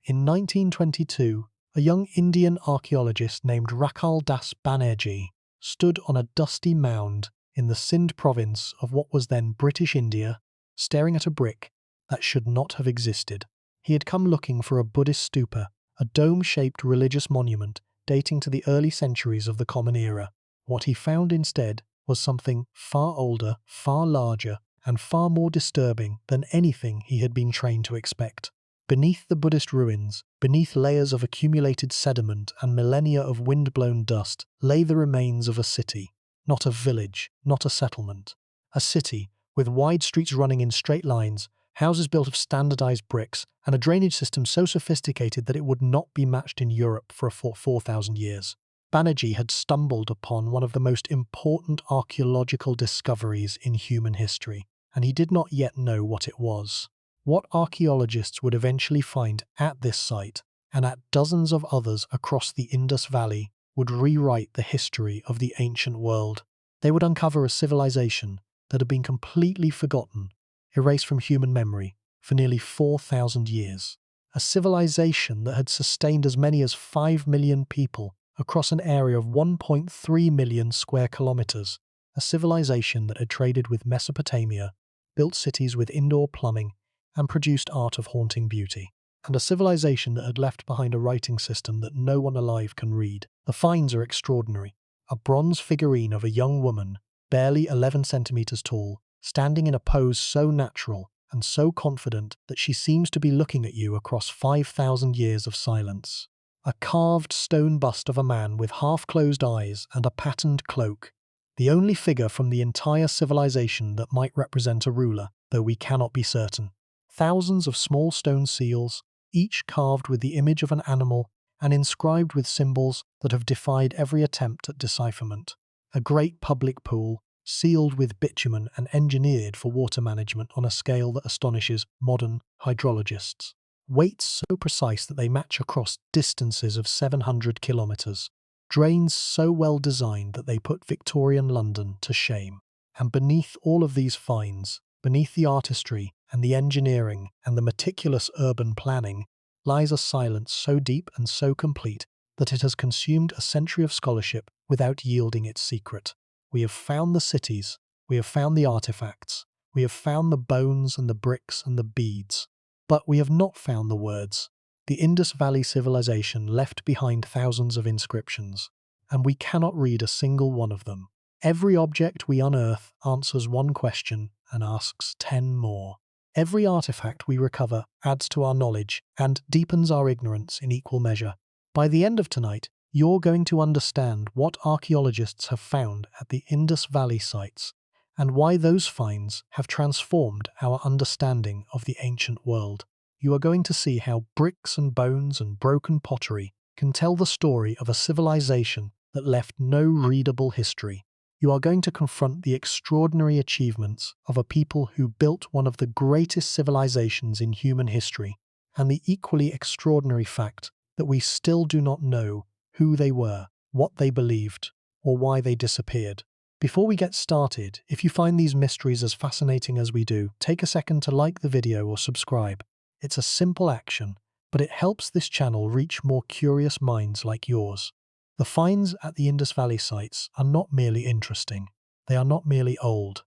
In 1922, a young Indian archaeologist named Rakal Das Banerjee stood on a dusty mound in the Sindh province of what was then British India, staring at a brick that should not have existed. He had come looking for a Buddhist stupa, a dome-shaped religious monument dating to the early centuries of the Common Era. What he found instead was something far older, far larger, and far more disturbing than anything he had been trained to expect. Beneath the Buddhist ruins, beneath layers of accumulated sediment and millennia of wind-blown dust, lay the remains of a city. Not a village, not a settlement. A city, with wide streets running in straight lines, houses built of standardized bricks, and a drainage system so sophisticated that it would not be matched in Europe for 4,000 years. Banerjee had stumbled upon one of the most important archaeological discoveries in human history, and he did not yet know what it was. What archaeologists would eventually find at this site, and at dozens of others across the Indus Valley, would rewrite the history of the ancient world. They would uncover a civilization that had been completely forgotten, erased from human memory for nearly 4,000 years. A civilization that had sustained as many as 5 million people across an area of 1.3 million square kilometers. A civilization that had traded with Mesopotamia, built cities with indoor plumbing, and produced art of haunting beauty. And a civilization that had left behind a writing system that no one alive can read. The finds are extraordinary. A bronze figurine of a young woman, barely 11 centimeters tall, standing in a pose so natural and so confident that she seems to be looking at you across 5,000 years of silence. A carved stone bust of a man with half-closed eyes and a patterned cloak. The only figure from the entire civilization that might represent a ruler, though we cannot be certain. Thousands of small stone seals, each carved with the image of an animal and inscribed with symbols that have defied every attempt at decipherment. A great public pool, sealed with bitumen and engineered for water management on a scale that astonishes modern hydrologists. Weights so precise that they match across distances of 700 kilometers. Drains so well designed that they put Victorian London to shame. And beneath all of these finds, beneath the artistry and the engineering and the meticulous urban planning, lies a silence so deep and so complete that it has consumed a century of scholarship without yielding its secret. We have found the cities, we have found the artifacts, we have found the bones and the bricks and the beads, but we have not found the words. The Indus Valley civilization left behind thousands of inscriptions, and we cannot read a single one of them. Every object we unearth answers one question and asks 10 more. Every artifact we recover adds to our knowledge and deepens our ignorance in equal measure. By the end of tonight, you're going to understand what archaeologists have found at the Indus Valley sites and why those finds have transformed our understanding of the ancient world. You are going to see how bricks and bones and broken pottery can tell the story of a civilization that left no readable history. You are going to confront the extraordinary achievements of a people who built one of the greatest civilizations in human history, and the equally extraordinary fact that we still do not know who they were, what they believed, or why they disappeared. Before we get started, if you find these mysteries as fascinating as we do, take a second to like the video or subscribe. It's a simple action, but it helps this channel reach more curious minds like yours. The finds at the Indus Valley sites are not merely interesting. They are not merely old.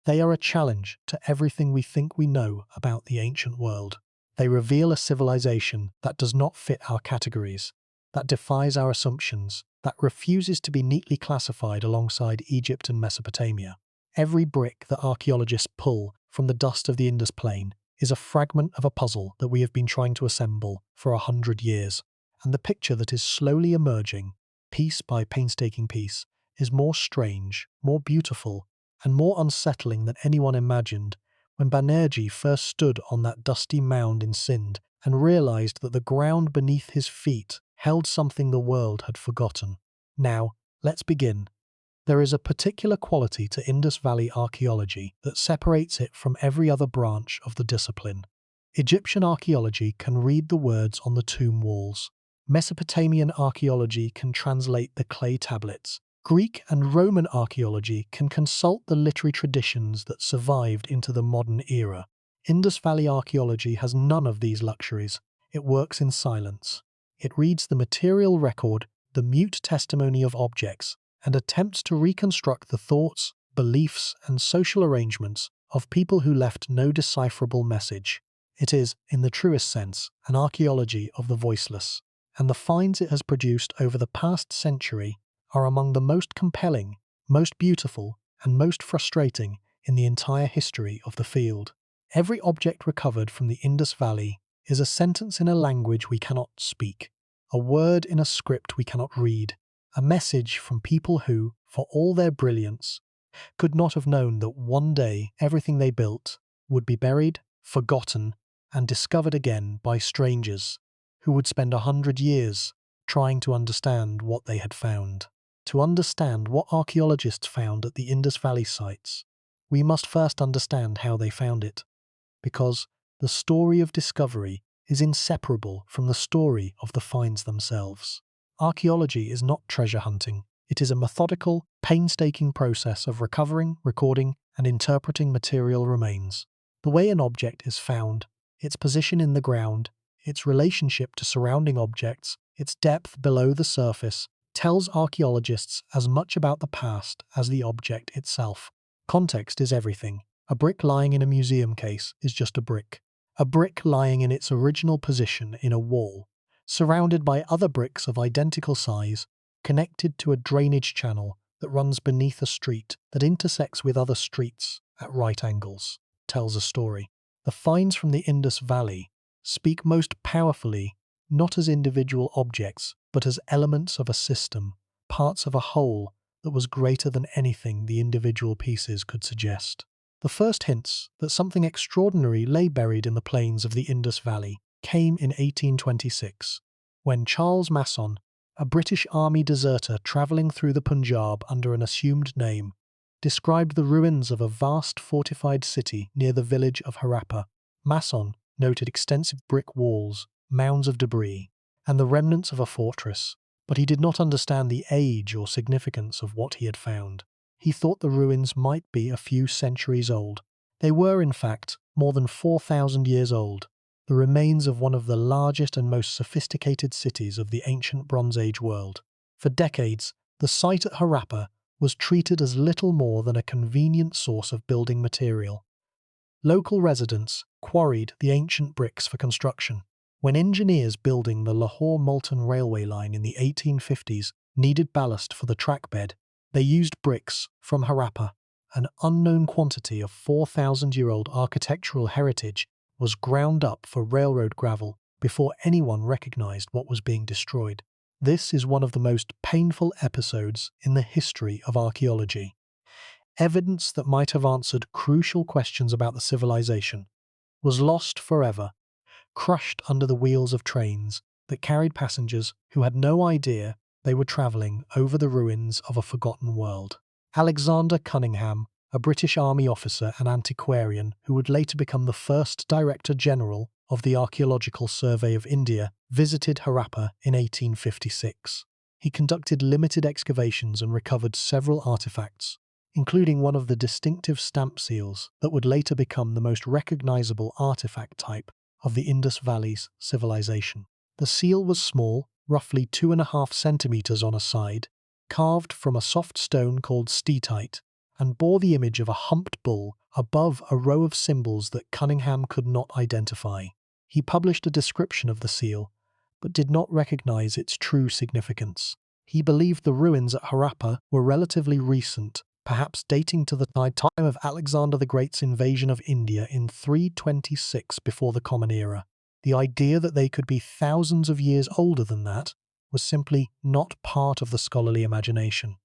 They are a challenge to everything we think we know about the ancient world. They reveal a civilization that does not fit our categories, that defies our assumptions, that refuses to be neatly classified alongside Egypt and Mesopotamia. Every brick that archaeologists pull from the dust of the Indus Plain is a fragment of a puzzle that we have been trying to assemble for 100 years. And the picture that is slowly emerging, piece by painstaking piece, is more strange, more beautiful, and more unsettling than anyone imagined when Banerjee first stood on that dusty mound in Sindh and realized that the ground beneath his feet held something the world had forgotten. Now, let's begin. There is a particular quality to Indus Valley archaeology that separates it from every other branch of the discipline. Egyptian archaeology can read the words on the tomb walls. Mesopotamian archaeology can translate the clay tablets. Greek and Roman archaeology can consult the literary traditions that survived into the modern era. Indus Valley archaeology has none of these luxuries. it works in silence. It reads the material record, the mute testimony of objects, and attempts to reconstruct the thoughts, beliefs, and social arrangements of people who left no decipherable message. It is, in the truest sense, an archaeology of the voiceless, and the finds it has produced over the past century are among the most compelling, most beautiful, and most frustrating in the entire history of the field. Every object recovered from the Indus Valley is a sentence in a language we cannot speak, a word in a script we cannot read, a message from people who, for all their brilliance, could not have known that one day everything they built would be buried, forgotten, and discovered again by strangers who would spend 100 years trying to understand what they had found. To understand what archaeologists found at the Indus Valley sites, we must first understand how they found it, because the story of discovery is inseparable from the story of the finds themselves. Archaeology is not treasure hunting. It is a methodical, painstaking process of recovering, recording, and interpreting material remains. The way an object is found, its position in the ground, its relationship to surrounding objects, its depth below the surface, tells archaeologists as much about the past as the object itself. Context is everything. A brick lying in a museum case is just a brick. A brick lying in its original position in a wall, surrounded by other bricks of identical size, connected to a drainage channel that runs beneath a street that intersects with other streets at right angles, tells a story. The finds from the Indus Valley speak most powerfully not as individual objects, but as elements of a system, parts of a whole that was greater than anything the individual pieces could suggest. The first hints that something extraordinary lay buried in the plains of the Indus Valley came in 1826, when Charles Masson, a British army deserter travelling through the Punjab under an assumed name, described the ruins of a vast fortified city near the village of Harappa. Masson noted extensive brick walls, mounds of debris, and the remnants of a fortress, but he did not understand the age or significance of what he had found. He thought the ruins might be a few centuries old. They were, in fact, more than 4,000 years old, the remains of one of the largest and most sophisticated cities of the ancient Bronze Age world. For decades, the site at Harappa was treated as little more than a convenient source of building material. Local residents quarried the ancient bricks for construction. When engineers building the Lahore Multan railway line in the 1850s needed ballast for the track bed, they used bricks from Harappa. An unknown quantity of 4,000-year-old architectural heritage was ground up for railroad gravel before anyone recognized what was being destroyed. This is one of the most painful episodes in the history of archaeology. Evidence that might have answered crucial questions about the civilization was lost forever, crushed under the wheels of trains that carried passengers who had no idea they were travelling over the ruins of a forgotten world. Alexander Cunningham, a British Army officer and antiquarian who would later become the first Director General of the Archaeological Survey of India, visited Harappa in 1856. He conducted limited excavations and recovered several artifacts, including one of the distinctive stamp seals that would later become the most recognizable artifact type of the Indus Valley's civilization. The seal was small, roughly 2.5 centimeters on a side, carved from a soft stone called steatite, and bore the image of a humped bull above a row of symbols that Cunningham could not identify. He published a description of the seal, but did not recognize its true significance. He believed the ruins at Harappa were relatively recent, perhaps dating to the time of Alexander the Great's invasion of India in 326 before the Common Era. The idea that they could be thousands of years older than that was simply not part of the scholarly imagination.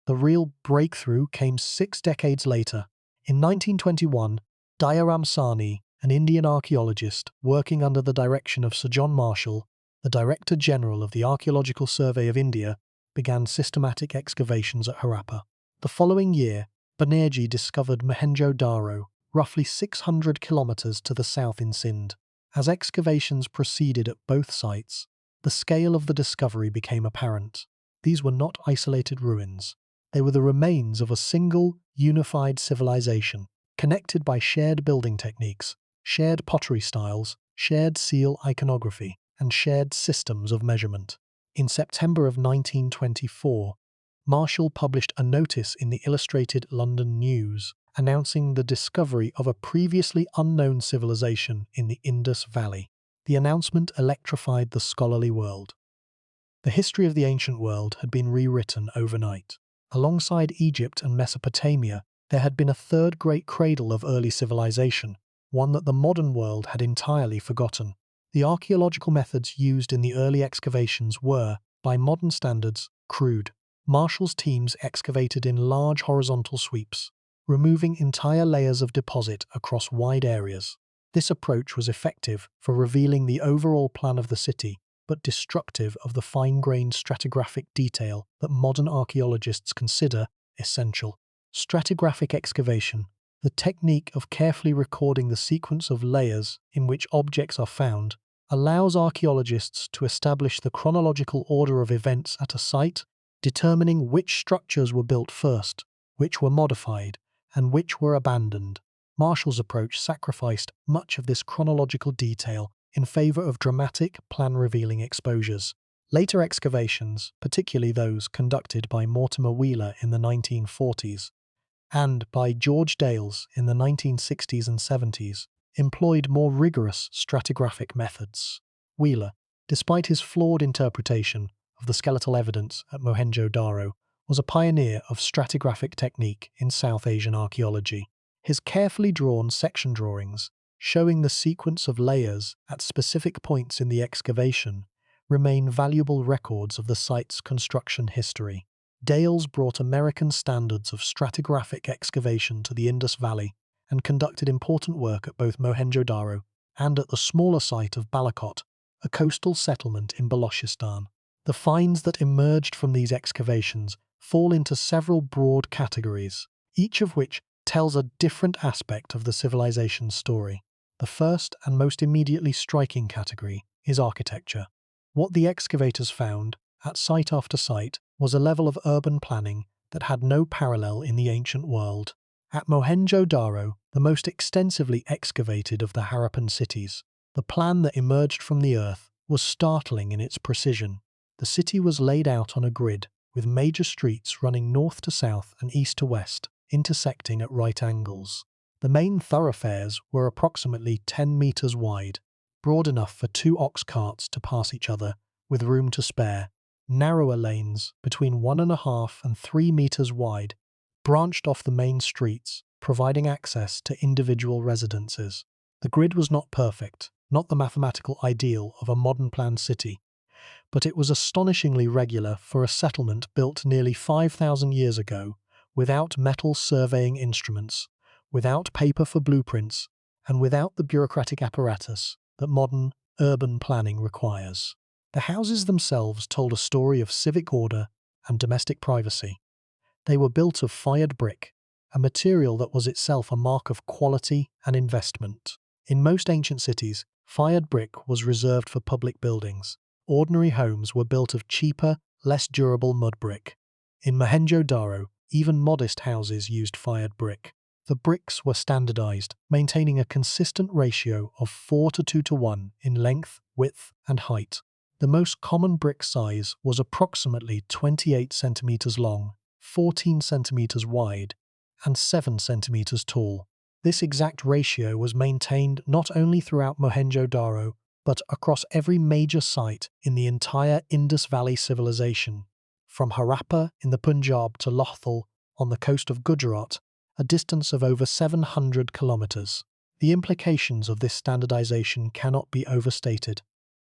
The real breakthrough came 6 decades later. In 1921, Dayaram Sahni, an Indian archaeologist working under the direction of Sir John Marshall, the Director General of the Archaeological Survey of India, began systematic excavations at Harappa. The following year, Banerjee discovered Mohenjo-Daro, roughly 600 kilometers to the south in Sindh. As excavations proceeded at both sites, the scale of the discovery became apparent. These were not isolated ruins. They were the remains of a single, unified civilization, connected by shared building techniques, shared pottery styles, shared seal iconography. and shared systems of measurement. In September of 1924, Marshall published a notice in the Illustrated London News announcing the discovery of a previously unknown civilization in the Indus Valley. The announcement electrified the scholarly world. The history of the ancient world had been rewritten overnight. Alongside Egypt and Mesopotamia, there had been a third great cradle of early civilization, one that the modern world had entirely forgotten. The archaeological methods used in the early excavations were, by modern standards, crude. Marshall's teams excavated in large horizontal sweeps, removing entire layers of deposit across wide areas. This approach was effective for revealing the overall plan of the city, but destructive of the fine-grained stratigraphic detail that modern archaeologists consider essential. Stratigraphic excavation, the technique of carefully recording the sequence of layers in which objects are found, allows archaeologists to establish the chronological order of events at a site, determining which structures were built first, which were modified, and which were abandoned. Marshall's approach sacrificed much of this chronological detail in favor of dramatic, plan-revealing exposures. Later excavations, particularly those conducted by Mortimer Wheeler in the 1940s and by George Dales in the 1960s and 70s, employed more rigorous stratigraphic methods. Wheeler, despite his flawed interpretation of the skeletal evidence at Mohenjo-Daro, was a pioneer of stratigraphic technique in South Asian archaeology. His carefully drawn section drawings, showing the sequence of layers at specific points in the excavation, remain valuable records of the site's construction history. Dales brought American standards of stratigraphic excavation to the Indus Valley and conducted important work at both Mohenjo-Daro and at the smaller site of Balakot, a coastal settlement in Balochistan. The finds that emerged from these excavations fall into several broad categories, each of which tells a different aspect of the civilization's story. The first and most immediately striking category is architecture. What the excavators found, at site after site, was a level of urban planning that had no parallel in the ancient world. At Mohenjo-Daro, the most extensively excavated of the Harappan cities, the plan that emerged from the earth was startling in its precision. The city was laid out on a grid, with major streets running north to south and east to west, intersecting at right angles. The main thoroughfares were approximately 10 meters wide, broad enough for 2 ox carts to pass each other, with room to spare. Narrower lanes, between 1.5 and 3 meters wide, branched off the main streets, providing access to individual residences. The grid was not perfect, not the mathematical ideal of a modern planned city, but it was astonishingly regular for a settlement built nearly 5,000 years ago, without metal surveying instruments, without paper for blueprints, and without the bureaucratic apparatus that modern urban planning requires. The houses themselves told a story of civic order and domestic privacy. They were built of fired brick, a material that was itself a mark of quality and investment. In most ancient cities, fired brick was reserved for public buildings. Ordinary homes were built of cheaper, less durable mud brick. In Mohenjo-Daro, even modest houses used fired brick. The bricks were standardized, maintaining a consistent ratio of 4 to 2 to 1 in length, width, and height. The most common brick size was approximately 28 centimeters long, 14 centimeters wide, and 7 centimeters tall. This exact ratio was maintained not only throughout Mohenjo-Daro, but across every major site in the entire Indus Valley civilization, from Harappa in the Punjab to Lothal on the coast of Gujarat, a distance of over 700 kilometers. The implications of this standardization cannot be overstated.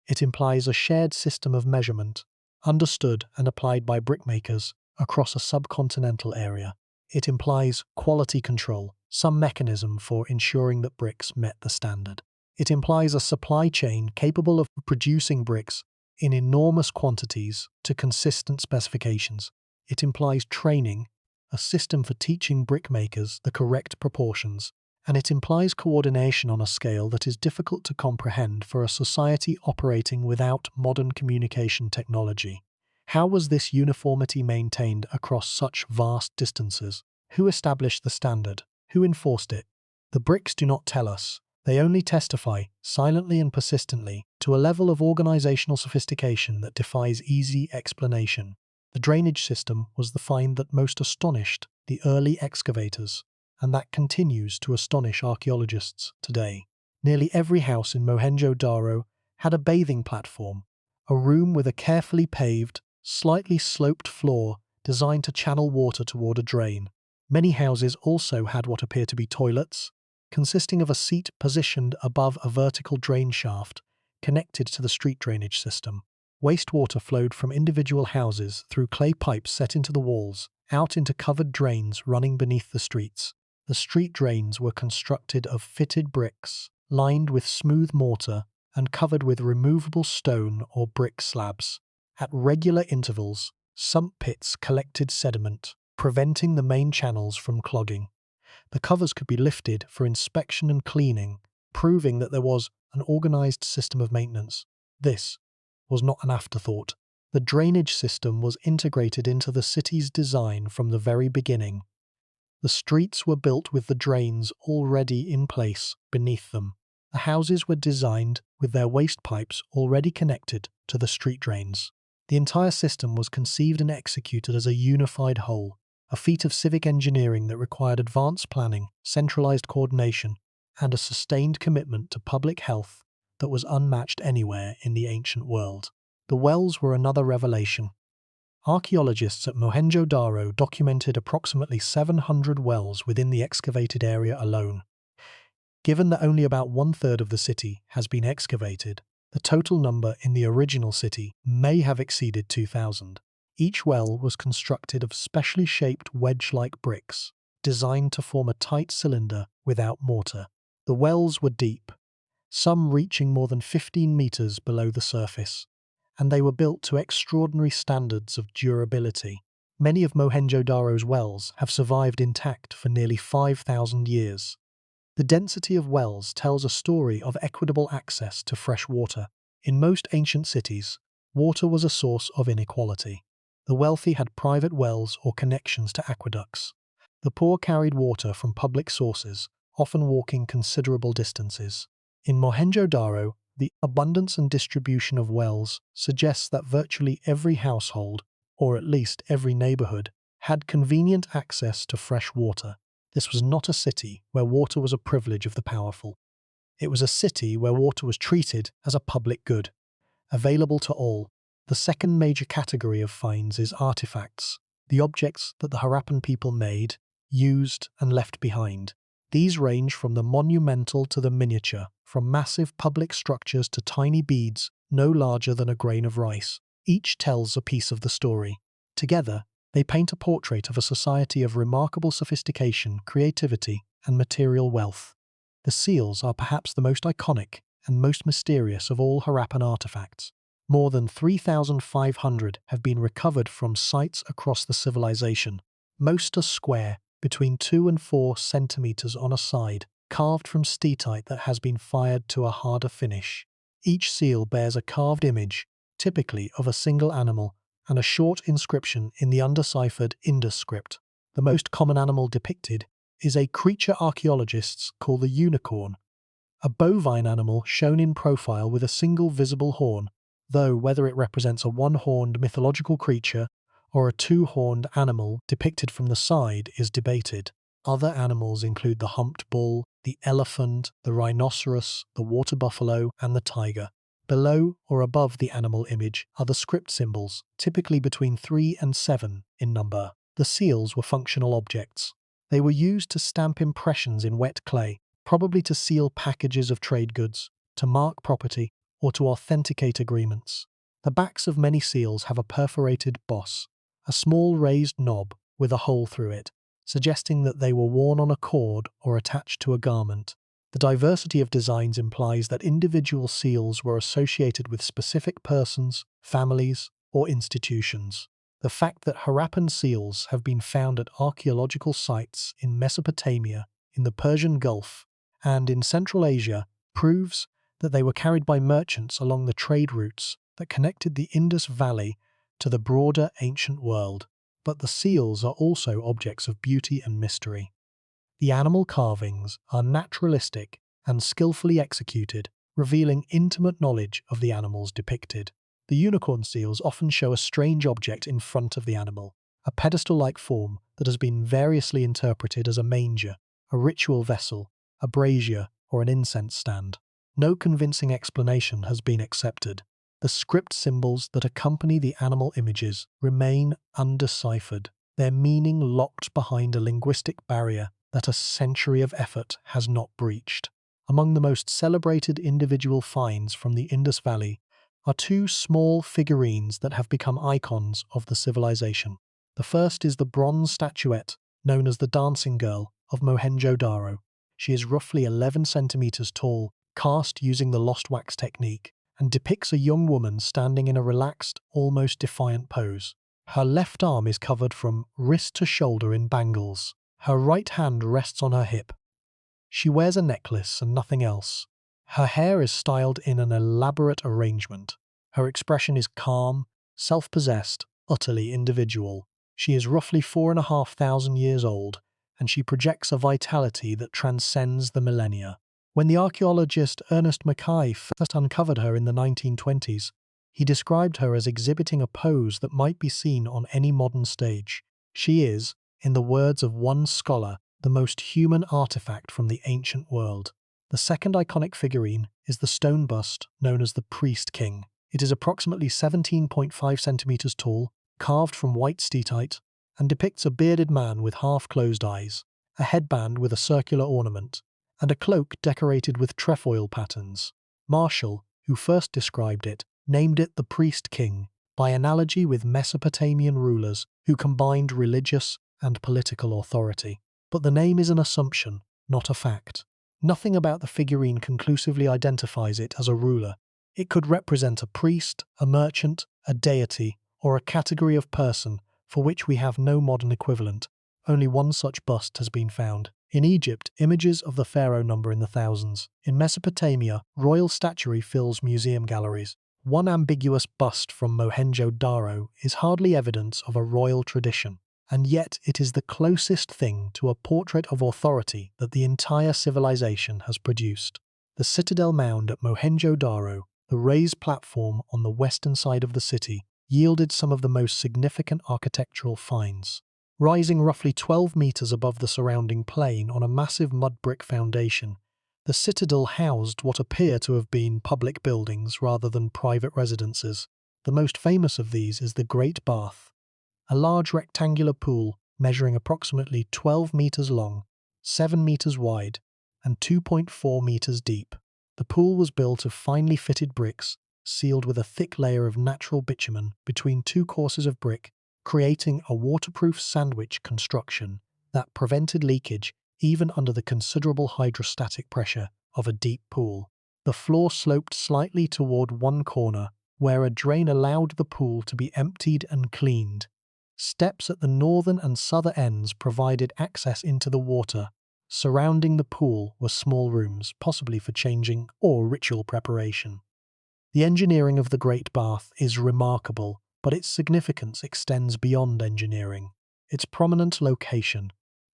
It implies a shared system of measurement, understood and applied by brickmakers across a subcontinental area. It implies quality control, some mechanism for ensuring that bricks met the standard. It implies a supply chain capable of producing bricks in enormous quantities to consistent specifications. It implies training, a system for teaching brickmakers the correct proportions, and it implies coordination on a scale that is difficult to comprehend for a society operating without modern communication technology. How was this uniformity maintained across such vast distances? Who established the standard? Who enforced it? The bricks do not tell us. They only testify, silently and persistently, to to a level of organizational sophistication that defies easy explanation. The drainage system was the find that most astonished the early excavators, and that continues to astonish archaeologists today. Nearly every house in Mohenjo-Daro had a bathing platform, a room with a carefully paved, slightly sloped floor designed to channel water toward a drain. Many houses also had what appear to be toilets, consisting of a seat positioned above a vertical drain shaft connected to the street drainage system. Wastewater flowed from individual houses through clay pipes set into the walls, out into covered drains running beneath the streets. The street drains were constructed of fitted bricks, lined with smooth mortar, and covered with removable stone or brick slabs. At regular intervals, sump pits collected sediment, preventing the main channels from clogging. The covers could be lifted for inspection and cleaning, proving that there was an organized system of maintenance. This was not an afterthought. The drainage system was integrated into the city's design from the very beginning. The streets were built with the drains already in place beneath them. The houses were designed with their waste pipes already connected to the street drains. The entire system was conceived and executed as a unified whole, a feat of civic engineering that required advanced planning, centralized coordination, and a sustained commitment to public health that was unmatched anywhere in the ancient world. The wells were another revelation. Archaeologists at Mohenjo-Daro documented approximately 700 wells within the excavated area alone. Given that only about one-third of the city has been excavated, the total number in the original city may have exceeded 2,000. Each well was constructed of specially shaped wedge-like bricks, designed to form a tight cylinder without mortar. The wells were deep, some reaching more than 15 meters below the surface, and they were built to extraordinary standards of durability. Many of Mohenjo-Daro's wells have survived intact for nearly 5,000 years. The density of wells tells a story of equitable access to fresh water. In most ancient cities, water was a source of inequality. The wealthy had private wells or connections to aqueducts. The poor carried water from public sources, often walking considerable distances. In Mohenjo-Daro, the abundance and distribution of wells suggests that virtually every household, or at least every neighborhood, had convenient access to fresh water. This was not a city where water was a privilege of the powerful. It was a city where water was treated as a public good, available to all. The second major category of finds is artifacts, the objects that the Harappan people made, used, and left behind. These range from the monumental to the miniature, from massive public structures to tiny beads no larger than a grain of rice. Each tells a piece of the story. Together, they paint a portrait of a society of remarkable sophistication, creativity, and material wealth. The seals are perhaps the most iconic and most mysterious of all Harappan artifacts. More than 3,500 have been recovered from sites across the civilization. Most are square, between 2 and 4 centimeters on a side, carved from steatite that has been fired to a harder finish. Each seal bears a carved image, typically of a single animal, and a short inscription in the undeciphered Indus script. The most common animal depicted is a creature archaeologists call the unicorn, a bovine animal shown in profile with a single visible horn, though whether it represents a one-horned mythological creature or a two-horned animal depicted from the side is debated. Other animals include the humped bull, the elephant, the rhinoceros, the water buffalo, and the tiger. Below or above the animal image are the script symbols, typically between 3 and 7 in number. The seals were functional objects. They were used to stamp impressions in wet clay, probably to seal packages of trade goods, to mark property, or to authenticate agreements. The backs of many seals have a perforated boss, a small raised knob with a hole through it, suggesting that they were worn on a cord or attached to a garment. The diversity of designs implies that individual seals were associated with specific persons, families, or institutions. The fact that Harappan seals have been found at archaeological sites in Mesopotamia, in the Persian Gulf, and in Central Asia proves that they were carried by merchants along the trade routes that connected the Indus Valley to the broader ancient world. But the seals are also objects of beauty and mystery. The animal carvings are naturalistic and skillfully executed, revealing intimate knowledge of the animals depicted. The unicorn seals often show a strange object in front of the animal, a pedestal-like form that has been variously interpreted as a manger, a ritual vessel, a brazier, or an incense stand. No convincing explanation has been accepted. The script symbols that accompany the animal images remain undeciphered, their meaning locked behind a linguistic barrier that a century of effort has not breached. Among the most celebrated individual finds from the Indus Valley are two small figurines that have become icons of the civilization. The first is the bronze statuette known as the Dancing Girl of Mohenjo-Daro. She is roughly 11 centimeters tall, cast using the lost wax technique, and depicts a young woman standing in a relaxed, almost defiant pose. Her left arm is covered from wrist to shoulder in bangles. Her right hand rests on her hip. She wears a necklace and nothing else. Her hair is styled in an elaborate arrangement. Her expression is calm, self-possessed, utterly individual. She is roughly 4,500 years old, and she projects a vitality that transcends the millennia. When the archaeologist Ernest Mackay first uncovered her in the 1920s, he described her as exhibiting a pose that might be seen on any modern stage. She is, in the words of one scholar, the most human artifact from the ancient world. The second iconic figurine is the stone bust known as the Priest King. It is approximately 17.5 centimeters tall, carved from white steatite, and depicts a bearded man with half-closed eyes, a headband with a circular ornament, and a cloak decorated with trefoil patterns. Marshall, who first described it, named it the Priest King, by analogy with Mesopotamian rulers who combined religious and political authority. But the name is an assumption, not a fact. Nothing about the figurine conclusively identifies it as a ruler. It could represent a priest, a merchant, a deity, or a category of person for which we have no modern equivalent. Only one such bust has been found. In Egypt, images of the pharaoh number in the thousands. In Mesopotamia, royal statuary fills museum galleries. One ambiguous bust from Mohenjo-Daro is hardly evidence of a royal tradition, and yet it is the closest thing to a portrait of authority that the entire civilization has produced. The citadel mound at Mohenjo-Daro, the raised platform on the western side of the city, yielded some of the most significant architectural finds. Rising roughly 12 meters above the surrounding plain on a massive mud brick foundation, the citadel housed what appear to have been public buildings rather than private residences. The most famous of these is the Great Bath, a large rectangular pool measuring approximately 12 meters long, 7 meters wide, and 2.4 meters deep. The pool was built of finely fitted bricks, sealed with a thick layer of natural bitumen between two courses of brick, creating a waterproof sandwich construction that prevented leakage even under the considerable hydrostatic pressure of a deep pool. The floor sloped slightly toward one corner, where a drain allowed the pool to be emptied and cleaned. Steps at the northern and southern ends provided access into the water. Surrounding the pool were small rooms, possibly for changing or ritual preparation. The engineering of the Great Bath is remarkable, but its significance extends beyond engineering. Its prominent location,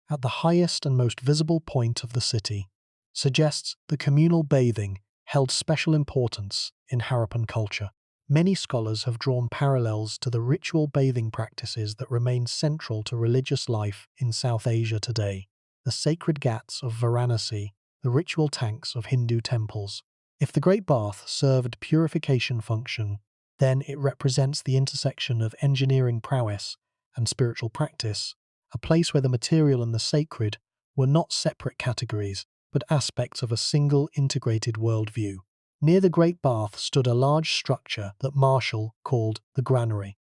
at the highest and most visible point of the city, suggests that communal bathing held special importance in Harappan culture. Many scholars have drawn parallels to the ritual bathing practices that remain central to religious life in South Asia today. The sacred ghats of Varanasi, the ritual tanks of Hindu temples. If the Great Bath served purification function, then it represents the intersection of engineering prowess and spiritual practice, a place where the material and the sacred were not separate categories, but aspects of a single integrated worldview. Near the Great Bath stood a large structure that Marshall called the granary.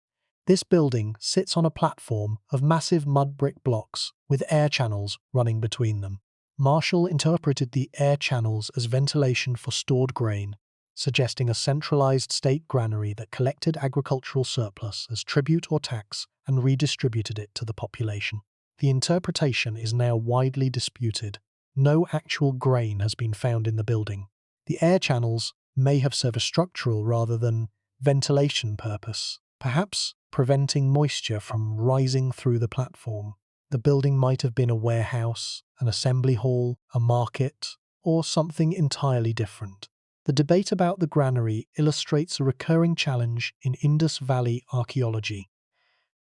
This building sits on a platform of massive mud brick blocks with air channels running between them. Marshall interpreted the air channels as ventilation for stored grain, suggesting a centralized state granary that collected agricultural surplus as tribute or tax and redistributed it to the population. The interpretation is now widely disputed. No actual grain has been found in the building. The air channels may have served a structural rather than ventilation purpose, perhaps preventing moisture from rising through the platform. The building might have been a warehouse, an assembly hall, a market, or something entirely different. The debate about the granary illustrates a recurring challenge in Indus Valley archaeology.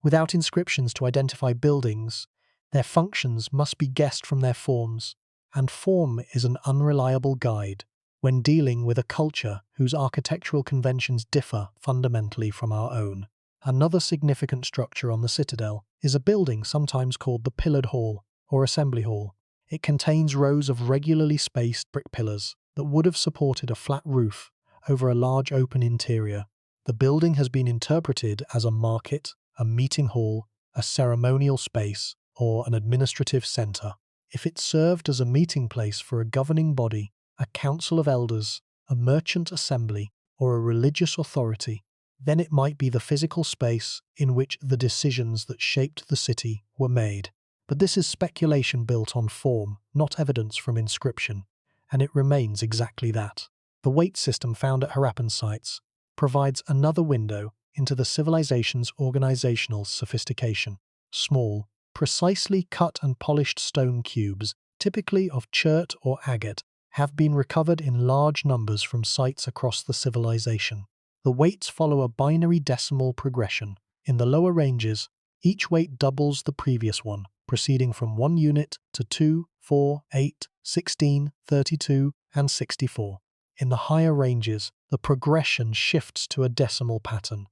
Without inscriptions to identify buildings, their functions must be guessed from their forms, and form is an unreliable guide when dealing with a culture whose architectural conventions differ fundamentally from our own. Another significant structure on the citadel is a building sometimes called the Pillared Hall or Assembly Hall. It contains rows of regularly spaced brick pillars that would have supported a flat roof over a large open interior. The building has been interpreted as a market, a meeting hall, a ceremonial space, or an administrative centre. If it served as a meeting place for a governing body, a council of elders, a merchant assembly, or a religious authority, then it might be the physical space in which the decisions that shaped the city were made. But this is speculation built on form, not evidence from inscription, and it remains exactly that. The weight system found at Harappan sites provides another window into the civilization's organizational sophistication. Small, precisely cut and polished stone cubes, typically of chert or agate, have been recovered in large numbers from sites across the civilization. The weights follow a binary decimal progression. In the lower ranges, each weight doubles the previous one, proceeding from 1 unit to 2, 4, 8, 16, 32, and 64. In the higher ranges, the progression shifts to a decimal pattern.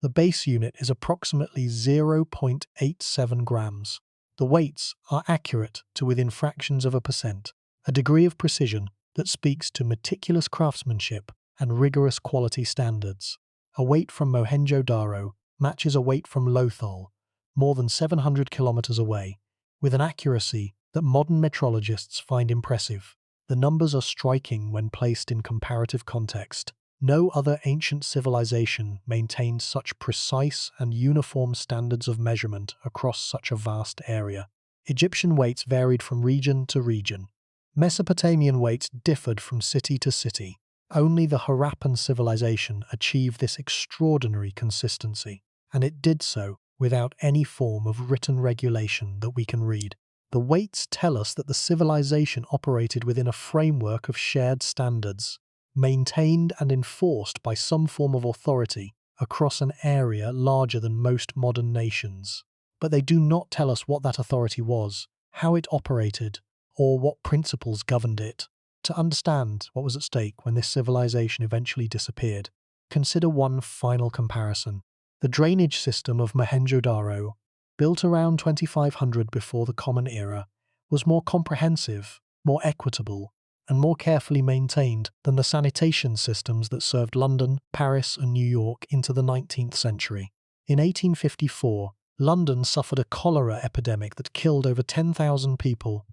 The base unit is approximately 0.87 grams. The weights are accurate to within fractions of a percent, a degree of precision that speaks to meticulous craftsmanship and rigorous quality standards. A weight from Mohenjo-Daro matches a weight from Lothal, more than 700 kilometers away, with an accuracy that modern metrologists find impressive. The numbers are striking when placed in comparative context. No other ancient civilization maintained such precise and uniform standards of measurement across such a vast area. Egyptian weights varied from region to region. Mesopotamian weights differed from city to city. Only the Harappan civilization achieved this extraordinary consistency, and it did so without any form of written regulation that we can read. The weights tell us that the civilization operated within a framework of shared standards, maintained and enforced by some form of authority across an area larger than most modern nations. But they do not tell us what that authority was, how it operated, or what principles governed it. To understand what was at stake when this civilization eventually disappeared, consider one final comparison. The drainage system of Mohenjo-Daro, built around 2500 before the Common Era, was more comprehensive, more equitable, and more carefully maintained than the sanitation systems that served London, Paris, and New York into the 19th century. In 1854, London suffered a cholera epidemic that killed over 10,000 people,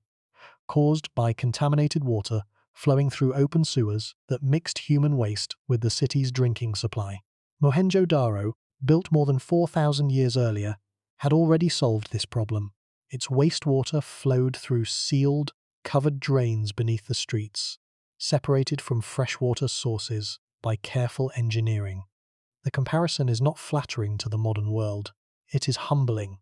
caused by contaminated water flowing through open sewers that mixed human waste with the city's drinking supply. Mohenjo-Daro, built more than 4,000 years earlier, had already solved this problem. Its wastewater flowed through sealed, covered drains beneath the streets, separated from freshwater sources by careful engineering. The comparison is not flattering to the modern world. It is humbling.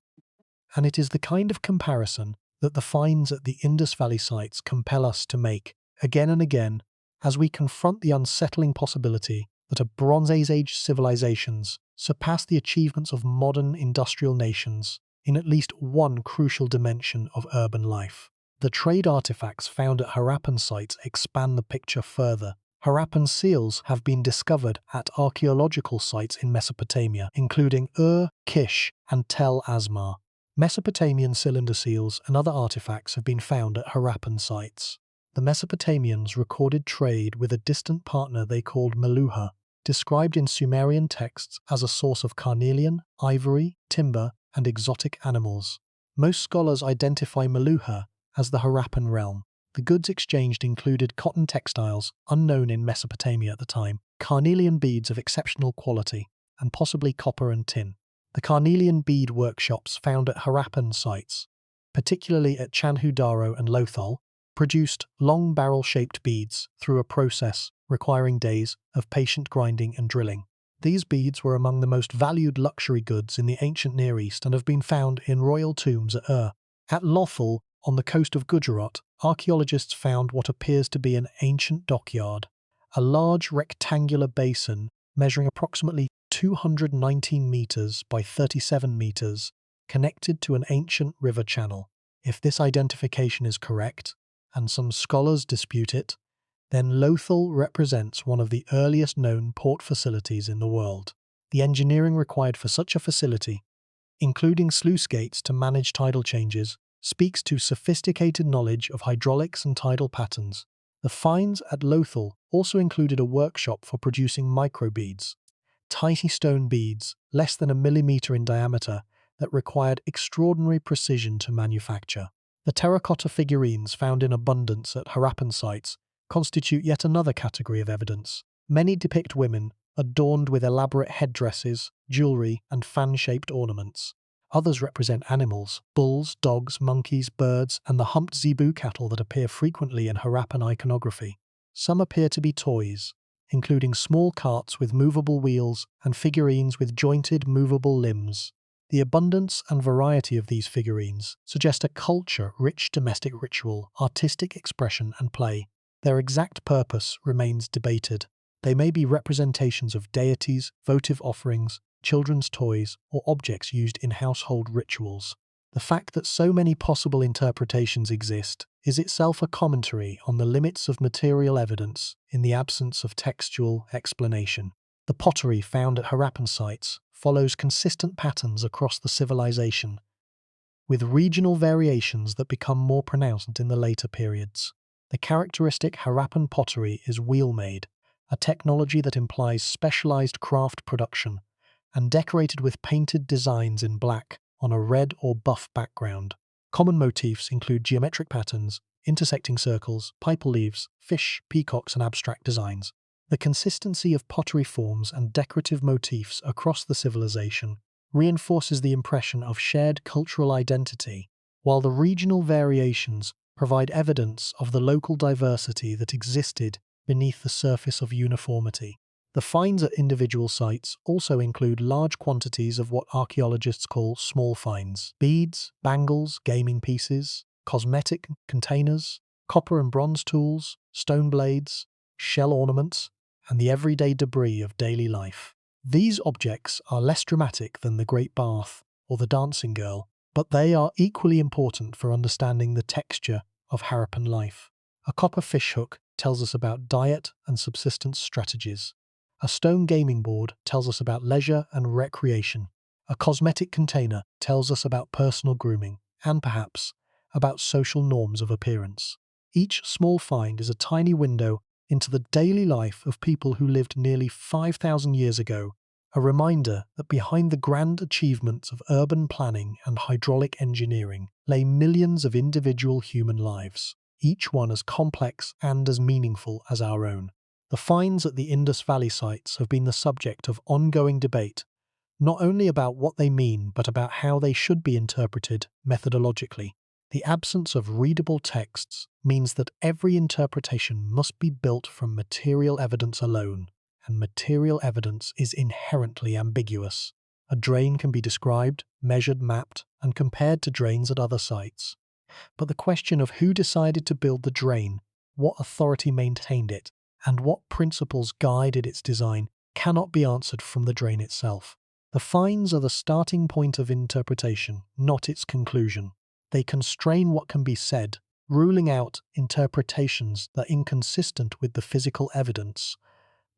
And it is the kind of comparison that the finds at the Indus Valley sites compel us to make again and again as we confront the unsettling possibility that a Bronze Age civilizations surpass the achievements of modern industrial nations in at least one crucial dimension of urban life. The trade artifacts found at Harappan sites expand the picture further. Harappan seals have been discovered at archaeological sites in Mesopotamia, including Ur, Kish, and Tel Asmar. Mesopotamian cylinder seals and other artifacts have been found at Harappan sites. The Mesopotamians recorded trade with a distant partner they called Meluha, described in Sumerian texts as a source of carnelian, ivory, timber, and exotic animals. Most scholars identify Meluha as the Harappan realm. The goods exchanged included cotton textiles, unknown in Mesopotamia at the time, carnelian beads of exceptional quality, and possibly copper and tin. The carnelian bead workshops found at Harappan sites, particularly at Chandhu-Daro and Lothal, produced long barrel-shaped beads through a process requiring days of patient grinding and drilling. These beads were among the most valued luxury goods in the ancient Near East and have been found in royal tombs at Ur. At Lothal, on the coast of Gujarat, archaeologists found what appears to be an ancient dockyard. a large rectangular basin measuring approximately 219 meters by 37 meters, connected to an ancient river channel. If this identification is correct, and some scholars dispute it, then Lothal represents one of the earliest known port facilities in the world. The engineering required for such a facility, including sluice gates to manage tidal changes, speaks to sophisticated knowledge of hydraulics and tidal patterns. The finds at Lothal also included a workshop for producing microbeads, tiny stone beads less than a millimeter in diameter that required extraordinary precision to manufacture. The terracotta figurines found in abundance at Harappan sites constitute yet another category of evidence. Many depict women adorned with elaborate headdresses, jewelry, and fan-shaped ornaments. Others represent animals, bulls, dogs, monkeys, birds, and the humped zebu cattle that appear frequently in Harappan iconography. Some appear to be toys, including small carts with movable wheels and figurines with jointed, movable limbs. The abundance and variety of these figurines suggest a culture-rich domestic ritual, artistic expression, and play. Their exact purpose remains debated. They may be representations of deities, votive offerings, children's toys, or objects used in household rituals. The fact that so many possible interpretations exist is itself a commentary on the limits of material evidence in the absence of textual explanation. The pottery found at Harappan sites follows consistent patterns across the civilization, with regional variations that become more pronounced in the later periods. The characteristic Harappan pottery is wheel-made, a technology that implies specialized craft production, and decorated with painted designs in black on a red or buff background. Common motifs include geometric patterns, intersecting circles, pipal leaves, fish, peacocks, and abstract designs. The consistency of pottery forms and decorative motifs across the civilization reinforces the impression of shared cultural identity, while the regional variations provide evidence of the local diversity that existed beneath the surface of uniformity. The finds at individual sites also include large quantities of what archaeologists call small finds: beads, bangles, gaming pieces, cosmetic containers, copper and bronze tools, stone blades, shell ornaments, and the everyday debris of daily life. These objects are less dramatic than the Great Bath or the Dancing Girl, but they are equally important for understanding the texture of Harappan life. A copper fishhook tells us about diet and subsistence strategies. A stone gaming board tells us about leisure and recreation. A cosmetic container tells us about personal grooming, and perhaps about social norms of appearance. Each small find is a tiny window into the daily life of people who lived nearly 5,000 years ago, a reminder that behind the grand achievements of urban planning and hydraulic engineering lay millions of individual human lives, each one as complex and as meaningful as our own. The finds at the Indus Valley sites have been the subject of ongoing debate, not only about what they mean, but about how they should be interpreted methodologically. The absence of readable texts means that every interpretation must be built from material evidence alone, and material evidence is inherently ambiguous. A drain can be described, measured, mapped, and compared to drains at other sites. But the question of who decided to build the drain, what authority maintained it, and what principles guided its design cannot be answered from the drain itself. The finds are the starting point of interpretation, not its conclusion. They constrain what can be said, ruling out interpretations that are inconsistent with the physical evidence,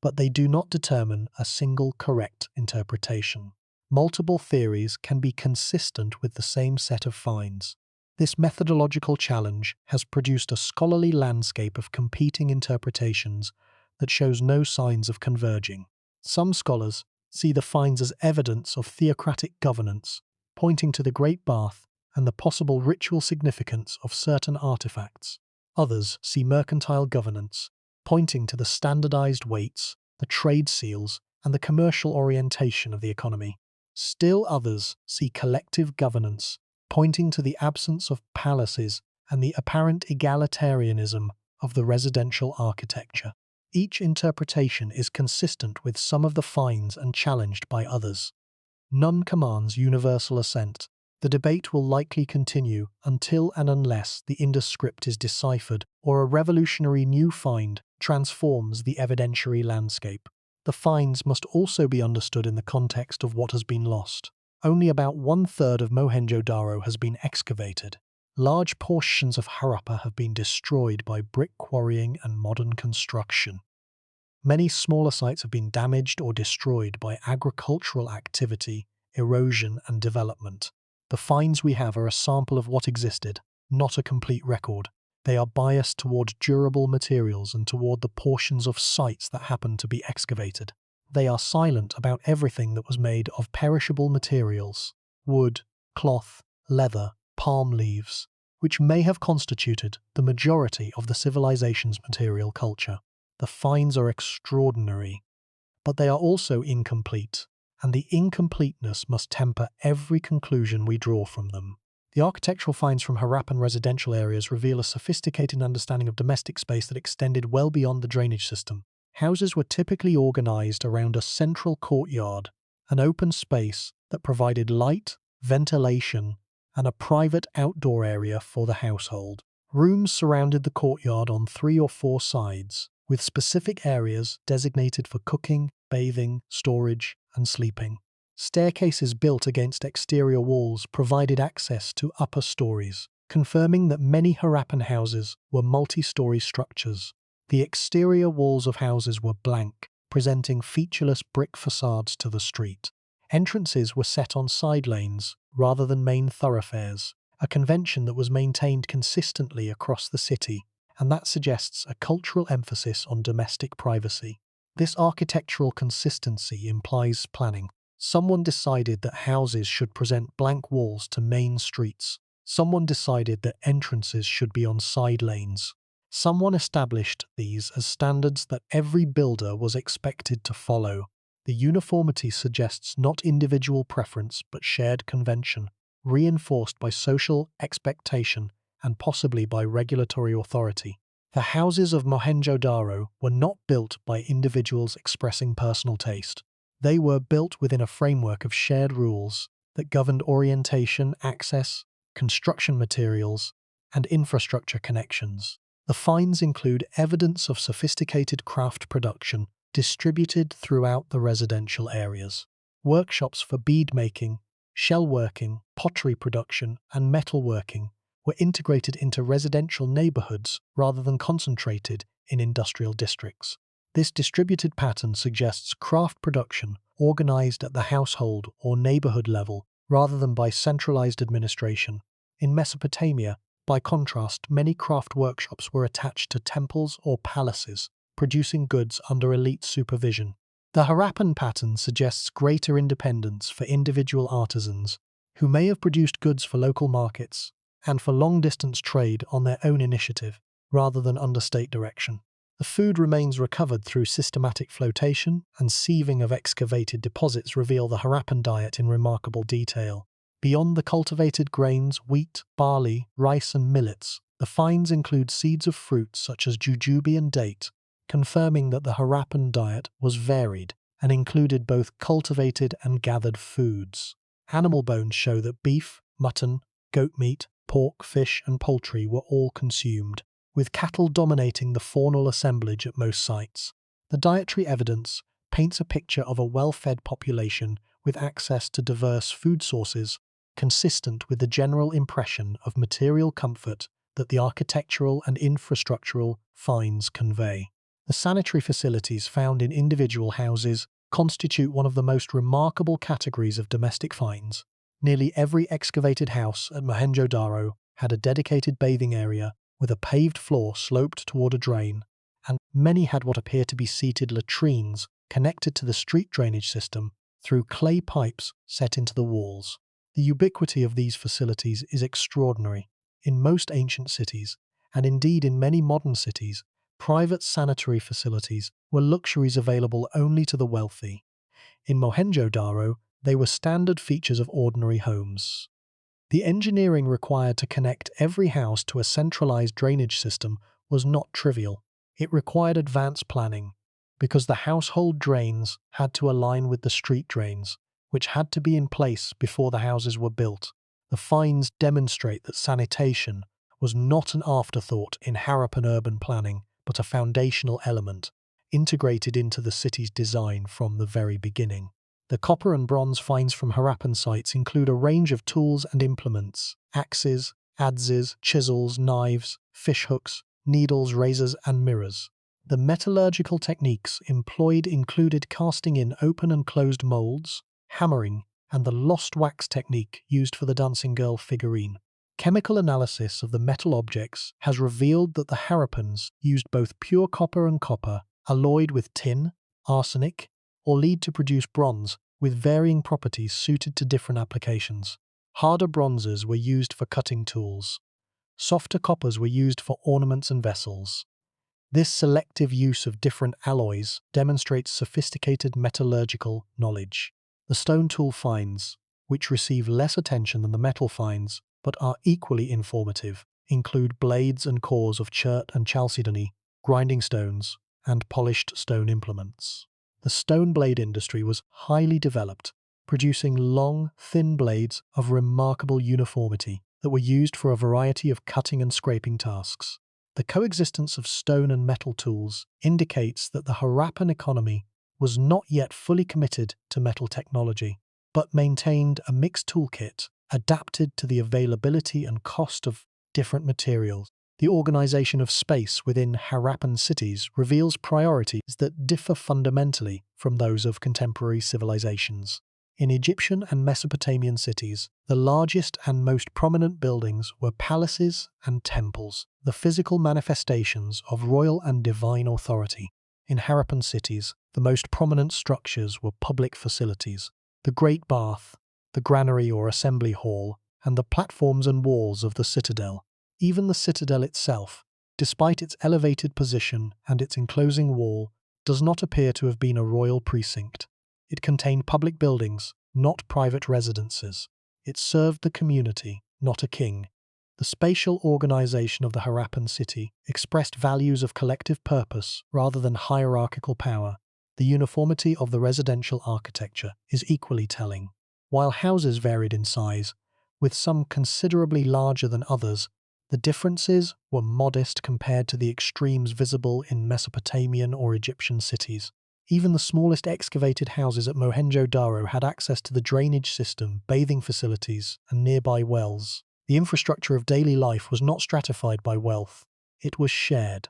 but they do not determine a single correct interpretation. Multiple theories can be consistent with the same set of finds. This methodological challenge has produced a scholarly landscape of competing interpretations that shows no signs of converging. Some scholars see the finds as evidence of theocratic governance, pointing to the Great Bath and the possible ritual significance of certain artifacts. Others see mercantile governance, pointing to the standardized weights, the trade seals, and the commercial orientation of the economy. Still others see collective governance, pointing to the absence of palaces and the apparent egalitarianism of the residential architecture. Each interpretation is consistent with some of the finds and challenged by others. None commands universal assent. The debate will likely continue until and unless the Indus script is deciphered or a revolutionary new find transforms the evidentiary landscape. The finds must also be understood in the context of what has been lost. Only about 1/3 of Mohenjo-Daro has been excavated. Large portions of Harappa have been destroyed by brick quarrying and modern construction. Many smaller sites have been damaged or destroyed by agricultural activity, erosion, and development. The finds we have are a sample of what existed, not a complete record. They are biased toward durable materials and toward the portions of sites that happen to be excavated. They are silent about everything that was made of perishable materials, wood, cloth, leather, palm leaves, which may have constituted the majority of the civilization's material culture. The finds are extraordinary, but they are also incomplete, and the incompleteness must temper every conclusion we draw from them. The architectural finds from Harappan residential areas reveal a sophisticated understanding of domestic space that extended well beyond the drainage system. Houses were typically organized around a central courtyard, an open space that provided light, ventilation, and a private outdoor area for the household. Rooms surrounded the courtyard on 3 or 4 sides, with specific areas designated for cooking, bathing, storage, and sleeping. Staircases built against exterior walls provided access to upper stories, confirming that many Harappan houses were multi-story structures. The exterior walls of houses were blank, presenting featureless brick facades to the street. Entrances were set on side lanes rather than main thoroughfares, a convention that was maintained consistently across the city, and that suggests a cultural emphasis on domestic privacy. This architectural consistency implies planning. Someone decided that houses should present blank walls to main streets. Someone decided that entrances should be on side lanes. Someone established these as standards that every builder was expected to follow. The uniformity suggests not individual preference but shared convention, reinforced by social expectation and possibly by regulatory authority. The houses of Mohenjo-Daro were not built by individuals expressing personal taste. They were built within a framework of shared rules that governed orientation, access, construction materials, and infrastructure connections. The finds include evidence of sophisticated craft production distributed throughout the residential areas. Workshops for bead making, shell working, pottery production, and metalworking were integrated into residential neighborhoods rather than concentrated in industrial districts. This distributed pattern suggests craft production organized at the household or neighborhood level rather than by centralized administration. In Mesopotamia, by contrast, many craft workshops were attached to temples or palaces, producing goods under elite supervision. The Harappan pattern suggests greater independence for individual artisans, who may have produced goods for local markets and for long-distance trade on their own initiative, rather than under state direction. The food remains recovered through systematic flotation, and sieving of excavated deposits reveal the Harappan diet in remarkable detail. Beyond the cultivated grains, wheat, barley, rice, and millets, the finds include seeds of fruits such as jujube and date, confirming that the Harappan diet was varied and included both cultivated and gathered foods. Animal bones show that beef, mutton, goat meat, pork, fish, and poultry were all consumed, with cattle dominating the faunal assemblage at most sites. The dietary evidence paints a picture of a well-fed population with access to diverse food sources, consistent with the general impression of material comfort that the architectural and infrastructural finds convey. The sanitary facilities found in individual houses constitute one of the most remarkable categories of domestic finds. Nearly every excavated house at Mohenjo-Daro had a dedicated bathing area with a paved floor sloped toward a drain, and many had what appear to be seated latrines connected to the street drainage system through clay pipes set into the walls. The ubiquity of these facilities is extraordinary. In most ancient cities, and indeed in many modern cities, private sanitary facilities were luxuries available only to the wealthy. In Mohenjo-Daro, they were standard features of ordinary homes. The engineering required to connect every house to a centralized drainage system was not trivial. It required advanced planning, because the household drains had to align with the street drains, which had to be in place before the houses were built. The finds demonstrate that sanitation was not an afterthought in Harappan urban planning, but a foundational element, integrated into the city's design from the very beginning. The copper and bronze finds from Harappan sites include a range of tools and implements: axes, adzes, chisels, knives, fishhooks, needles, razors, and mirrors. The metallurgical techniques employed included casting in open and closed molds, hammering, and the lost wax technique used for the dancing girl figurine. Chemical analysis of the metal objects has revealed that the Harappans used both pure copper and copper, alloyed with tin, arsenic, or lead to produce bronze, with varying properties suited to different applications. Harder bronzes were used for cutting tools. Softer coppers were used for ornaments and vessels. This selective use of different alloys demonstrates sophisticated metallurgical knowledge. The stone tool finds, which receive less attention than the metal finds, but are equally informative, include blades and cores of chert and chalcedony, grinding stones, and polished stone implements. The stone blade industry was highly developed, producing long, thin blades of remarkable uniformity that were used for a variety of cutting and scraping tasks. The coexistence of stone and metal tools indicates that the Harappan economy was not yet fully committed to metal technology, but maintained a mixed toolkit adapted to the availability and cost of different materials. The organization of space within Harappan cities reveals priorities that differ fundamentally from those of contemporary civilizations. In Egyptian and Mesopotamian cities, the largest and most prominent buildings were palaces and temples, the physical manifestations of royal and divine authority. In Harappan cities, the most prominent structures were public facilities: the Great Bath, the granary or assembly hall, and the platforms and walls of the citadel. Even the citadel itself, despite its elevated position and its enclosing wall, does not appear to have been a royal precinct. It contained public buildings, not private residences. It served the community, not a king. The spatial organization of the Harappan city expressed values of collective purpose rather than hierarchical power. The uniformity of the residential architecture is equally telling. While houses varied in size, with some considerably larger than others, the differences were modest compared to the extremes visible in Mesopotamian or Egyptian cities. Even the smallest excavated houses at Mohenjo-Daro had access to the drainage system, bathing facilities, and nearby wells. The infrastructure of daily life was not stratified by wealth. It was shared.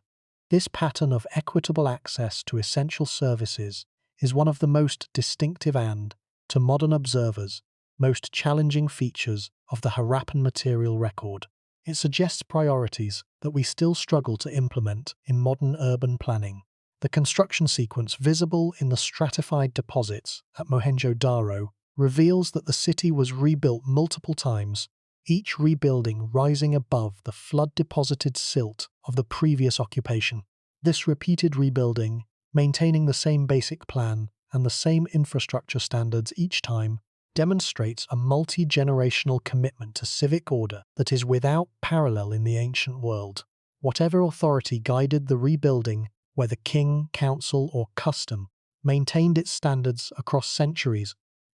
This pattern of equitable access to essential services is one of the most distinctive and, to modern observers, most challenging features of the Harappan material record. It suggests priorities that we still struggle to implement in modern urban planning. The construction sequence visible in the stratified deposits at Mohenjo-Daro reveals that the city was rebuilt multiple times, each rebuilding rising above the flood-deposited silt of the previous occupation. This repeated rebuilding, maintaining the same basic plan and the same infrastructure standards each time, demonstrates a multi-generational commitment to civic order that is without parallel in the ancient world. Whatever authority guided the rebuilding, whether king, council, or custom, maintained its standards across centuries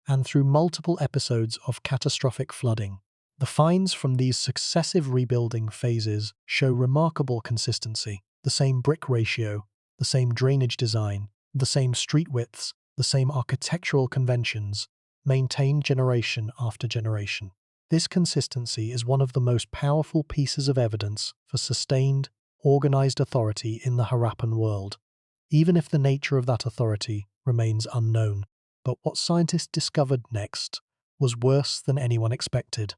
and through multiple episodes of catastrophic flooding. The finds from these successive rebuilding phases show remarkable consistency: the same brick ratio, the same drainage design, the same street widths, the same architectural conventions, maintained generation after generation. This consistency is one of the most powerful pieces of evidence for sustained, organized authority in the Harappan world, even if the nature of that authority remains unknown. But what scientists discovered next was worse than anyone expected.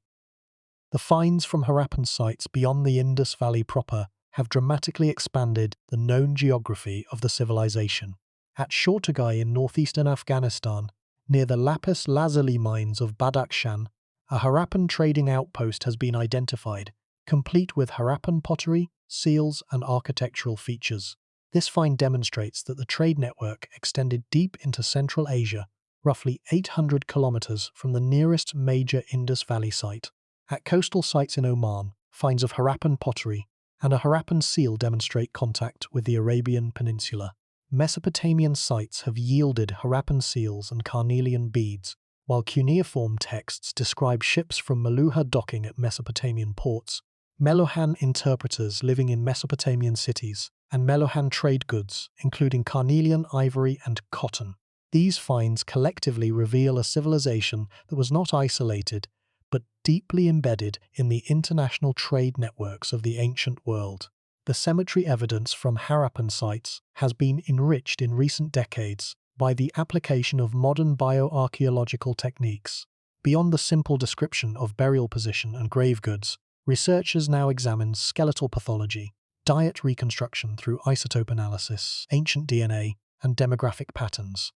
The finds from Harappan sites beyond the Indus Valley proper have dramatically expanded the known geography of the civilization. At Shortagai in northeastern Afghanistan, near the lapis lazuli mines of Badakhshan, a Harappan trading outpost has been identified, complete with Harappan pottery, seals, and architectural features. This find demonstrates that the trade network extended deep into Central Asia, roughly 800 kilometers from the nearest major Indus Valley site. At coastal sites in Oman, finds of Harappan pottery and a Harappan seal demonstrate contact with the Arabian Peninsula. Mesopotamian sites have yielded Harappan seals and carnelian beads, while cuneiform texts describe ships from Meluhha docking at Mesopotamian ports. Meluhhan interpreters living in Mesopotamian cities and Melohan trade goods, including carnelian, ivory, and cotton. These finds collectively reveal a civilization that was not isolated, but deeply embedded in the international trade networks of the ancient world. The cemetery evidence from Harappan sites has been enriched in recent decades by the application of modern bioarchaeological techniques. Beyond the simple description of burial position and grave goods, researchers now examine skeletal pathology, diet reconstruction through isotope analysis, ancient DNA, and demographic patterns.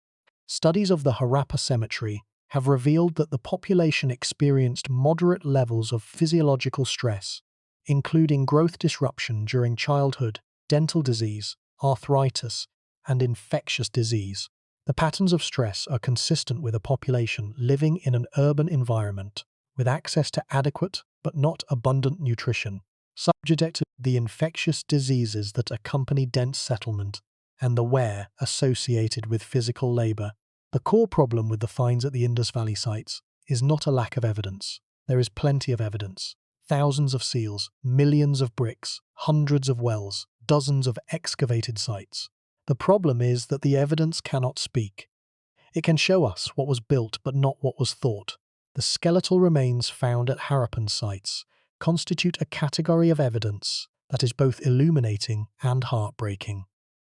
Studies of the Harappa cemetery have revealed that the population experienced moderate levels of physiological stress, including growth disruption during childhood, dental disease, arthritis, and infectious disease. The patterns of stress are consistent with a population living in an urban environment, with access to adequate but not abundant nutrition, subject to the infectious diseases that accompany dense settlement, and the wear associated with physical labor. The core problem with the finds at the Indus Valley sites is not a lack of evidence. There is plenty of evidence. Thousands of seals, millions of bricks, hundreds of wells, dozens of excavated sites. The problem is that the evidence cannot speak. It can show us what was built but not what was thought. The skeletal remains found at Harappan sites constitute a category of evidence that is both illuminating and heartbreaking.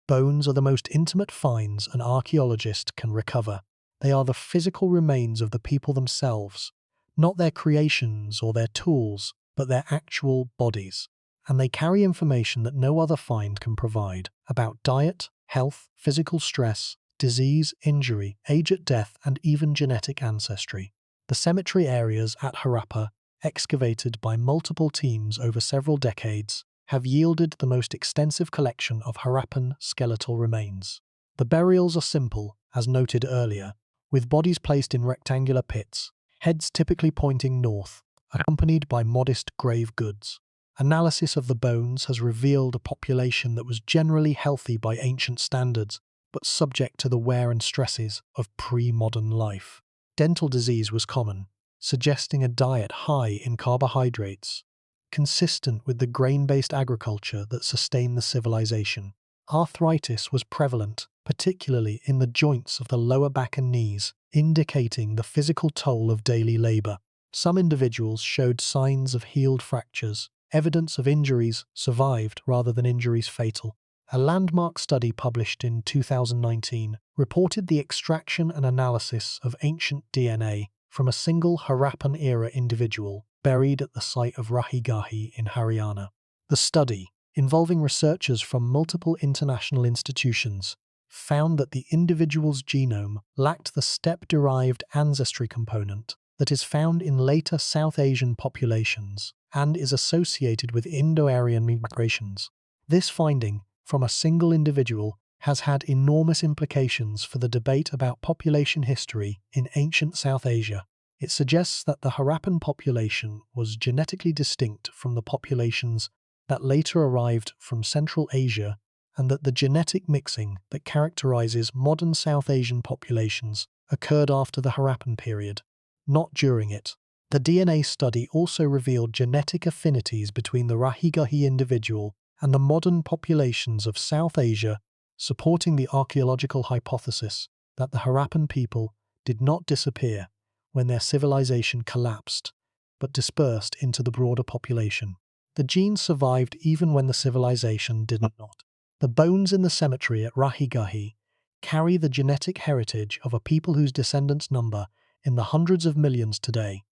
Bones are the most intimate finds an archaeologist can recover. They are the physical remains of the people themselves, not their creations or their tools, but their actual bodies. And they carry information that no other find can provide about diet, health, physical stress, disease, injury, age at death, and even genetic ancestry. The cemetery areas at Harappa, excavated by multiple teams over several decades, have yielded the most extensive collection of Harappan skeletal remains. The burials are simple, as noted earlier, with bodies placed in rectangular pits, heads typically pointing north, accompanied by modest grave goods. Analysis of the bones has revealed a population that was generally healthy by ancient standards, but subject to the wear and stresses of pre-modern life. Dental disease was common, suggesting a diet high in carbohydrates, consistent with the grain-based agriculture that sustained the civilization. Arthritis was prevalent, particularly in the joints of the lower back and knees, indicating the physical toll of daily labor. Some individuals showed signs of healed fractures, evidence of injuries survived rather than injuries fatal. A landmark study published in 2019 reported the extraction and analysis of ancient DNA from a single Harappan-era individual buried at the site of Rahigahi in Haryana. The study, involving researchers from multiple international institutions, found that the individual's genome lacked the steppe-derived ancestry component that is found in later South Asian populations and is associated with Indo-Aryan migrations. This finding, from a single individual, has had enormous implications for the debate about population history in ancient South Asia. It suggests that the Harappan population was genetically distinct from the populations that later arrived from Central Asia, and that the genetic mixing that characterizes modern South Asian populations occurred after the Harappan period, not during it. The DNA study also revealed genetic affinities between the Rahigahi individual and the modern populations of South Asia, supporting the archaeological hypothesis that the Harappan people did not disappear when their civilization collapsed, but dispersed into the broader population. The genes survived even when the civilization did not. The bones in the cemetery at Rahigahi carry the genetic heritage of a people whose descendants number in the hundreds of millions today.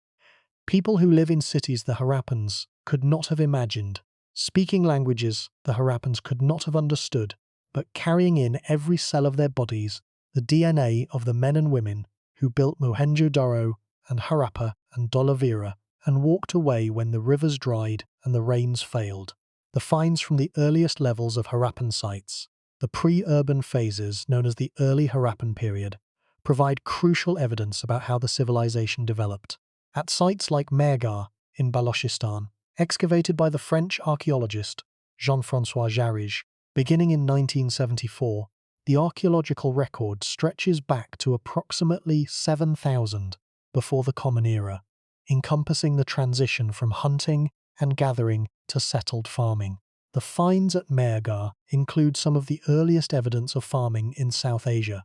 People who live in cities the Harappans could not have imagined, speaking languages the Harappans could not have understood, but carrying in every cell of their bodies the DNA of the men and women who built Mohenjo-Daro and Harappa and Dholavira and walked away when the rivers dried and the rains failed. The finds from the earliest levels of Harappan sites, the pre-urban phases known as the early Harappan period, provide crucial evidence about how the civilization developed. At sites like Mehrgarh in Balochistan, excavated by the French archaeologist Jean-François Jarige, beginning in 1974, the archaeological record stretches back to approximately 7,000 before the Common Era, encompassing the transition from hunting and gathering to settled farming. The finds at Mehrgarh include some of the earliest evidence of farming in South Asia.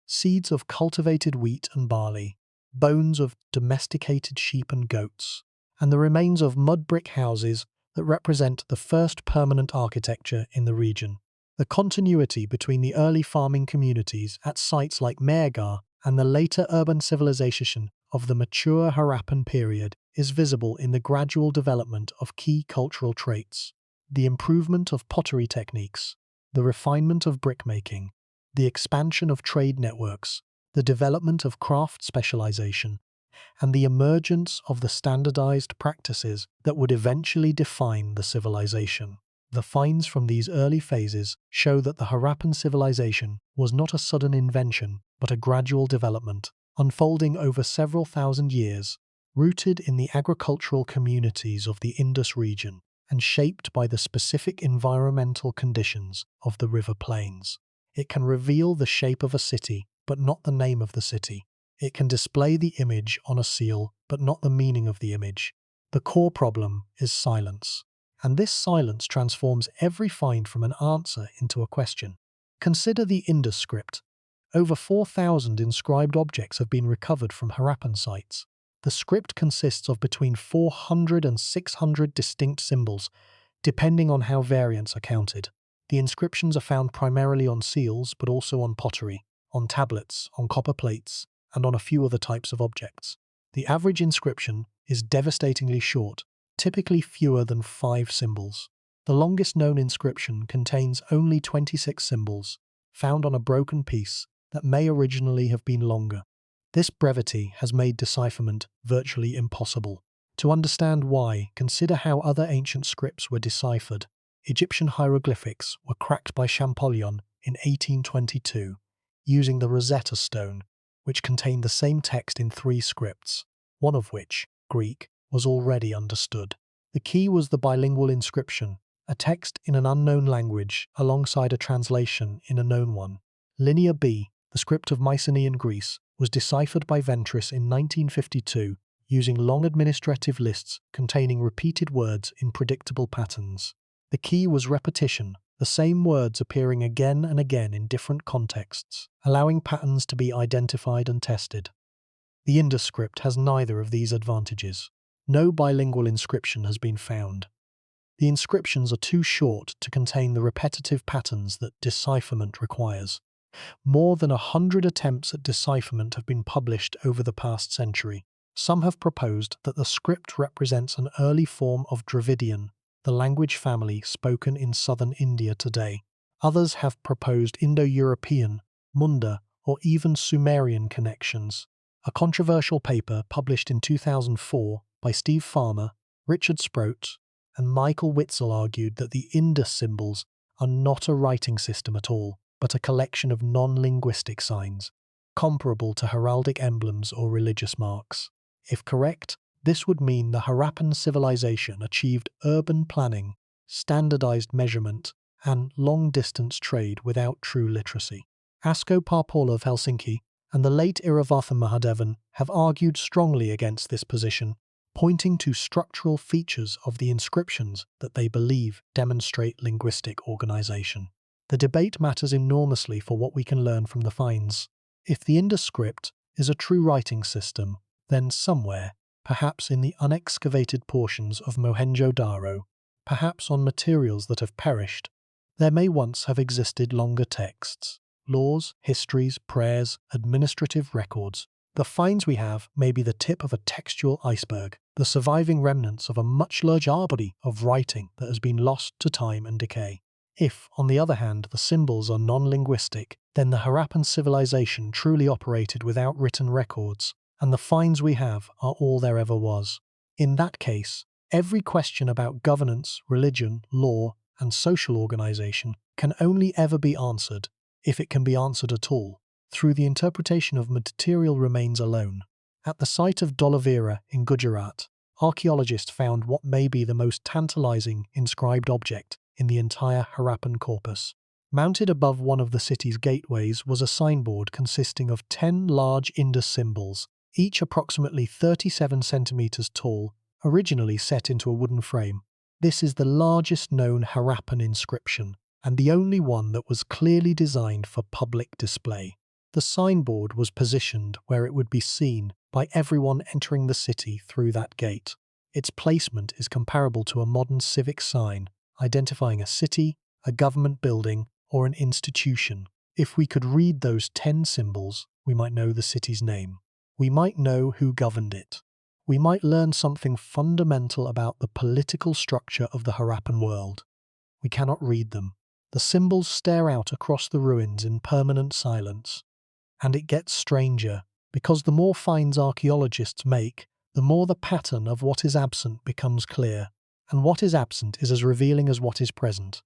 Seeds of cultivated wheat and barley, bones of domesticated sheep and goats, and the remains of mud brick houses that represent the first permanent architecture in the region. The continuity between the early farming communities at sites like Mehrgarh and the later urban civilization of the mature Harappan period is visible in the gradual development of key cultural traits. The improvement of pottery techniques, the refinement of brickmaking, the expansion of trade networks, the development of craft specialization, and the emergence of the standardized practices that would eventually define the civilization. The finds from these early phases show that the Harappan civilization was not a sudden invention, but a gradual development, unfolding over several thousand years, rooted in the agricultural communities of the Indus region and shaped by the specific environmental conditions of the river plains. It can reveal the shape of a city, but not the name of the city. It can display the image on a seal, but not the meaning of the image. The core problem is silence, and this silence transforms every find from an answer into a question. Consider the Indus script. Over 4,000 inscribed objects have been recovered from Harappan sites. The script consists of between 400 and 600 distinct symbols, depending on how variants are counted. The inscriptions are found primarily on seals, but also on pottery, on tablets, on copper plates, and on a few other types of objects. The average inscription is devastatingly short, typically fewer than 5 symbols. The longest known inscription contains only 26 symbols, found on a broken piece that may originally have been longer. This brevity has made decipherment virtually impossible. To understand why, consider how other ancient scripts were deciphered. Egyptian hieroglyphics were cracked by Champollion in 1822, using the Rosetta Stone, which contained the same text in 3 scripts, one of which, Greek, was already understood. The key was the bilingual inscription, a text in an unknown language alongside a translation in a known one. Linear B, the script of Mycenaean Greece, was deciphered by Ventris in 1952 using long administrative lists containing repeated words in predictable patterns. The key was repetition, the same words appearing again and again in different contexts, allowing patterns to be identified and tested. The Indus script has neither of these advantages. No bilingual inscription has been found. The inscriptions are too short to contain the repetitive patterns that decipherment requires. More than 100 attempts at decipherment have been published over the past century. Some have proposed that the script represents an early form of Dravidian, the language family spoken in southern India today. Others have proposed Indo-European, Munda, or even Sumerian connections. A controversial paper published in 2004 by Steve Farmer, Richard Sproat, and Michael Witzel argued that the Indus symbols are not a writing system at all, but a collection of non-linguistic signs, comparable to heraldic emblems or religious marks. If correct, this would mean the Harappan civilization achieved urban planning, standardized measurement, and long-distance trade without true literacy. Asko Parpola of Helsinki and the late Iravartha Mahadevan have argued strongly against this position, pointing to structural features of the inscriptions that they believe demonstrate linguistic organization. The debate matters enormously for what we can learn from the finds. If the Indus script is a true writing system, then somewhere, perhaps in the unexcavated portions of Mohenjo-Daro, perhaps on materials that have perished, there may once have existed longer texts, laws, histories, prayers, administrative records. The finds we have may be the tip of a textual iceberg, the surviving remnants of a much larger body of writing that has been lost to time and decay. If, on the other hand, the symbols are non-linguistic, then the Harappan civilization truly operated without written records, and the finds we have are all there ever was. In that case, every question about governance, religion, law, and social organization can only ever be answered, if it can be answered at all, through the interpretation of material remains alone. At the site of Dholavira in Gujarat, archaeologists found what may be the most tantalizing inscribed object in the entire Harappan corpus. Mounted above one of the city's gateways was a signboard consisting of 10 large Indus symbols, each approximately 37 centimeters tall, originally set into a wooden frame. This is the largest known Harappan inscription, and the only one that was clearly designed for public display. The signboard was positioned where it would be seen by everyone entering the city through that gate. Its placement is comparable to a modern civic sign, identifying a city, a government building, or an institution. If we could read those 10 symbols, we might know the city's name. We might know who governed it. We might learn something fundamental about the political structure of the Harappan world. We cannot read them. The symbols stare out across the ruins in permanent silence. And it gets stranger, because the more finds archaeologists make, the more the pattern of what is absent becomes clear, and what is absent is as revealing as what is present.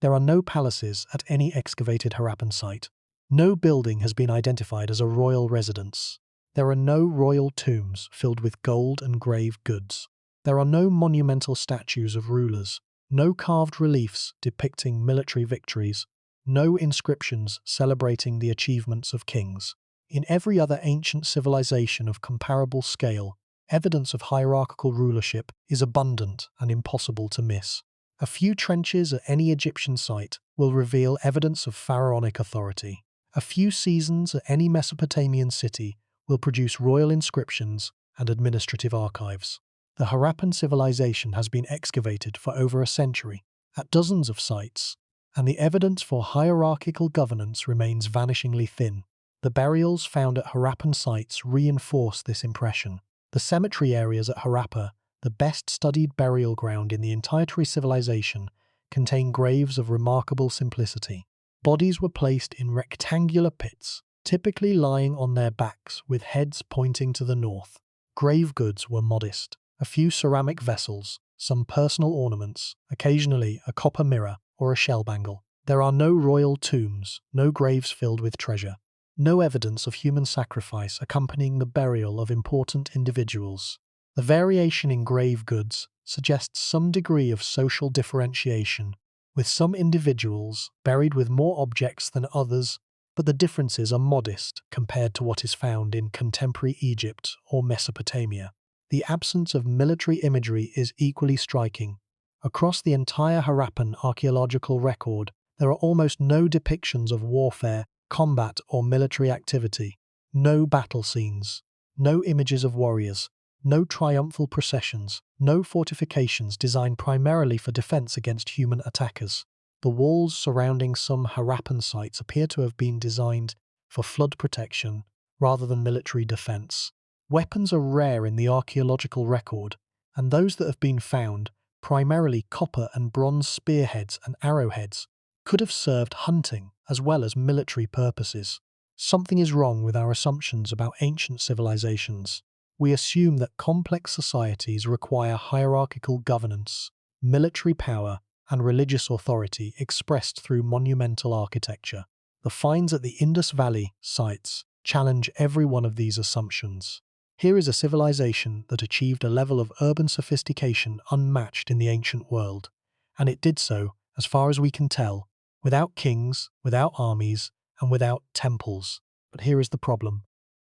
There are no palaces at any excavated Harappan site. No building has been identified as a royal residence. There are no royal tombs filled with gold and grave goods. There are no monumental statues of rulers, no carved reliefs depicting military victories, no inscriptions celebrating the achievements of kings. In every other ancient civilization of comparable scale, evidence of hierarchical rulership is abundant and impossible to miss. A few trenches at any Egyptian site will reveal evidence of pharaonic authority. A few seasons at any Mesopotamian city will produce royal inscriptions and administrative archives. The Harappan civilization has been excavated for over a century, at dozens of sites, and the evidence for hierarchical governance remains vanishingly thin. The burials found at Harappan sites reinforce this impression. The cemetery areas at Harappa, the best-studied burial ground in the entire civilization, contain graves of remarkable simplicity. Bodies were placed in rectangular pits, typically lying on their backs with heads pointing to the north. Grave goods were modest. A few ceramic vessels, some personal ornaments, occasionally a copper mirror or a shell bangle. There are no royal tombs, no graves filled with treasure, no evidence of human sacrifice accompanying the burial of important individuals. The variation in grave goods suggests some degree of social differentiation, with some individuals buried with more objects than others, but the differences are modest compared to what is found in contemporary Egypt or Mesopotamia. The absence of military imagery is equally striking. Across the entire Harappan archaeological record, there are almost no depictions of warfare, combat, or military activity. No battle scenes, no images of warriors, no triumphal processions, no fortifications designed primarily for defense against human attackers. The walls surrounding some Harappan sites appear to have been designed for flood protection rather than military defense. Weapons are rare in the archaeological record, and those that have been found, primarily copper and bronze spearheads and arrowheads, could have served hunting as well as military purposes. Something is wrong with our assumptions about ancient civilizations. We assume that complex societies require hierarchical governance, military power, and religious authority expressed through monumental architecture. The finds at the Indus Valley sites challenge every one of these assumptions. Here is a civilization that achieved a level of urban sophistication unmatched in the ancient world, and it did so, as far as we can tell, without kings, without armies, and without temples. But here is the problem.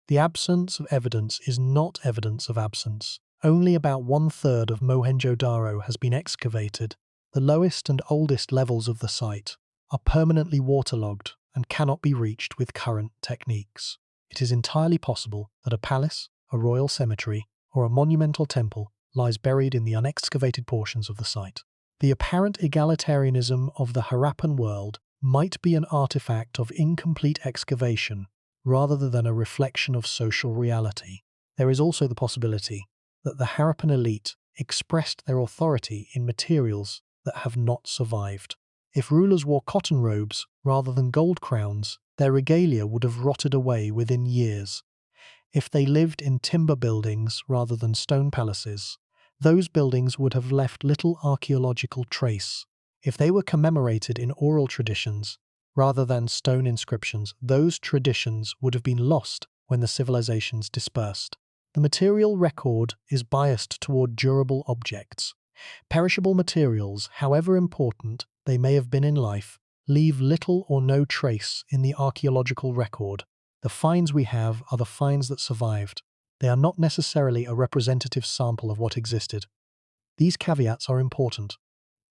The absence of evidence is not evidence of absence. Only about 1/3 of Mohenjo-Daro has been excavated. The lowest and oldest levels of the site are permanently waterlogged and cannot be reached with current techniques. It is entirely possible that a palace, a royal cemetery, or a monumental temple lies buried in the unexcavated portions of the site. The apparent egalitarianism of the Harappan world might be an artifact of incomplete excavation rather than a reflection of social reality. There is also the possibility that the Harappan elite expressed their authority in materials that have not survived. If rulers wore cotton robes rather than gold crowns, their regalia would have rotted away within years. If they lived in timber buildings rather than stone palaces, those buildings would have left little archaeological trace. If they were commemorated in oral traditions rather than stone inscriptions, those traditions would have been lost when the civilizations dispersed. The material record is biased toward durable objects. Perishable materials, however important they may have been in life, leave little or no trace in the archaeological record. The finds we have are the finds that survived. They are not necessarily a representative sample of what existed. These caveats are important,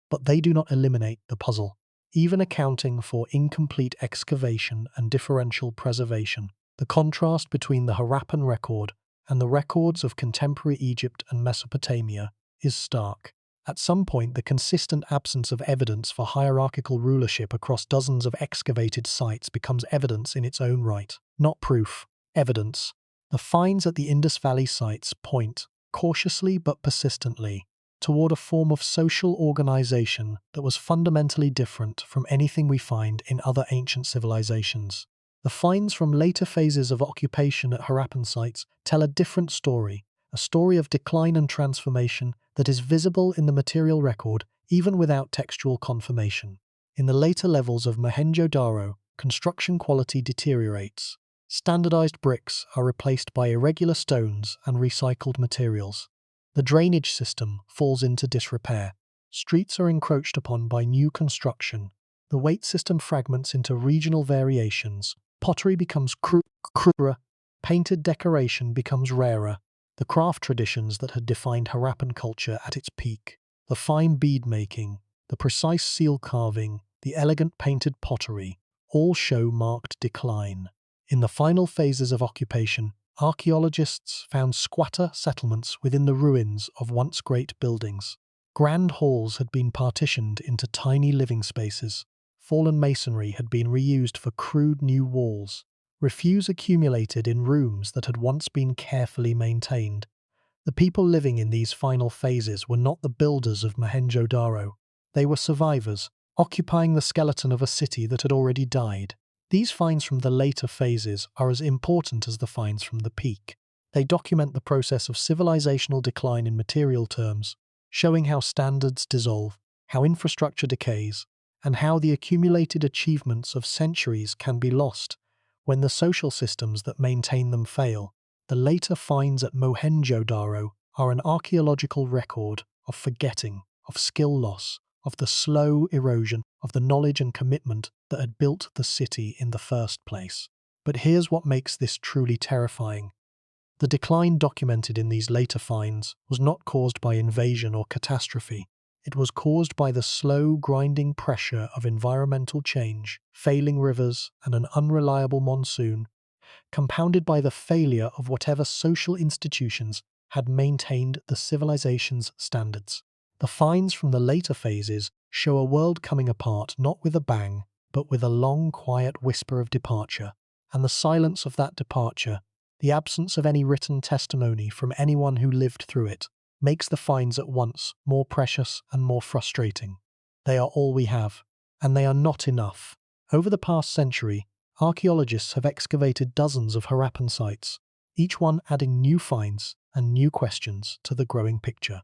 but they do not eliminate the puzzle. Even accounting for incomplete excavation and differential preservation, the contrast between the Harappan record and the records of contemporary Egypt and Mesopotamia is stark. At some point, the consistent absence of evidence for hierarchical rulership across dozens of excavated sites becomes evidence in its own right. Not proof, evidence. The finds at the Indus Valley sites point, cautiously but persistently, toward a form of social organization that was fundamentally different from anything we find in other ancient civilizations. The finds from later phases of occupation at Harappan sites tell a different story, a story of decline and transformation that is visible in the material record even without textual confirmation. In the later levels of Mohenjo-Daro, construction quality deteriorates. Standardized bricks are replaced by irregular stones and recycled materials. The drainage system falls into disrepair. Streets are encroached upon by new construction. The weight system fragments into regional variations. Pottery becomes cruder. Painted decoration becomes rarer. The craft traditions that had defined Harappan culture at its peak, the fine bead making, the precise seal carving, the elegant painted pottery, all show marked decline. In the final phases of occupation, archaeologists found squatter settlements within the ruins of once great buildings. Grand halls had been partitioned into tiny living spaces. Fallen masonry had been reused for crude new walls. Refuse accumulated in rooms that had once been carefully maintained. The people living in these final phases were not the builders of Mohenjo-Daro. They were survivors, occupying the skeleton of a city that had already died. These finds from the later phases are as important as the finds from the peak. They document the process of civilizational decline in material terms, showing how standards dissolve, how infrastructure decays, and how the accumulated achievements of centuries can be lost when the social systems that maintain them fail. The later finds at Mohenjo-Daro are an archaeological record of forgetting, of skill loss, of the slow erosion of the knowledge and commitment that had built the city in the first place. But here's what makes this truly terrifying. The decline documented in these later finds was not caused by invasion or catastrophe. It was caused by the slow, grinding pressure of environmental change, failing rivers, and an unreliable monsoon, compounded by the failure of whatever social institutions had maintained the civilization's standards. The finds from the later phases show a world coming apart not with a bang, but with a long, quiet whisper of departure, and the silence of that departure, the absence of any written testimony from anyone who lived through it, makes the finds at once more precious and more frustrating. They are all we have, and they are not enough. Over the past century, archaeologists have excavated dozens of Harappan sites, each one adding new finds and new questions to the growing picture.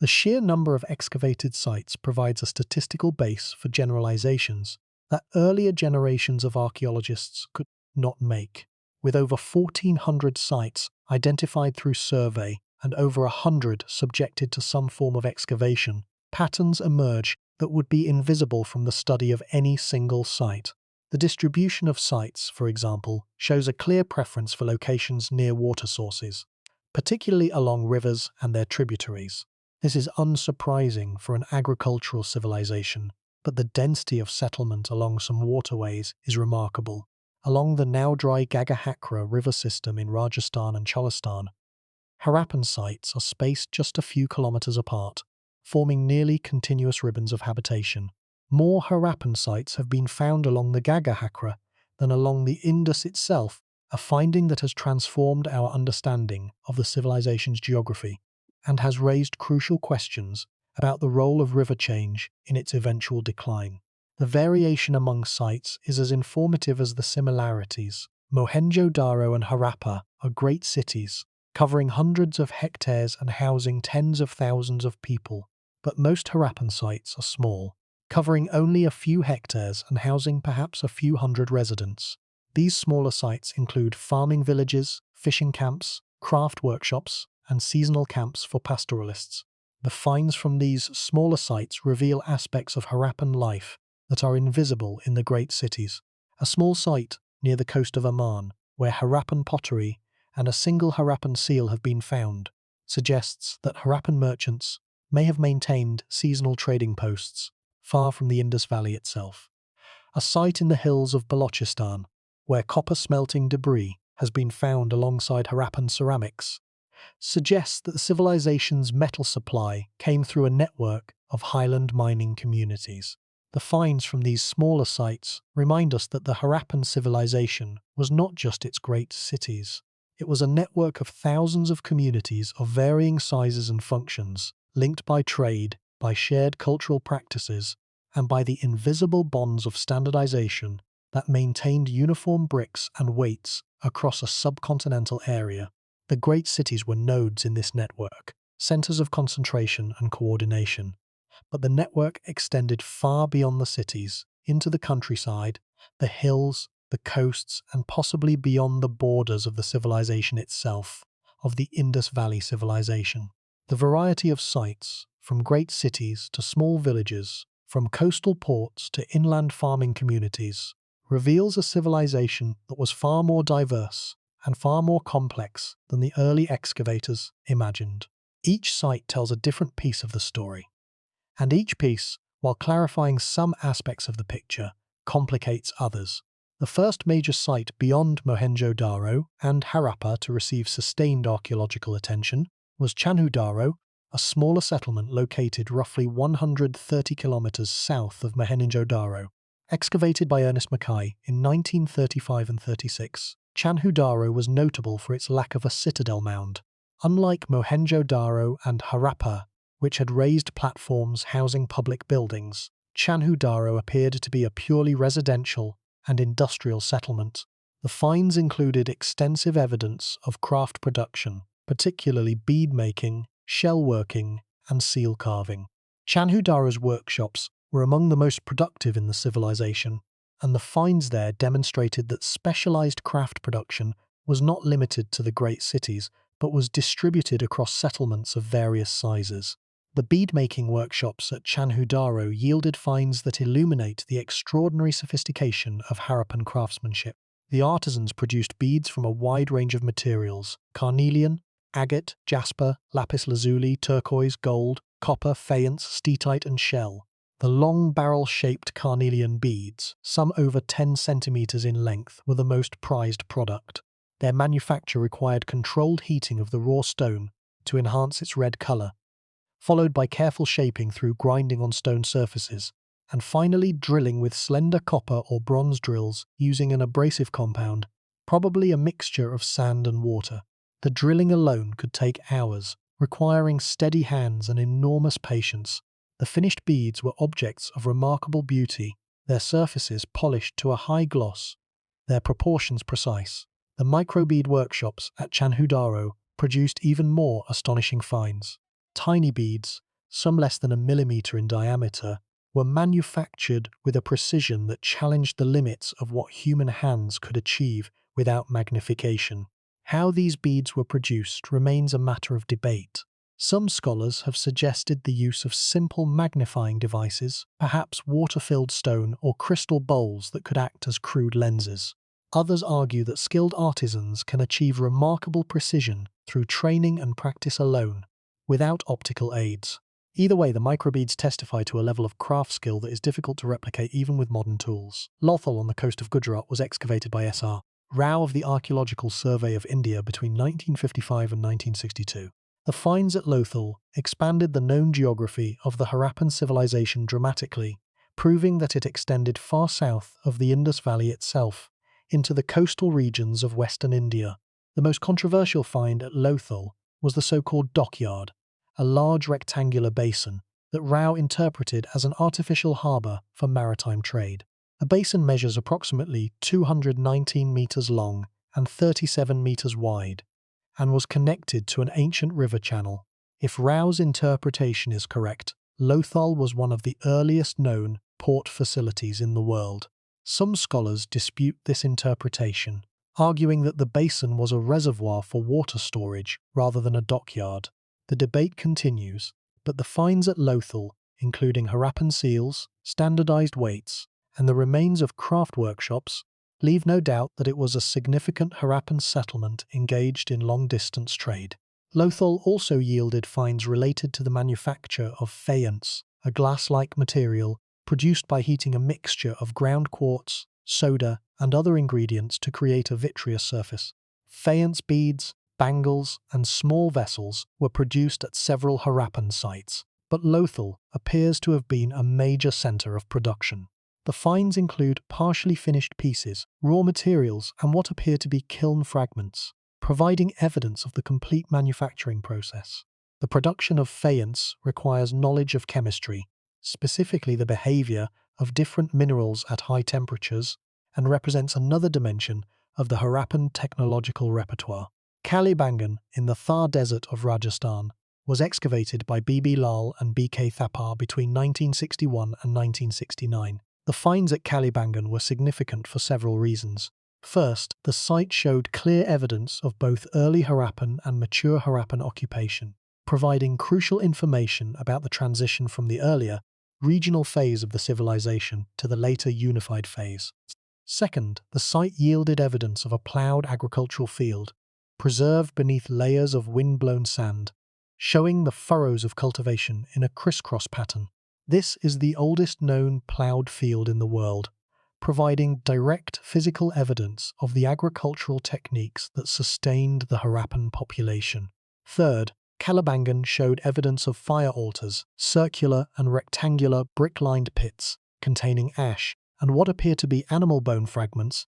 The sheer number of excavated sites provides a statistical base for generalizations that earlier generations of archaeologists could not make. With over 1,400 sites identified through survey and over 100 subjected to some form of excavation, patterns emerge that would be invisible from the study of any single site. The distribution of sites, for example, shows a clear preference for locations near water sources, particularly along rivers and their tributaries. This is unsurprising for an agricultural civilization, but the density of settlement along some waterways is remarkable. Along the now dry Gagahakra river system in Rajasthan and Cholistan, Harappan sites are spaced just a few kilometers apart, forming nearly continuous ribbons of habitation. More Harappan sites have been found along the Gagahakra than along the Indus itself, a finding that has transformed our understanding of the civilization's geography and has raised crucial questions about the role of river change in its eventual decline. The variation among sites is as informative as the similarities. Mohenjo-Daro and Harappa are great cities, covering hundreds of hectares and housing tens of thousands of people, but most Harappan sites are small, covering only a few hectares and housing perhaps a few hundred residents. These smaller sites include farming villages, fishing camps, craft workshops, and seasonal camps for pastoralists. The finds from these smaller sites reveal aspects of Harappan life that are invisible in the great cities. A small site near the coast of Oman, where Harappan pottery and a single Harappan seal have been found, suggests that Harappan merchants may have maintained seasonal trading posts far from the Indus Valley itself. A site in the hills of Balochistan, where copper smelting debris has been found alongside Harappan ceramics, suggests that the civilization's metal supply came through a network of highland mining communities. The finds from these smaller sites remind us that the Harappan civilization was not just its great cities. It was a network of thousands of communities of varying sizes and functions, linked by trade, by shared cultural practices, and by the invisible bonds of standardization that maintained uniform bricks and weights across a subcontinental area. The great cities were nodes in this network, centers of concentration and coordination. But the network extended far beyond the cities, into the countryside, the hills, the coasts, and possibly beyond the borders of the civilization itself, of the Indus Valley civilization. The variety of sites, from great cities to small villages, from coastal ports to inland farming communities, reveals a civilization that was far more diverse and far more complex than the early excavators imagined. Each site tells a different piece of the story, and each piece, while clarifying some aspects of the picture, complicates others. The first major site beyond Mohenjo-Daro and Harappa to receive sustained archaeological attention was Chandhu-Daro, a smaller settlement located roughly 130 kilometers south of Mohenjo-Daro. Excavated by Ernest Mackay in 1935 and 36, Chandhu-Daro was notable for its lack of a citadel mound. Unlike Mohenjo-Daro and Harappa, which had raised platforms housing public buildings, Chandhu-Daro appeared to be a purely residential and industrial settlement. The finds included extensive evidence of craft production, particularly bead making, shell working, and seal carving. Chandhu-Daro's workshops were among the most productive in the civilization, and the finds there demonstrated that specialized craft production was not limited to the great cities, but was distributed across settlements of various sizes. The bead-making workshops at Chandhu-Daro yielded finds that illuminate the extraordinary sophistication of Harappan craftsmanship. The artisans produced beads from a wide range of materials: carnelian, agate, jasper, lapis lazuli, turquoise, gold, copper, faience, steatite, and shell. The long barrel-shaped carnelian beads, some over 10 centimeters in length, were the most prized product. Their manufacture required controlled heating of the raw stone to enhance its red color, followed by careful shaping through grinding on stone surfaces, and finally drilling with slender copper or bronze drills using an abrasive compound, probably a mixture of sand and water. The drilling alone could take hours, requiring steady hands and enormous patience. The finished beads were objects of remarkable beauty, their surfaces polished to a high gloss, their proportions precise. The microbead workshops at Chandhu-Daro produced even more astonishing finds. Tiny beads, some less than a millimeter in diameter, were manufactured with a precision that challenged the limits of what human hands could achieve without magnification. How these beads were produced remains a matter of debate. Some scholars have suggested the use of simple magnifying devices, perhaps water-filled stone or crystal bowls that could act as crude lenses. Others argue that skilled artisans can achieve remarkable precision through training and practice alone, without optical aids. Either way, the microbeads testify to a level of craft skill that is difficult to replicate even with modern tools. Lothal on the coast of Gujarat was excavated by S.R. Rao of the Archaeological Survey of India between 1955 and 1962. The finds at Lothal expanded the known geography of the Harappan civilization dramatically, proving that it extended far south of the Indus Valley itself, into the coastal regions of western India. The most controversial find at Lothal was the so-called dockyard, a large rectangular basin that Rao interpreted as an artificial harbour for maritime trade. The basin measures approximately 219 meters long and 37 meters wide, and was connected to an ancient river channel. If Rao's interpretation is correct, Lothal was one of the earliest known port facilities in the world. Some scholars dispute this interpretation, arguing that the basin was a reservoir for water storage rather than a dockyard. The debate continues, but the finds at Lothal, including Harappan seals, standardized weights, and the remains of craft workshops, leave no doubt that it was a significant Harappan settlement engaged in long-distance trade. Lothal also yielded finds related to the manufacture of faience, a glass-like material produced by heating a mixture of ground quartz, soda, and other ingredients to create a vitreous surface. Faience beads, bangles, and small vessels were produced at several Harappan sites, but Lothal appears to have been a major center of production. The finds include partially finished pieces, raw materials, and what appear to be kiln fragments, providing evidence of the complete manufacturing process. The production of faience requires knowledge of chemistry, specifically the behavior of different minerals at high temperatures, and represents another dimension of the Harappan technological repertoire. Kalibangan, in the Thar Desert of Rajasthan, was excavated by B.B. Lal and B.K. Thapar between 1961 and 1969. The finds at Kalibangan were significant for several reasons. First, the site showed clear evidence of both early Harappan and mature Harappan occupation, providing crucial information about the transition from the earlier, regional phase of the civilization to the later unified phase. Second, the site yielded evidence of a ploughed agricultural field, preserved beneath layers of wind-blown sand, showing the furrows of cultivation in a crisscross pattern. This is the oldest known ploughed field in the world, providing direct physical evidence of the agricultural techniques that sustained the Harappan population. Third, Kalibangan showed evidence of fire altars, circular and rectangular brick-lined pits containing ash and what appear to be animal bone fragments,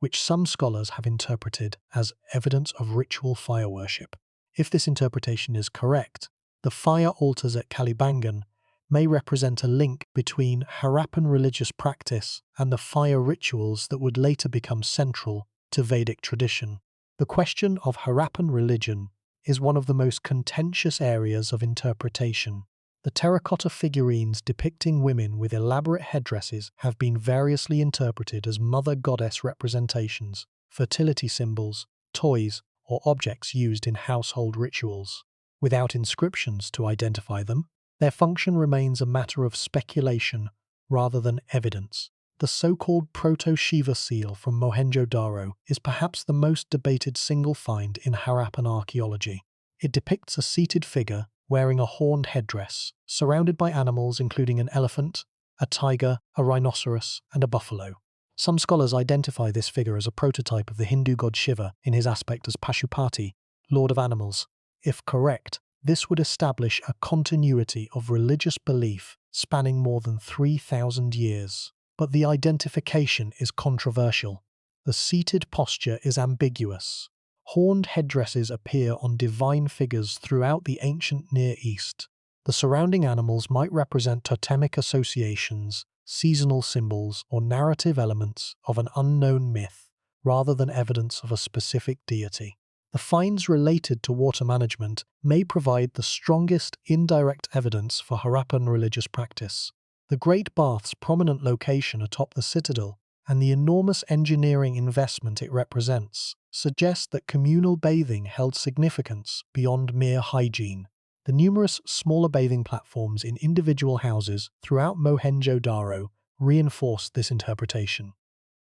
which some scholars have interpreted as evidence of ritual fire worship. If this interpretation is correct, the fire altars at Kalibangan may represent a link between Harappan religious practice and the fire rituals that would later become central to Vedic tradition. The question of Harappan religion is one of the most contentious areas of interpretation. The terracotta figurines depicting women with elaborate headdresses have been variously interpreted as mother goddess representations, fertility symbols, toys, or objects used in household rituals. Without inscriptions to identify them, their function remains a matter of speculation rather than evidence. The so-called Proto-Shiva seal from Mohenjo-Daro is perhaps the most debated single find in Harappan archaeology. It depicts a seated figure wearing a horned headdress, surrounded by animals including an elephant, a tiger, a rhinoceros, and a buffalo. Some scholars identify this figure as a prototype of the Hindu god Shiva in his aspect as Pashupati, lord of animals. If correct, this would establish a continuity of religious belief spanning more than 3,000 years. But the identification is controversial. The seated posture is ambiguous. Horned headdresses appear on divine figures throughout the ancient Near East. The surrounding animals might represent totemic associations, seasonal symbols, or narrative elements of an unknown myth, rather than evidence of a specific deity. The finds related to water management may provide the strongest indirect evidence for Harappan religious practice. The Great Bath's prominent location atop the citadel and the enormous engineering investment it represents suggest that communal bathing held significance beyond mere hygiene. The numerous smaller bathing platforms in individual houses throughout Mohenjo-Daro reinforce this interpretation.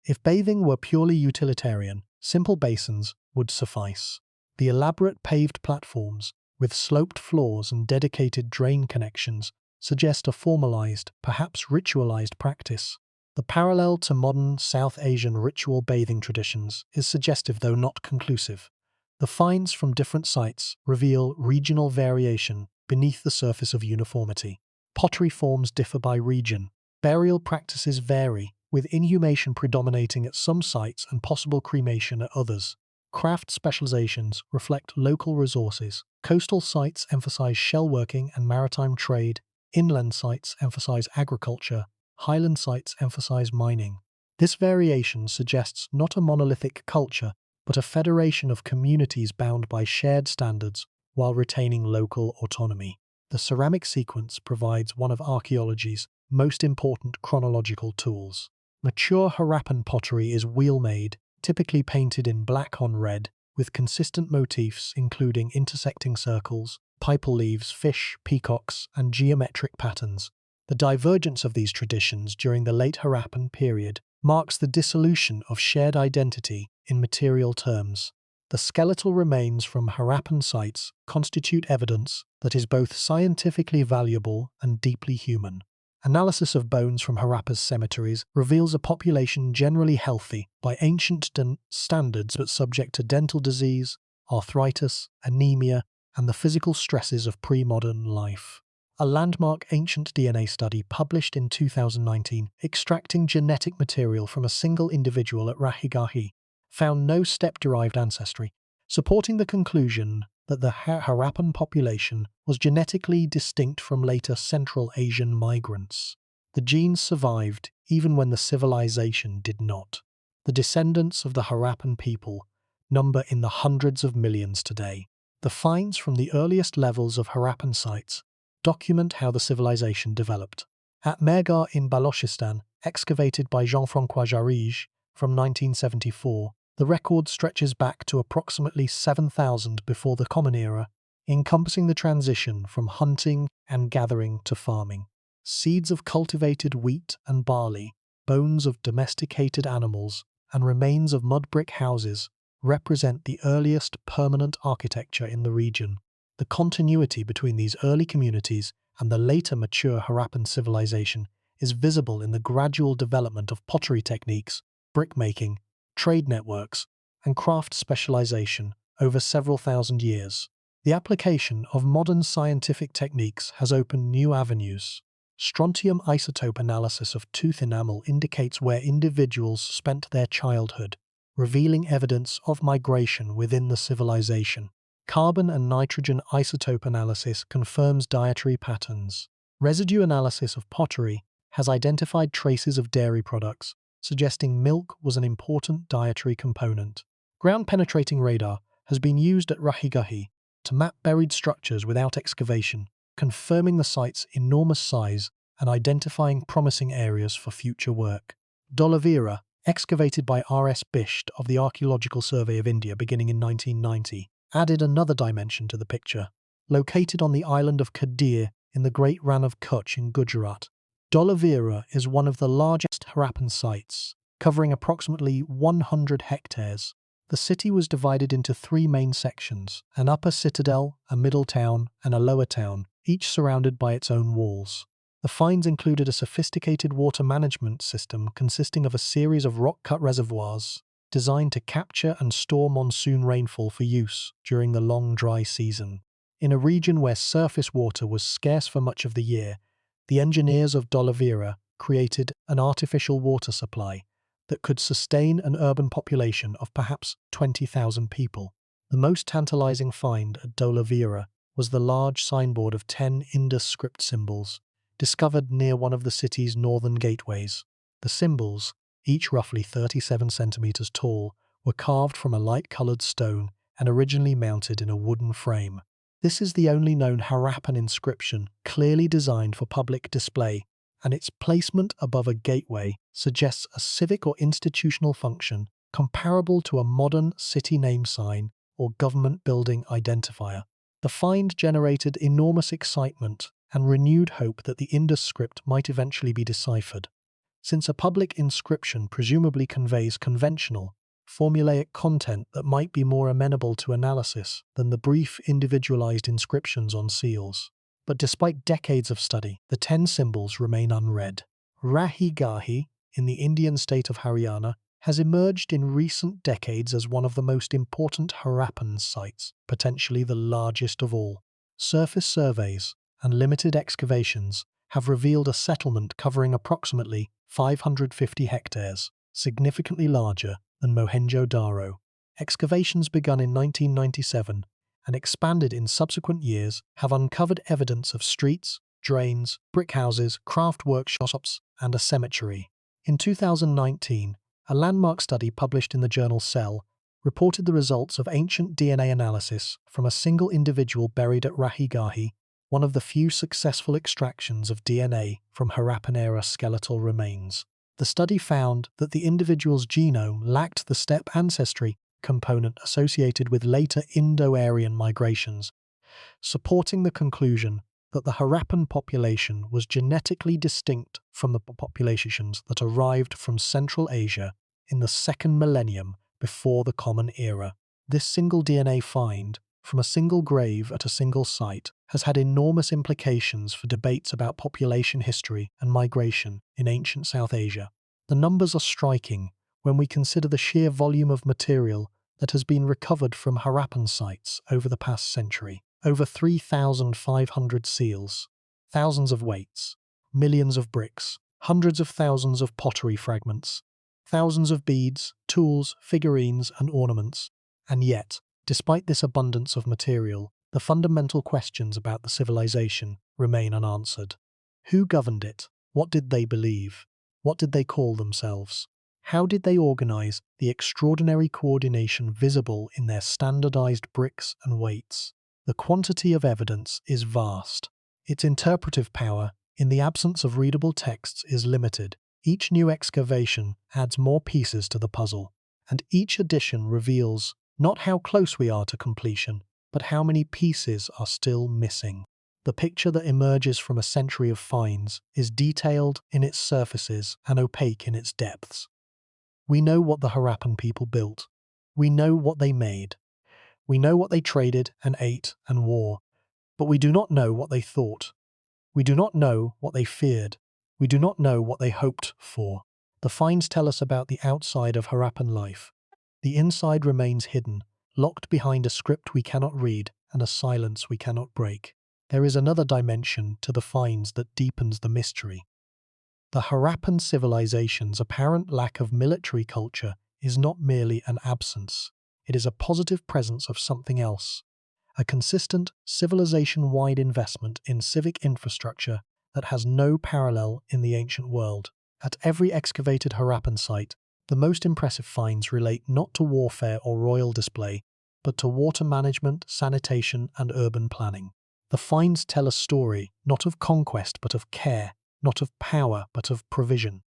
If bathing were purely utilitarian, simple basins would suffice. The elaborate paved platforms, with sloped floors and dedicated drain connections, suggest a formalized, perhaps ritualized practice. The parallel to modern South Asian ritual bathing traditions is suggestive though not conclusive. The finds from different sites reveal regional variation beneath the surface of uniformity. Pottery forms differ by region. Burial practices vary, with inhumation predominating at some sites and possible cremation at others. Craft specializations reflect local resources. Coastal sites emphasize shellworking and maritime trade. Inland sites emphasize agriculture. Highland sites emphasize mining. This variation suggests not a monolithic culture, but a federation of communities bound by shared standards while retaining local autonomy. The ceramic sequence provides one of archaeology's most important chronological tools. Mature Harappan pottery is wheel-made, typically painted in black on red, with consistent motifs including intersecting circles, pipal leaves, fish, peacocks, and geometric patterns. The divergence of these traditions during the late Harappan period marks the dissolution of shared identity in material terms. The skeletal remains from Harappan sites constitute evidence that is both scientifically valuable and deeply human. Analysis of bones from Harappa's cemeteries reveals a population generally healthy by ancient standards but subject to dental disease, arthritis, anemia, and the physical stresses of pre-modern life. A landmark ancient DNA study published in 2019 extracting genetic material from a single individual at Rahigahi found no step-derived ancestry, supporting the conclusion that the Harappan population was genetically distinct from later Central Asian migrants. The genes survived even when the civilization did not. The descendants of the Harappan people number in the hundreds of millions today. The finds from the earliest levels of Harappan sites document how the civilization developed. At Mehrgarh in Balochistan, excavated by Jean-François Jarige from 1974, the record stretches back to approximately 7,000 before the Common Era, encompassing the transition from hunting and gathering to farming. Seeds of cultivated wheat and barley, bones of domesticated animals, and remains of mud brick houses represent the earliest permanent architecture in the region. The continuity between these early communities and the later mature Harappan civilization is visible in the gradual development of pottery techniques, brickmaking, trade networks, and craft specialization over several thousand years. The application of modern scientific techniques has opened new avenues. Strontium isotope analysis of tooth enamel indicates where individuals spent their childhood, revealing evidence of migration within the civilization. Carbon and nitrogen isotope analysis confirms dietary patterns. Residue analysis of pottery has identified traces of dairy products, suggesting milk was an important dietary component. Ground-penetrating radar has been used at Rahigahi to map buried structures without excavation, confirming the site's enormous size and identifying promising areas for future work. Dholavira, excavated by R.S. Bisht of the Archaeological Survey of India beginning in 1990, added another dimension to the picture. Located on the island of Kadir in the Great Rann of Kutch in Gujarat, Dholavira is one of the largest Harappan sites, covering approximately 100 hectares. The city was divided into three main sections: an upper citadel, a middle town, and a lower town, each surrounded by its own walls. The finds included a sophisticated water management system consisting of a series of rock-cut reservoirs designed to capture and store monsoon rainfall for use during the long dry season. In a region where surface water was scarce for much of the year, the engineers of Dholavira created an artificial water supply that could sustain an urban population of perhaps 20,000 people. The most tantalizing find at Dholavira was the large signboard of 10 Indus script symbols, discovered near one of the city's northern gateways. The symbols, each roughly 37 centimeters tall, were carved from a light-colored stone and originally mounted in a wooden frame. This is the only known Harappan inscription clearly designed for public display, and its placement above a gateway suggests a civic or institutional function comparable to a modern city name sign or government building identifier. The find generated enormous excitement and renewed hope that the Indus script might eventually be deciphered. Since a public inscription presumably conveys conventional, formulaic content that might be more amenable to analysis than the brief individualized inscriptions on seals. But despite decades of study, the 10 symbols remain unread. Rahigahi, in the Indian state of Haryana, has emerged in recent decades as one of the most important Harappan sites, potentially the largest of all. Surface surveys and limited excavations have revealed a settlement covering approximately 550 hectares, significantly larger than Mohenjo-Daro. Excavations begun in 1997 and expanded in subsequent years have uncovered evidence of streets, drains, brick houses, craft workshops, and a cemetery. In 2019, a landmark study published in the journal Cell reported the results of ancient DNA analysis from a single individual buried at Rahigahi, one of the few successful extractions of DNA from Harappan-era skeletal remains. The study found that the individual's genome lacked the step ancestry component associated with later Indo-Aryan migrations, supporting the conclusion that the Harappan population was genetically distinct from the populations that arrived from Central Asia in the second millennium before the Common Era. This single DNA find, from a single grave at a single site, has had enormous implications for debates about population history and migration in ancient South Asia. The numbers are striking when we consider the sheer volume of material that has been recovered from Harappan sites over the past century. Over 3,500 seals, thousands of weights, millions of bricks, hundreds of thousands of pottery fragments, thousands of beads, tools, figurines, and ornaments. And yet, despite this abundance of material, the fundamental questions about the civilization remain unanswered. Who governed it? What did they believe? What did they call themselves? How did they organize the extraordinary coordination visible in their standardized bricks and weights? The quantity of evidence is vast. Its interpretive power, in the absence of readable texts, is limited. Each new excavation adds more pieces to the puzzle, and each addition reveals not how close we are to completion, but how many pieces are still missing. The picture that emerges from a century of finds is detailed in its surfaces and opaque in its depths. We know what the Harappan people built. We know what they made. We know what they traded and ate and wore, but we do not know what they thought. We do not know what they feared. We do not know what they hoped for. The finds tell us about the outside of Harappan life. The inside remains hidden, locked behind a script we cannot read and a silence we cannot break. There is another dimension to the finds that deepens the mystery. The Harappan civilization's apparent lack of military culture is not merely an absence. It is a positive presence of something else, a consistent, civilization-wide investment in civic infrastructure that has no parallel in the ancient world. At every excavated Harappan site, the most impressive finds relate not to warfare or royal display, but to water management, sanitation, and urban planning. The finds tell a story not of conquest but of care, not of power but of provision.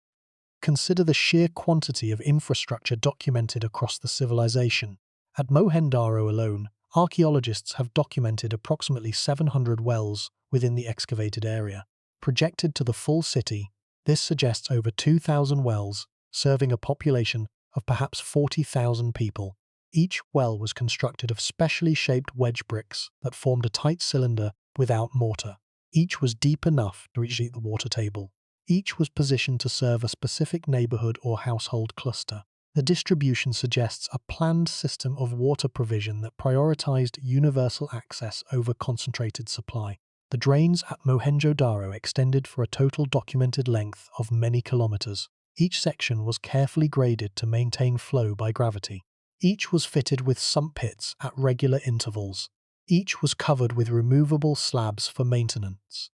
Consider the sheer quantity of infrastructure documented across the civilization. At Mohenjo-daro alone, archaeologists have documented approximately 700 wells within the excavated area. Projected to the full city, this suggests over 2,000 wells, serving a population of perhaps 40,000 people. Each well was constructed of specially shaped wedge bricks that formed a tight cylinder without mortar. Each was deep enough to reach the water table. Each was positioned to serve a specific neighborhood or household cluster. The distribution suggests a planned system of water provision that prioritized universal access over concentrated supply. The drains at Mohenjo-daro extended for a total documented length of many kilometers. Each section was carefully graded to maintain flow by gravity. Each was fitted with sump pits at regular intervals. Each was covered with removable slabs for maintenance.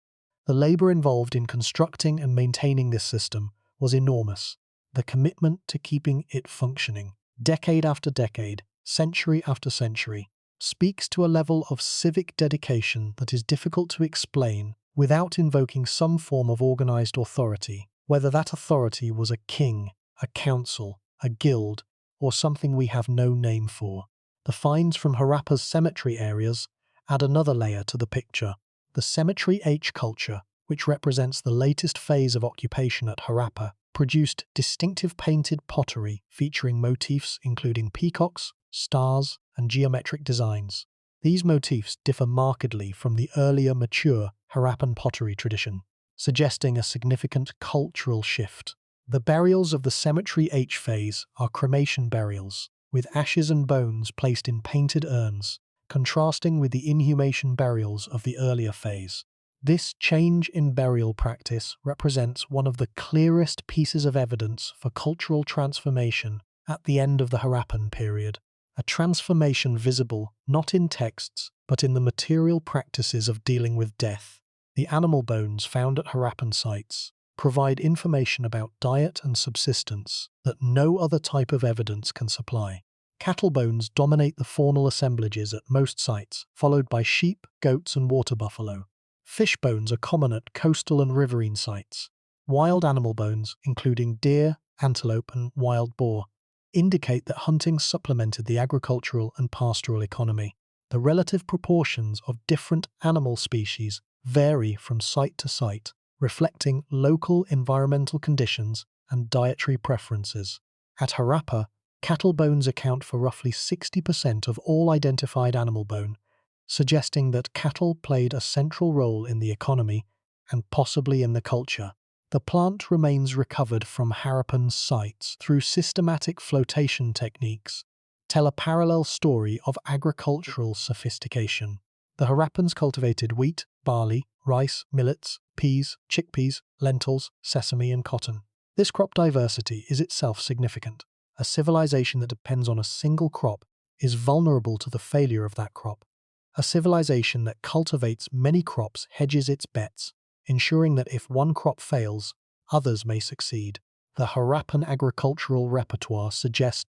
The labor involved in constructing and maintaining this system was enormous. The commitment to keeping it functioning, decade after decade, century after century, speaks to a level of civic dedication that is difficult to explain without invoking some form of organized authority, whether that authority was a king, a council, a guild, or something we have no name for. The finds from Harappa's cemetery areas add another layer to the picture. The Cemetery H culture, which represents the latest phase of occupation at Harappa, produced distinctive painted pottery featuring motifs including peacocks, stars, and geometric designs. These motifs differ markedly from the earlier mature Harappan pottery tradition, suggesting a significant cultural shift. The burials of the Cemetery H phase are cremation burials, with ashes and bones placed in painted urns, contrasting with the inhumation burials of the earlier phase. This change in burial practice represents one of the clearest pieces of evidence for cultural transformation at the end of the Harappan period, a transformation visible not in texts but in the material practices of dealing with death. The animal bones found at Harappan sites provide information about diet and subsistence that no other type of evidence can supply. Cattle bones dominate the faunal assemblages at most sites, followed by sheep, goats, and water buffalo. Fish bones are common at coastal and riverine sites. Wild animal bones, including deer, antelope, and wild boar, indicate that hunting supplemented the agricultural and pastoral economy. The relative proportions of different animal species vary from site to site, reflecting local environmental conditions and dietary preferences. At Harappa, Cattle bones account for roughly 60% of all identified animal bone, suggesting that cattle played a central role in the economy and possibly in the culture. The plant remains recovered from Harappan sites through systematic flotation techniques tell a parallel story of agricultural sophistication. The Harappans cultivated wheat, barley, rice, millets, peas, chickpeas, lentils, sesame, and cotton. This crop diversity is itself significant. A civilization that depends on a single crop is vulnerable to the failure of that crop. A civilization that cultivates many crops hedges its bets, ensuring that if one crop fails, others may succeed. The Harappan agricultural repertoire suggests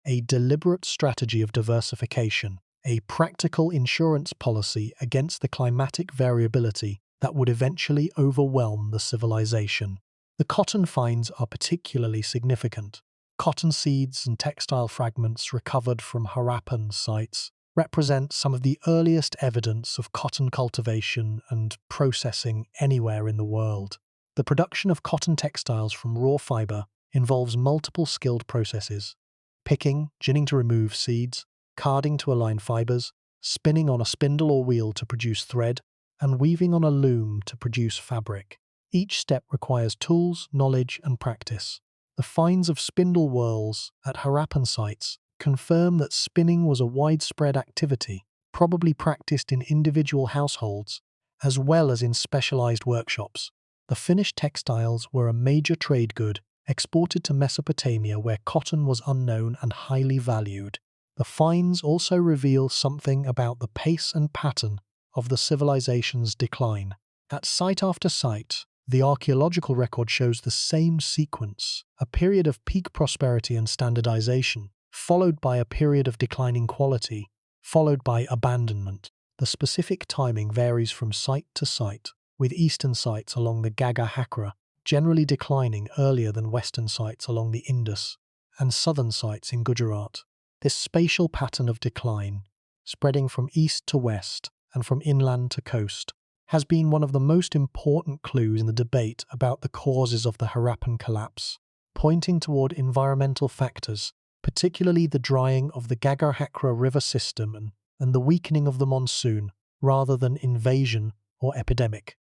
a deliberate strategy of diversification, a practical insurance policy against the climatic variability that would eventually overwhelm the civilization. The cotton finds are particularly significant. Cotton seeds and textile fragments recovered from Harappan sites represent some of the earliest evidence of cotton cultivation and processing anywhere in the world. The production of cotton textiles from raw fiber involves multiple skilled processes: picking, ginning to remove seeds, carding to align fibers, spinning on a spindle or wheel to produce thread, and weaving on a loom to produce fabric. Each step requires tools, knowledge, and practice. The finds of spindle whorls at Harappan sites confirm that spinning was a widespread activity, probably practiced in individual households, as well as in specialized workshops. The finished textiles were a major trade good, exported to Mesopotamia where cotton was unknown and highly valued. The finds also reveal something about the pace and pattern of the civilization's decline. At site after site, the archaeological record shows the same sequence: a period of peak prosperity and standardization, followed by a period of declining quality, followed by abandonment. The specific timing varies from site to site, with eastern sites along the Gaga Hakra generally declining earlier than western sites along the Indus and southern sites in Gujarat. This spatial pattern of decline, spreading from east to west and from inland to coast, has been one of the most important clues in the debate about the causes of the Harappan collapse, pointing toward environmental factors, particularly the drying of the Gaga Hakra river system and the weakening of the monsoon, rather than invasion or epidemic.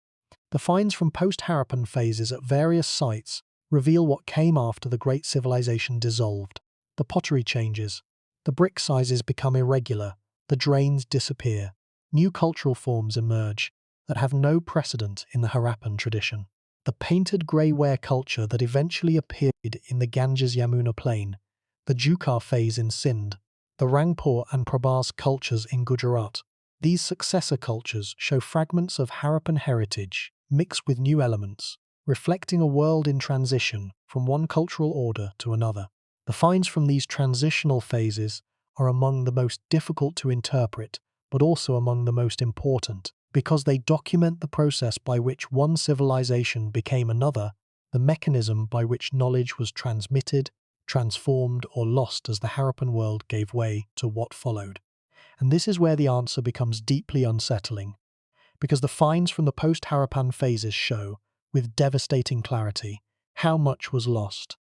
The finds from post-Harappan phases at various sites reveal what came after the great civilization dissolved. The pottery changes, the brick sizes become irregular, the drains disappear, new cultural forms emerge that have no precedent in the Harappan tradition. The painted grey-ware culture that eventually appeared in the Ganges-Yamuna plain, the Jukar phase in Sindh, the Rangpur and Prabhas cultures in Gujarat. These successor cultures show fragments of Harappan heritage mixed with new elements, reflecting a world in transition from one cultural order to another. The finds from these transitional phases are among the most difficult to interpret, but also among the most important, because they document the process by which one civilization became another, the mechanism by which knowledge was transmitted, transformed, or lost as the Harappan world gave way to what followed. And this is where the answer becomes deeply unsettling, because the finds from the post-Harappan phases show, with devastating clarity, how much was lost.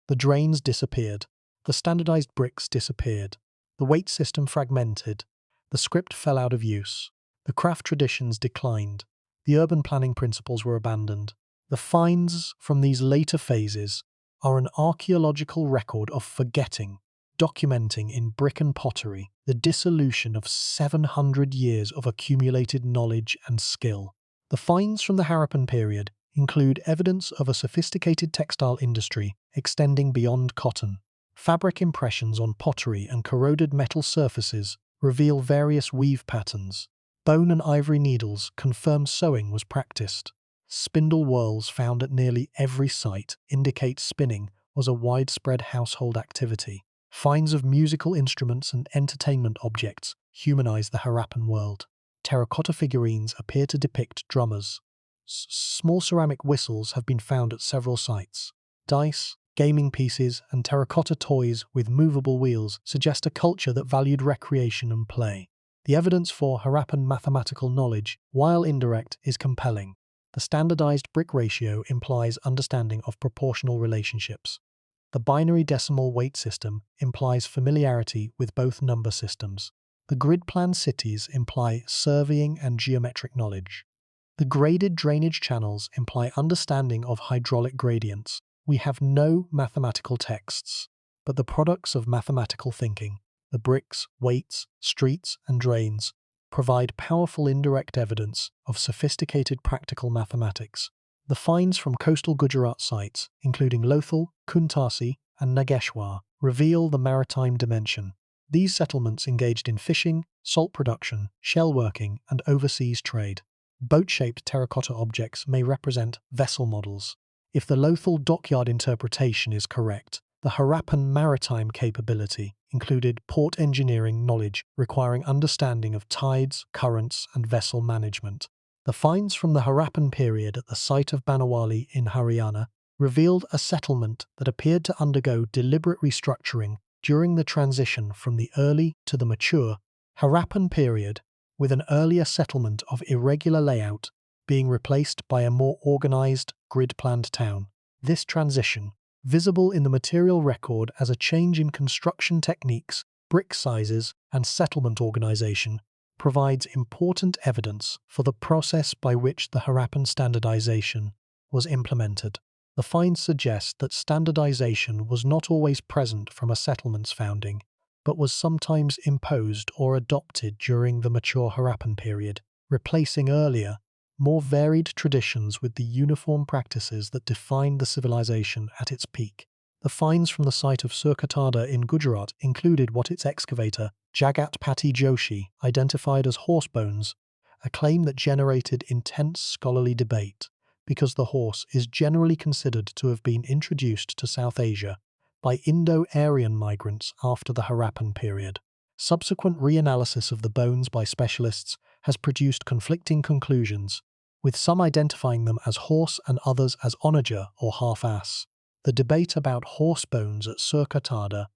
The drains disappeared, the standardized bricks disappeared, the weight system fragmented, the script fell out of use, the craft traditions declined, the urban planning principles were abandoned. The finds from these later phases are an archaeological record of forgetting, documenting in brick and pottery the dissolution of 700 years of accumulated knowledge and skill. The finds from the Harappan period include evidence of a sophisticated textile industry extending beyond cotton. Fabric impressions on pottery and corroded metal surfaces reveal various weave patterns. Bone and ivory needles confirm sewing was practiced. Spindle whorls found at nearly every site indicate spinning was a widespread household activity. Finds of musical instruments and entertainment objects humanize the Harappan world. Terracotta figurines appear to depict drummers. Small ceramic whistles have been found at several sites. Dice, gaming pieces, and terracotta toys with movable wheels suggest a culture that valued recreation and play. The evidence for Harappan mathematical knowledge, while indirect, is compelling. The standardized brick ratio implies understanding of proportional relationships. The binary decimal weight system implies familiarity with both number systems. The grid plan cities imply surveying and geometric knowledge. The graded drainage channels imply understanding of hydraulic gradients. We have no mathematical texts, but the products of mathematical thinking, the bricks, weights, streets, and drains, provide powerful indirect evidence of sophisticated practical mathematics. The finds from coastal Gujarat sites, including Lothal, Kuntasi, and Nageshwar, reveal the maritime dimension. These settlements engaged in fishing, salt production, shell working, and overseas trade. Boat-shaped terracotta objects may represent vessel models. If the Lothal dockyard interpretation is correct, the Harappan maritime capability included port engineering knowledge requiring understanding of tides, currents, and vessel management. The finds from the Harappan period at the site of Banawali in Haryana revealed a settlement that appeared to undergo deliberate restructuring during the transition from the early to the mature Harappan period, with an earlier settlement of irregular layout being replaced by a more organized, grid-planned town. This transition, visible in the material record as a change in construction techniques, brick sizes, and settlement organization, provides important evidence for the process by which the Harappan standardization was implemented. The finds suggest that standardization was not always present from a settlement's founding, but was sometimes imposed or adopted during the mature Harappan period, replacing earlier, more varied traditions with the uniform practices that defined the civilization at its peak. The finds from the site of Surkotada in Gujarat included what its excavator, Jagat Pati Joshi, identified as horse bones, a claim that generated intense scholarly debate, because the horse is generally considered to have been introduced to South Asia by Indo-Aryan migrants after the Harappan period. Subsequent reanalysis of the bones by specialists has produced conflicting conclusions, with some identifying them as horse and others as onager or half-ass. The debate about horse bones at Surkotada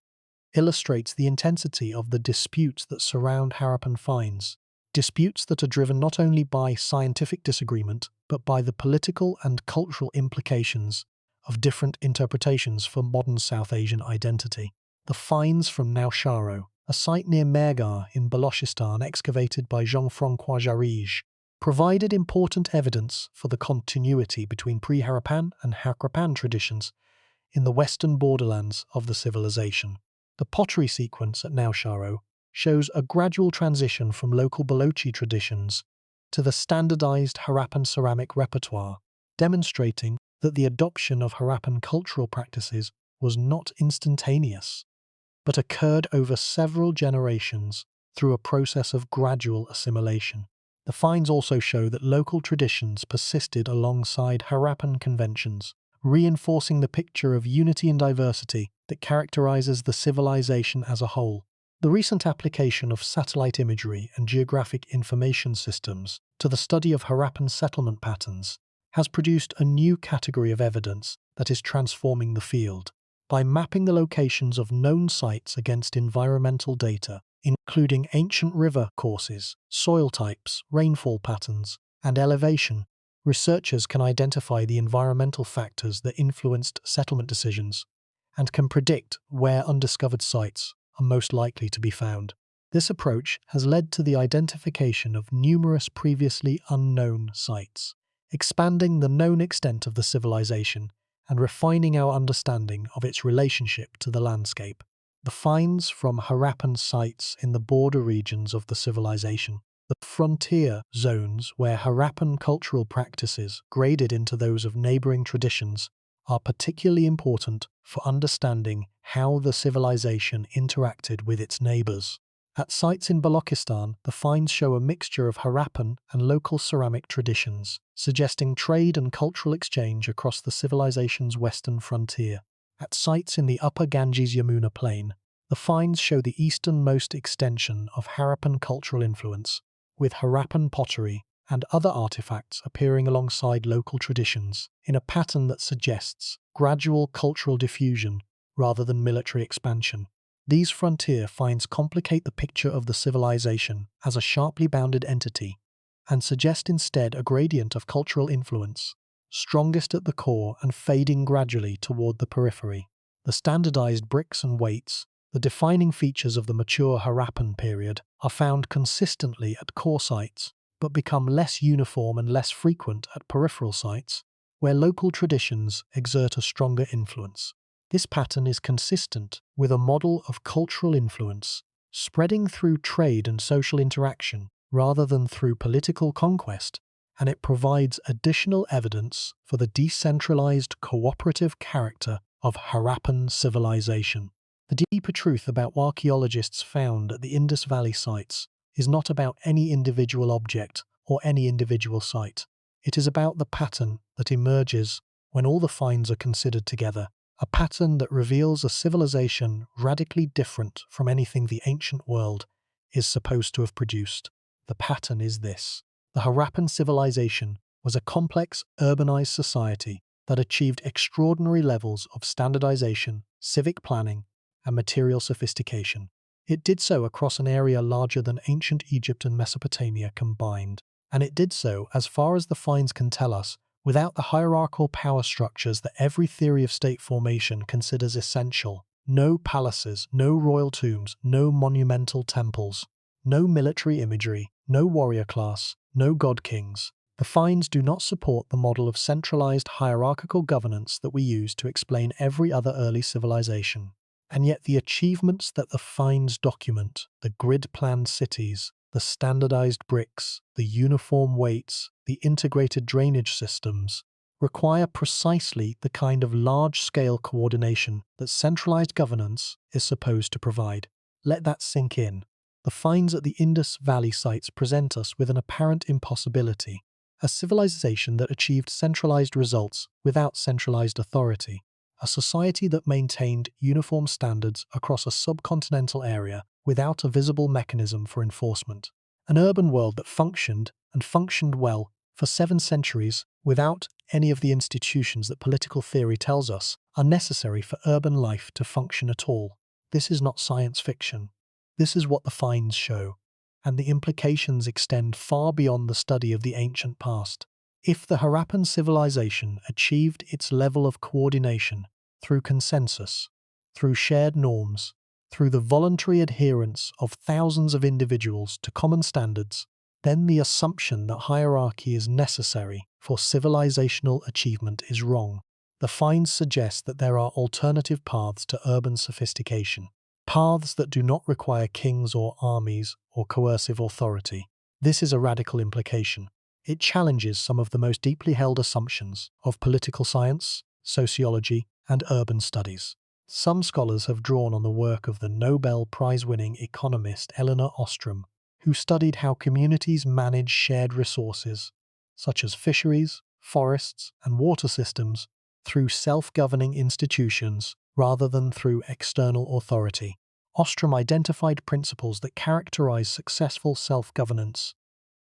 illustrates the intensity of the disputes that surround Harappan finds, disputes that are driven not only by scientific disagreement, but by the political and cultural implications of different interpretations for modern South Asian identity. The finds from Nausharo, a site near Mehrgarh in Balochistan excavated by Jean-François Jarige, provided important evidence for the continuity between pre-Harappan and Harappan traditions in the western borderlands of the civilization. The pottery sequence at Nausharo shows a gradual transition from local Balochi traditions to the standardized Harappan ceramic repertoire, demonstrating that the adoption of Harappan cultural practices was not instantaneous, but occurred over several generations through a process of gradual assimilation. The finds also show that local traditions persisted alongside Harappan conventions, reinforcing the picture of unity and diversity that characterizes the civilization as a whole. The recent application of satellite imagery and geographic information systems to the study of Harappan settlement patterns has produced a new category of evidence that is transforming the field. By mapping the locations of known sites against environmental data, including ancient river courses, soil types, rainfall patterns, and elevation, researchers can identify the environmental factors that influenced settlement decisions and can predict where undiscovered sites are most likely to be found. This approach has led to the identification of numerous previously unknown sites, expanding the known extent of the civilization and refining our understanding of its relationship to the landscape. The finds from Harappan sites in the border regions of the civilization, the frontier zones where Harappan cultural practices graded into those of neighboring traditions, are particularly important for understanding how the civilization interacted with its neighbors. At sites in Balochistan, the finds show a mixture of Harappan and local ceramic traditions, suggesting trade and cultural exchange across the civilization's western frontier. At sites in the upper Ganges-Yamuna plain, the finds show the easternmost extension of Harappan cultural influence, with Harappan pottery and other artifacts appearing alongside local traditions in a pattern that suggests gradual cultural diffusion rather than military expansion. These frontier finds complicate the picture of the civilization as a sharply bounded entity and suggest instead a gradient of cultural influence, strongest at the core and fading gradually toward the periphery. The standardized bricks and weights, the defining features of the mature Harappan period, are found consistently at core sites, but become less uniform and less frequent at peripheral sites, where local traditions exert a stronger influence. This pattern is consistent with a model of cultural influence spreading through trade and social interaction rather than through political conquest, and it provides additional evidence for the decentralized cooperative character of Harappan civilization. The deeper truth about what archaeologists found at the Indus Valley sites is not about any individual object or any individual site. It is about the pattern that emerges when all the finds are considered together, a pattern that reveals a civilization radically different from anything the ancient world is supposed to have produced. The pattern is this. The Harappan civilization was a complex, urbanized society that achieved extraordinary levels of standardization, civic planning, and material sophistication. It did so across an area larger than ancient Egypt and Mesopotamia combined, and it did so, as far as the finds can tell us, without the hierarchical power structures that every theory of state formation considers essential. No palaces, no royal tombs, no monumental temples, no military imagery, no warrior class, no god kings. The finds do not support the model of centralized hierarchical governance that we use to explain every other early civilization. And yet the achievements that the finds document, the grid-planned cities, the standardized bricks, the uniform weights, the integrated drainage systems, require precisely the kind of large-scale coordination that centralized governance is supposed to provide. Let that sink in. The finds at the Indus Valley sites present us with an apparent impossibility, a civilization that achieved centralized results without centralized authority, a society that maintained uniform standards across a subcontinental area without a visible mechanism for enforcement, an urban world that functioned, and functioned well, for 7 centuries without any of the institutions that political theory tells us are necessary for urban life to function at all. This is not science fiction. This is what the finds show, and the implications extend far beyond the study of the ancient past. If the Harappan civilization achieved its level of coordination through consensus, through shared norms, through the voluntary adherence of thousands of individuals to common standards, then the assumption that hierarchy is necessary for civilizational achievement is wrong. The finds suggest that there are alternative paths to urban sophistication, paths that do not require kings or armies or coercive authority. This is a radical implication. It challenges some of the most deeply held assumptions of political science, sociology, and urban studies. Some scholars have drawn on the work of the Nobel Prize-winning economist Elinor Ostrom, who studied how communities manage shared resources, such as fisheries, forests, and water systems, through self-governing institutions rather than through external authority. Ostrom identified principles that characterize successful self-governance: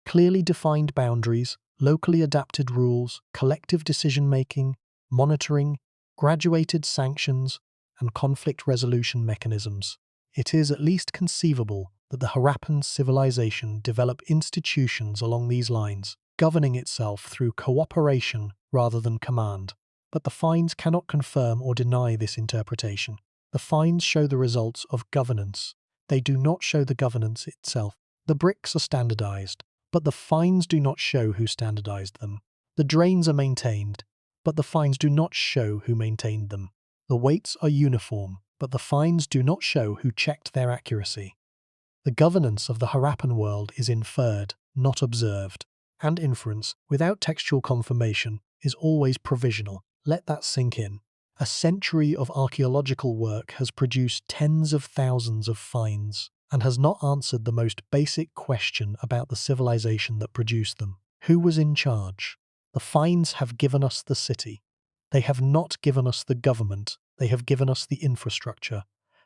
clearly defined boundaries, locally adapted rules, collective decision-making, monitoring, graduated sanctions, and conflict resolution mechanisms. It is at least conceivable that the Harappan civilization developed institutions along these lines, governing itself through cooperation rather than command. But the finds cannot confirm or deny this interpretation. The finds show the results of governance. They do not show the governance itself. The bricks are standardized, but the finds do not show who standardized them. The drains are maintained, but the finds do not show who maintained them. The weights are uniform, but the finds do not show who checked their accuracy. The governance of the Harappan world is inferred, not observed, and inference, without textual confirmation, is always provisional. Let that sink in. A century of archaeological work has produced tens of thousands of finds, and has not answered the most basic question about the civilization that produced them. Who was in charge? The finds have given us the city. They have not given us the government. They have given us the infrastructure.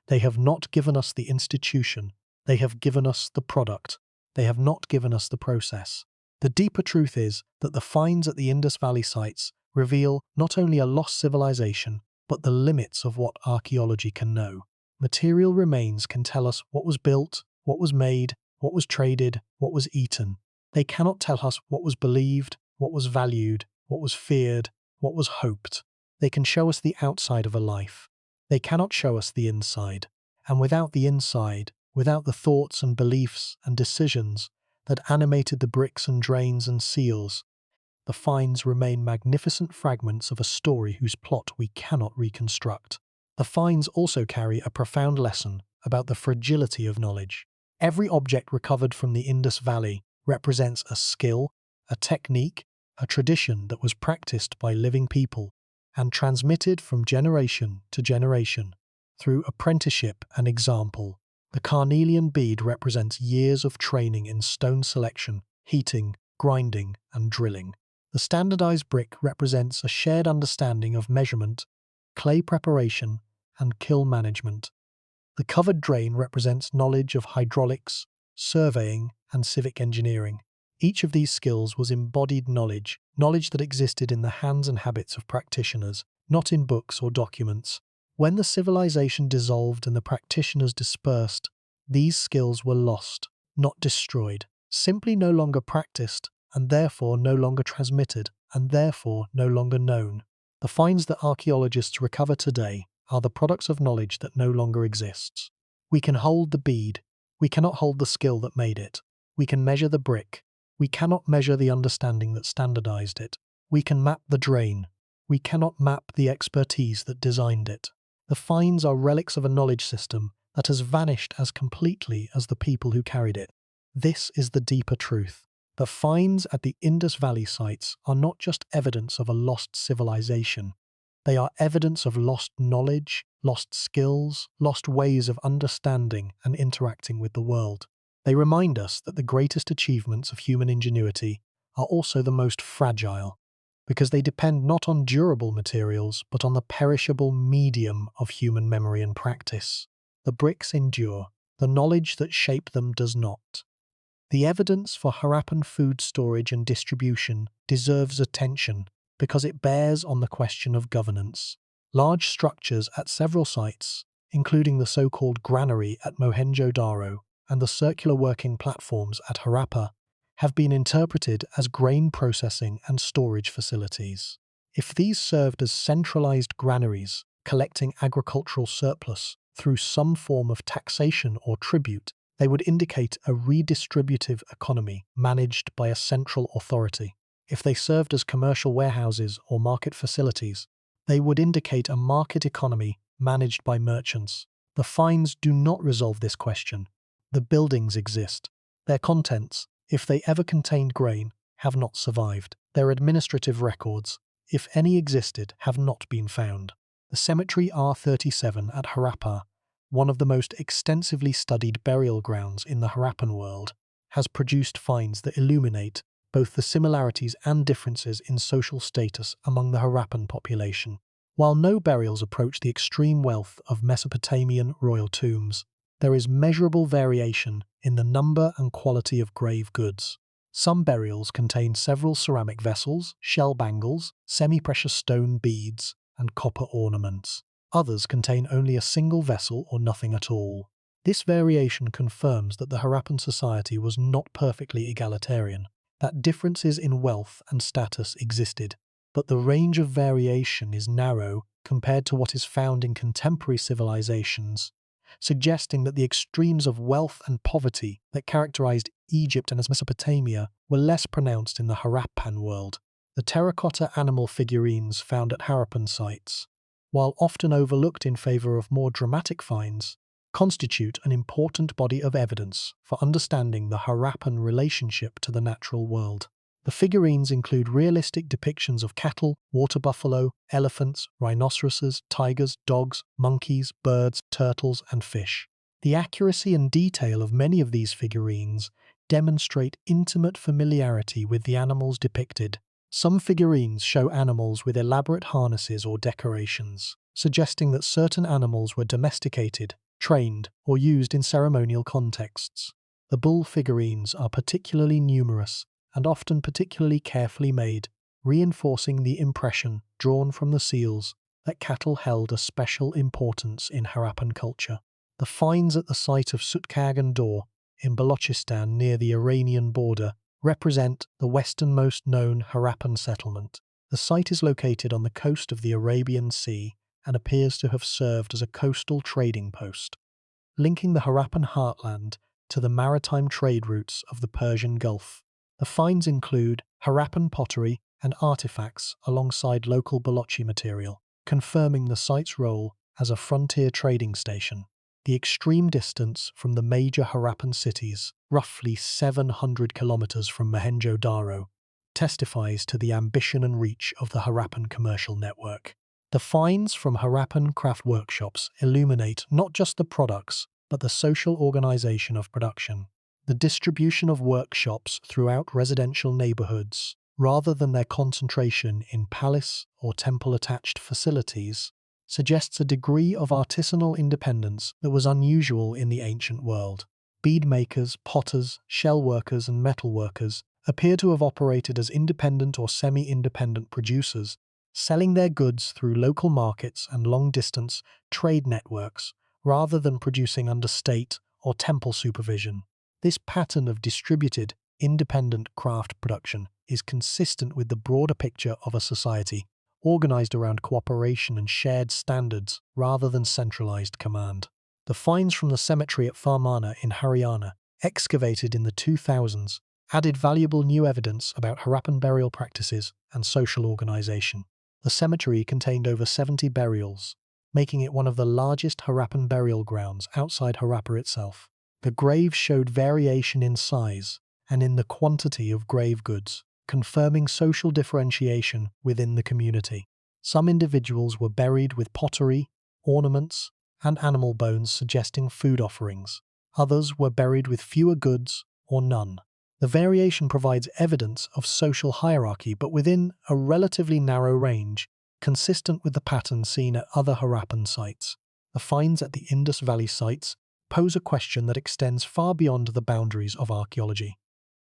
They have not given us the institution. They have given us the product. They have not given us the process. The deeper truth is that the finds at the Indus Valley sites reveal not only a lost civilization, but the limits of what archaeology can know. Material remains can tell us what was built, what was made, what was traded, what was eaten. They cannot tell us what was believed, what was valued, what was feared, what was hoped. They can show us the outside of a life, They cannot show us the inside. And without the inside, without the thoughts and beliefs and decisions that animated the bricks and drains and seals, the finds remain magnificent fragments of a story whose plot we cannot reconstruct. The finds also carry a profound lesson about the fragility of knowledge. Every object recovered from the Indus Valley represents a skill, a technique, a tradition that was practiced by living people and transmitted from generation to generation through apprenticeship and example. The carnelian bead represents years of training in stone selection, heating, grinding, and drilling. The standardized brick represents a shared understanding of measurement, clay preparation, and kiln management. The covered drain represents knowledge of hydraulics, surveying, and civic engineering. Each of these skills was embodied knowledge that existed in the hands and habits of practitioners, not in books or documents. When the civilization dissolved and the practitioners dispersed, these skills were lost, not destroyed, simply no longer practiced, and therefore no longer transmitted, and therefore no longer known. The finds that archaeologists recover today are the products of knowledge that no longer exists. We can hold the bead, we cannot hold the skill that made it. We can measure the brick, we cannot measure the understanding that standardized it. We can map the drain, we cannot map the expertise that designed it. The finds are relics of a knowledge system that has vanished as completely as the people who carried it. This is the deeper truth. The finds at the Indus Valley sites are not just evidence of a lost civilization. They are evidence of lost knowledge, lost skills, lost ways of understanding and interacting with the world. They remind us that the greatest achievements of human ingenuity are also the most fragile, because they depend not on durable materials but on the perishable medium of human memory and practice. The bricks endure, the knowledge that shaped them does not. The evidence for Harappan food storage and distribution deserves attention because it bears on the question of governance. Large structures at several sites, including the so-called granary at Mohenjo-Daro and the circular working platforms at Harappa, have been interpreted as grain processing and storage facilities. If these served as centralized granaries, collecting agricultural surplus through some form of taxation or tribute, they would indicate a redistributive economy managed by a central authority. If they served as commercial warehouses or market facilities, they would indicate a market economy managed by merchants. The finds do not resolve this question. The buildings exist. Their contents, if they ever contained grain, have not survived. Their administrative records, if any existed, have not been found. The cemetery R37 at Harappa, one of the most extensively studied burial grounds in the Harappan world, has produced finds that illuminate both the similarities and differences in social status among the Harappan population. While no burials approach the extreme wealth of Mesopotamian royal tombs, there is measurable variation in the number and quality of grave goods. Some burials contain several ceramic vessels, shell bangles, semi-precious stone beads, and copper ornaments. Others contain only a single vessel or nothing at all. This variation confirms that the Harappan society was not perfectly egalitarian, that differences in wealth and status existed, but the range of variation is narrow compared to what is found in contemporary civilizations, suggesting that the extremes of wealth and poverty that characterized Egypt and Mesopotamia were less pronounced in the Harappan world. The terracotta animal figurines found at Harappan sites, while often overlooked in favor of more dramatic finds, constitute an important body of evidence for understanding the Harappan relationship to the natural world. The figurines include realistic depictions of cattle, water buffalo, elephants, rhinoceroses, tigers, dogs, monkeys, birds, turtles, and fish. The accuracy and detail of many of these figurines demonstrate intimate familiarity with the animals depicted. Some figurines show animals with elaborate harnesses or decorations, suggesting that certain animals were domesticated, trained, or used in ceremonial contexts. The bull figurines are particularly numerous and often particularly carefully made, reinforcing the impression drawn from the seals that cattle held a special importance in Harappan culture. The finds at the site of Sutkagan Dor in Balochistan near the Iranian border represent the westernmost known Harappan settlement. The site is located on the coast of the Arabian Sea and appears to have served as a coastal trading post, linking the Harappan heartland to the maritime trade routes of the Persian Gulf. The finds include Harappan pottery and artifacts alongside local balochi material, confirming the site's role as a frontier trading station. The extreme distance from the major Harappan cities, roughly 700 kilometers from Mohenjo-Daro, testifies to the ambition and reach of the Harappan commercial network. The finds from Harappan craft workshops illuminate not just the products, but the social organization of production. The distribution of workshops throughout residential neighborhoods, rather than their concentration in palace or temple-attached facilities, suggests a degree of artisanal independence that was unusual in the ancient world. Bead makers, potters, shell workers, and metal workers appear to have operated as independent or semi-independent producers, selling their goods through local markets and long-distance trade networks, rather than producing under state or temple supervision. This pattern of distributed, independent craft production is consistent with the broader picture of a society organized around cooperation and shared standards rather than centralized command. The finds from the cemetery at Farmana in Haryana, excavated in the 2000s, added valuable new evidence about Harappan burial practices and social organization. The cemetery contained over 70 burials, making it one of the largest Harappan burial grounds outside Harappa itself. The graves showed variation in size and in the quantity of grave goods, confirming social differentiation within the community. Some individuals were buried with pottery, ornaments, and animal bones suggesting food offerings. Others were buried with fewer goods or none. The variation provides evidence of social hierarchy, but within a relatively narrow range, consistent with the pattern seen at other Harappan sites. The finds at the Indus Valley sites pose a question that extends far beyond the boundaries of archaeology.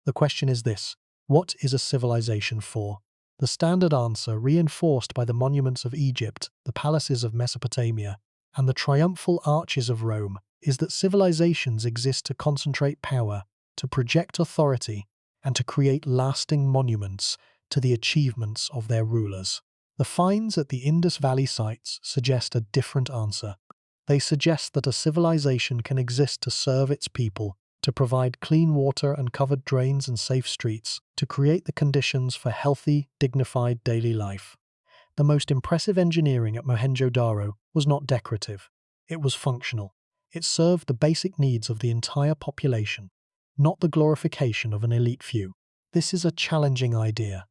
The question is this: what is a civilization for? The standard answer, reinforced by the monuments of Egypt, the palaces of Mesopotamia, and the triumphal arches of Rome, is that civilizations exist to concentrate power, to project authority, and to create lasting monuments to the achievements of their rulers. The finds at the Indus Valley sites suggest a different answer. They suggest that a civilization can exist to serve its people, to provide clean water and covered drains and safe streets, to create the conditions for healthy, dignified daily life. The most impressive engineering at Mohenjo-Daro was not decorative. It was functional. It served the basic needs of the entire population, not the glorification of an elite few. This is a challenging idea.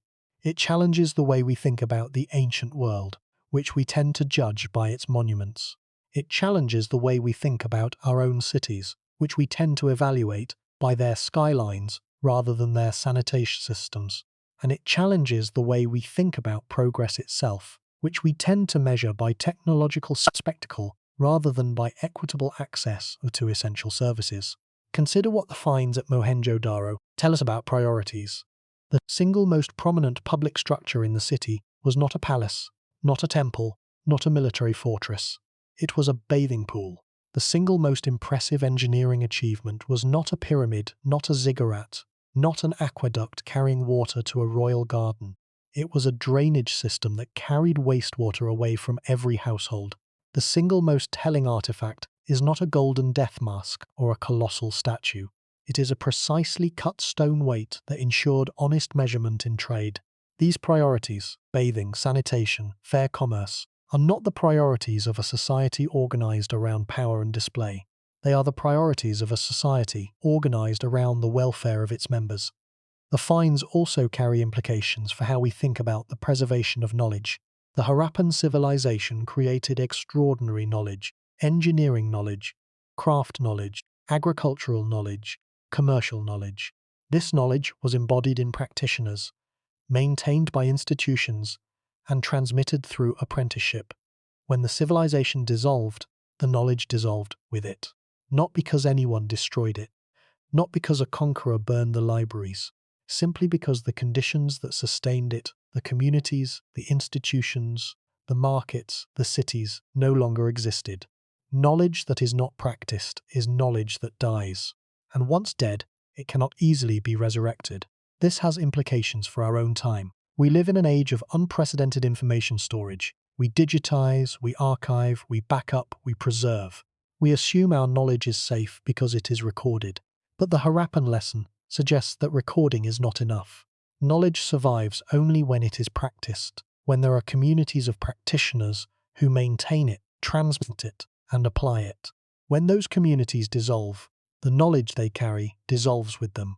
It challenges the way we think about the ancient world, which we tend to judge by its monuments. It challenges the way we think about our own cities, which we tend to evaluate by their skylines rather than their sanitation systems. And it challenges the way we think about progress itself, which we tend to measure by technological spectacle rather than by equitable access to essential services. Consider what the finds at Mohenjo-Daro tell us about priorities. The single most prominent public structure in the city was not a palace, not a temple, not a military fortress. It was a bathing pool. The single most impressive engineering achievement was not a pyramid, not a ziggurat, not an aqueduct carrying water to a royal garden. It was a drainage system that carried wastewater away from every household. The single most telling artifact is not a golden death mask or a colossal statue. It is a precisely cut stone weight that ensured honest measurement in trade. These priorities, bathing, sanitation, fair commerce, are not the priorities of a society organized around power and display. They are the priorities of a society organized around the welfare of its members. The finds also carry implications for how we think about the preservation of knowledge. The Harappan civilization created extraordinary knowledge, engineering knowledge, craft knowledge, agricultural knowledge, commercial knowledge. This knowledge was embodied in practitioners, maintained by institutions, and transmitted through apprenticeship. When the civilization dissolved, the knowledge dissolved with it. Not because anyone destroyed it, not because a conqueror burned the libraries, simply because the conditions that sustained it, the communities, the institutions, the markets, the cities, no longer existed. Knowledge that is not practiced is knowledge that dies, and once dead, it cannot easily be resurrected. This has implications for our own time. We live in an age of unprecedented information storage. We digitize, we archive, we back up, we preserve. We assume our knowledge is safe because it is recorded. But the Harappan lesson suggests that recording is not enough. Knowledge survives only when it is practiced, when there are communities of practitioners who maintain it, transmit it, and apply it. When those communities dissolve, the knowledge they carry dissolves with them,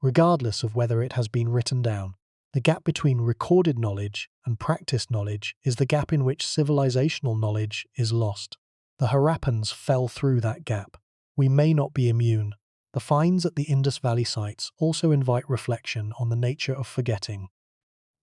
regardless of whether it has been written down. The gap between recorded knowledge and practiced knowledge is the gap in which civilizational knowledge is lost. The Harappans fell through that gap. We may not be immune. The finds at the Indus Valley sites also invite reflection on the nature of forgetting.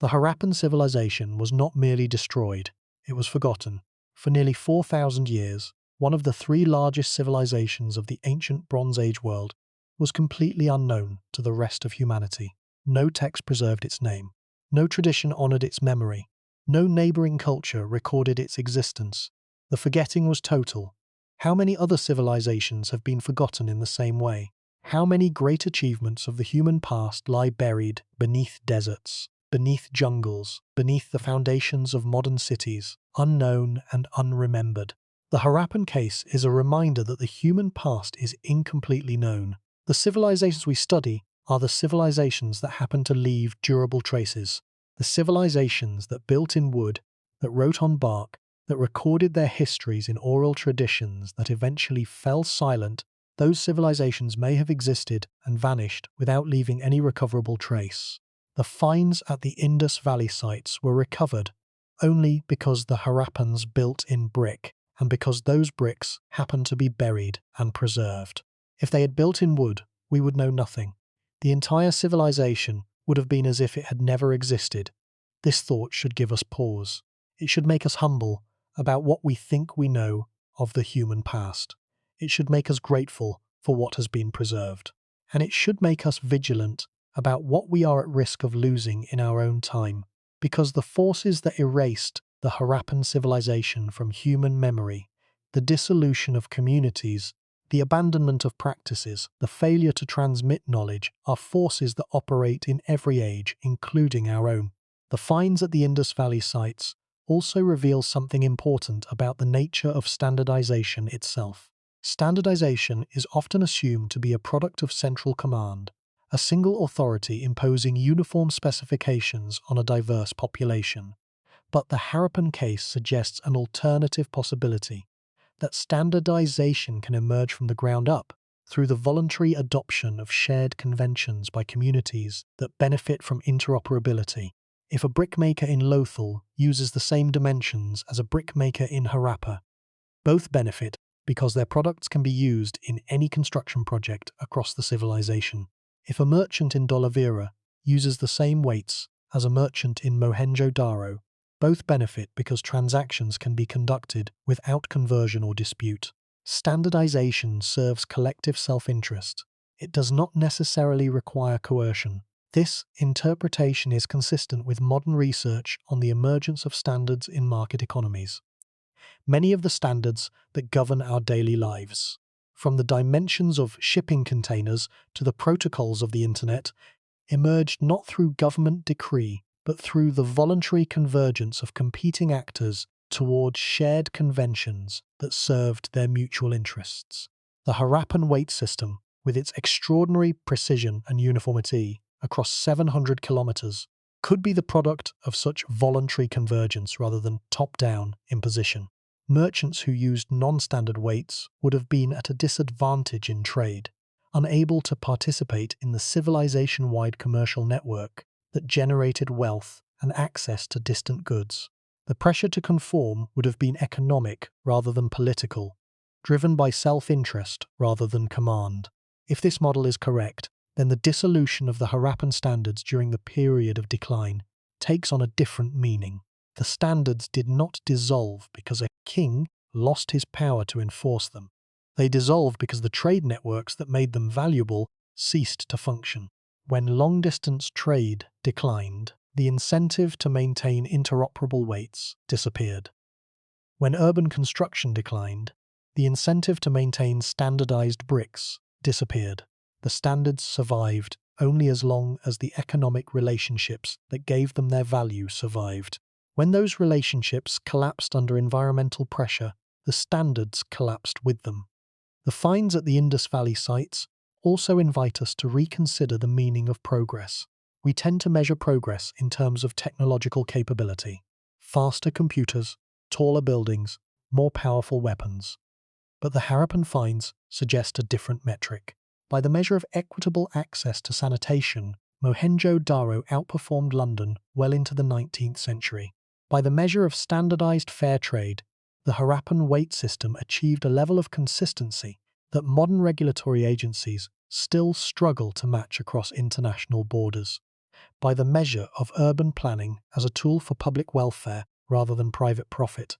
The Harappan civilization was not merely destroyed, it was forgotten. For nearly 4,000 years, one of the three largest civilizations of the ancient Bronze Age world was completely unknown to the rest of humanity. No text preserved its name. No tradition honored its memory. No neighboring culture recorded its existence. The forgetting was total. How many other civilizations have been forgotten in the same way? How many great achievements of the human past lie buried beneath deserts, beneath jungles, beneath the foundations of modern cities, unknown and unremembered? The Harappan case is a reminder that the human past is incompletely known. The civilizations we study are the civilizations that happen to leave durable traces. The civilizations that built in wood, that wrote on bark, that recorded their histories in oral traditions that eventually fell silent. Those civilizations may have existed and vanished without leaving any recoverable trace. The finds at the Indus Valley sites were recovered only because the Harappans built in brick, and because those bricks happened to be buried and preserved. If they had built in wood, we would know nothing. The entire civilization would have been as if it had never existed. This thought should give us pause. It should make us humble about what we think we know of the human past. It should make us grateful for what has been preserved. And it should make us vigilant about what we are at risk of losing in our own time, because the forces that erased the Harappan civilization from human memory, the dissolution of communities, the abandonment of practices, the failure to transmit knowledge, are forces that operate in every age, including our own. The finds at the Indus Valley sites also reveal something important about the nature of standardization itself. Standardization is often assumed to be a product of central command, a single authority imposing uniform specifications on a diverse population. But the Harappan case suggests an alternative possibility, that standardization can emerge from the ground up through the voluntary adoption of shared conventions by communities that benefit from interoperability. If a brickmaker in Lothal uses the same dimensions as a brickmaker in Harappa, both benefit because their products can be used in any construction project across the civilization. If a merchant in Dolavira uses the same weights as a merchant in Mohenjo-Daro, both benefit because transactions can be conducted without conversion or dispute. Standardization serves collective self-interest. It does not necessarily require coercion. This interpretation is consistent with modern research on the emergence of standards in market economies. Many of the standards that govern our daily lives, from the dimensions of shipping containers to the protocols of the internet, emerged not through government decree, but through the voluntary convergence of competing actors towards shared conventions that served their mutual interests. The Harappan weight system, with its extraordinary precision and uniformity across 700 kilometers, could be the product of such voluntary convergence rather than top-down imposition. Merchants who used non-standard weights would have been at a disadvantage in trade, unable to participate in the civilization-wide commercial network that generated wealth and access to distant goods. The pressure to conform would have been economic rather than political, driven by self-interest rather than command. If this model is correct, then the dissolution of the Harappan standards during the period of decline takes on a different meaning. The standards did not dissolve because a king lost his power to enforce them. They dissolved because the trade networks that made them valuable ceased to function. When long-distance trade declined, the incentive to maintain interoperable weights disappeared. When urban construction declined, the incentive to maintain standardized bricks disappeared. The standards survived only as long as the economic relationships that gave them their value survived. When those relationships collapsed under environmental pressure, the standards collapsed with them. The finds at the Indus Valley sites also invite us to reconsider the meaning of progress. We tend to measure progress in terms of technological capability: faster computers, taller buildings, more powerful weapons. But the Harappan finds suggest a different metric. By the measure of equitable access to sanitation, Mohenjo-Daro outperformed London well into the 19th century. By the measure of standardized fair trade, the Harappan weight system achieved a level of consistency that modern regulatory agencies still struggle to match across international borders. By the measure of urban planning as a tool for public welfare rather than private profit,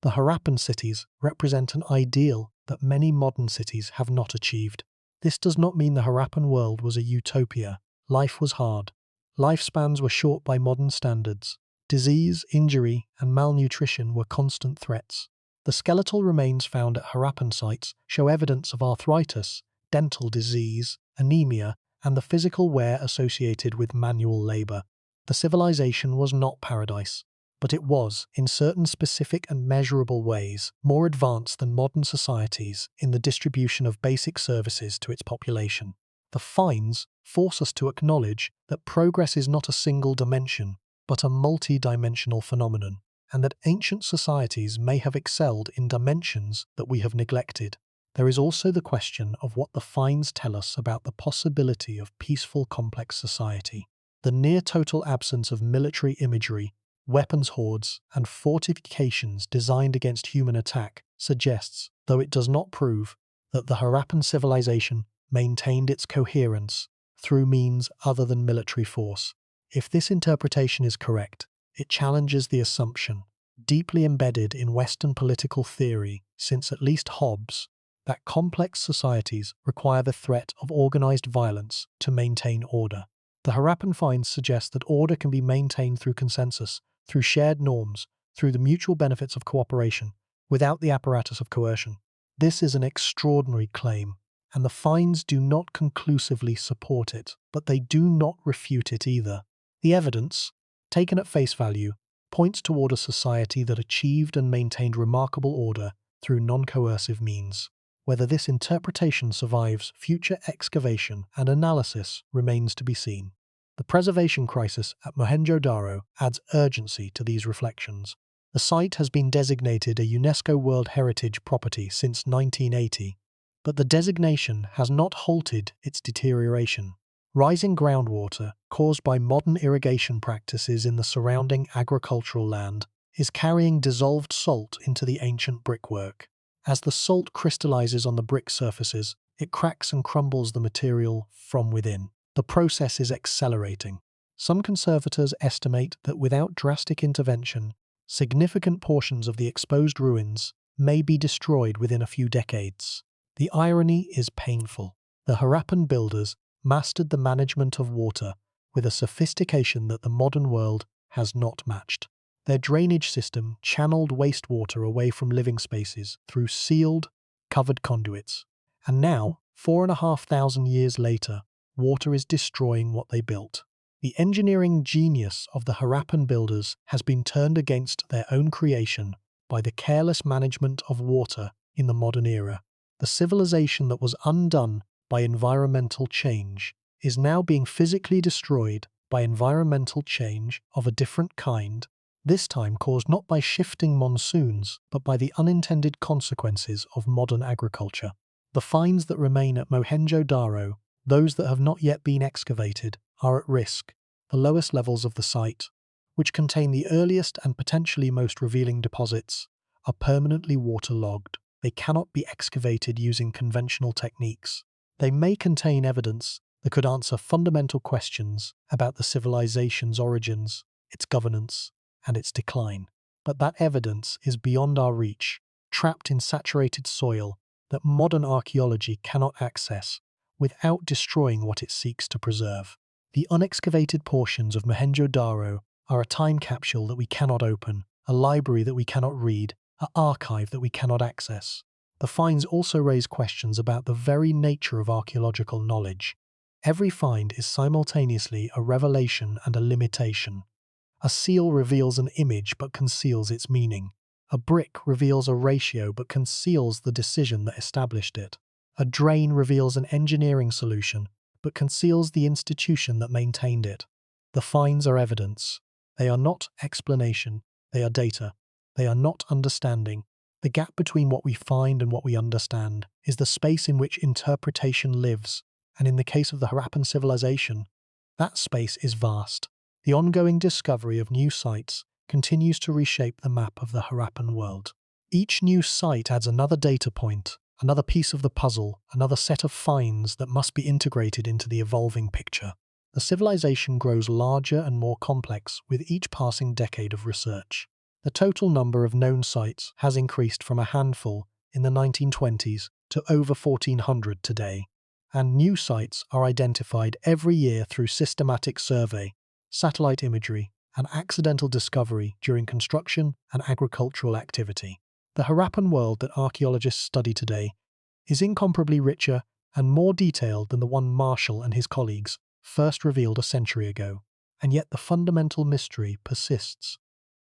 the Harappan cities represent an ideal that many modern cities have not achieved. This does not mean the Harappan world was a utopia. Life was hard. Lifespans were short by modern standards. Disease, injury, and malnutrition were constant threats. The skeletal remains found at Harappan sites show evidence of arthritis, dental disease, anemia, and the physical wear associated with manual labor. The civilization was not paradise, but it was, in certain specific and measurable ways, more advanced than modern societies in the distribution of basic services to its population. The finds force us to acknowledge that progress is not a single dimension, but a multi-dimensional phenomenon, and that ancient societies may have excelled in dimensions that we have neglected. There is also the question of what the finds tell us about the possibility of peaceful complex society. The near-total absence of military imagery, weapons hoards, and fortifications designed against human attack suggests, though it does not prove, that the Harappan civilization maintained its coherence through means other than military force. If this interpretation is correct, it challenges the assumption, deeply embedded in Western political theory since at least Hobbes, that complex societies require the threat of organized violence to maintain order. The Harappan finds suggest that order can be maintained through consensus, through shared norms, through the mutual benefits of cooperation, without the apparatus of coercion. This is an extraordinary claim, and the finds do not conclusively support it, but they do not refute it either. The evidence, taken at face value, points toward a society that achieved and maintained remarkable order through non-coercive means. Whether this interpretation survives future excavation and analysis remains to be seen. The preservation crisis at Mohenjo-Daro adds urgency to these reflections. The site has been designated a UNESCO World Heritage Property since 1980, but the designation has not halted its deterioration. Rising groundwater, caused by modern irrigation practices in the surrounding agricultural land, is carrying dissolved salt into the ancient brickwork. As the salt crystallizes on the brick surfaces, it cracks and crumbles the material from within. The process is accelerating. Some conservators estimate that without drastic intervention, significant portions of the exposed ruins may be destroyed within a few decades. The irony is painful. The Harappan builders mastered the management of water with a sophistication that the modern world has not matched. Their drainage system channeled wastewater away from living spaces through sealed, covered conduits. And now, 4,500 years later, water is destroying what they built. The engineering genius of the Harappan builders has been turned against their own creation by the careless management of water in the modern era. The civilization that was undone by environmental change is now being physically destroyed by environmental change of a different kind, this time caused not by shifting monsoons, but by the unintended consequences of modern agriculture. The finds that remain at Mohenjo-Daro, those that have not yet been excavated, are at risk. The lowest levels of the site, which contain the earliest and potentially most revealing deposits, are permanently waterlogged. They cannot be excavated using conventional techniques. They may contain evidence that could answer fundamental questions about the civilization's origins, its governance, and its decline. But that evidence is beyond our reach, trapped in saturated soil that modern archaeology cannot access without destroying what it seeks to preserve. The unexcavated portions of Mohenjo-Daro are a time capsule that we cannot open, a library that we cannot read, an archive that we cannot access. The finds also raise questions about the very nature of archaeological knowledge. Every find is simultaneously a revelation and a limitation. A seal reveals an image but conceals its meaning. A brick reveals a ratio but conceals the decision that established it. A drain reveals an engineering solution but conceals the institution that maintained it. The finds are evidence. They are not explanation. They are data. They are not understanding. The gap between what we find and what we understand is the space in which interpretation lives, and in the case of the Harappan civilization, that space is vast. The ongoing discovery of new sites continues to reshape the map of the Harappan world. Each new site adds another data point, another piece of the puzzle, another set of finds that must be integrated into the evolving picture. The civilization grows larger and more complex with each passing decade of research. The total number of known sites has increased from a handful in the 1920s to over 1,400 today, and new sites are identified every year through systematic survey, satellite imagery, and accidental discovery during construction and agricultural activity. The Harappan world that archaeologists study today is incomparably richer and more detailed than the one Marshall and his colleagues first revealed a century ago, and yet the fundamental mystery persists.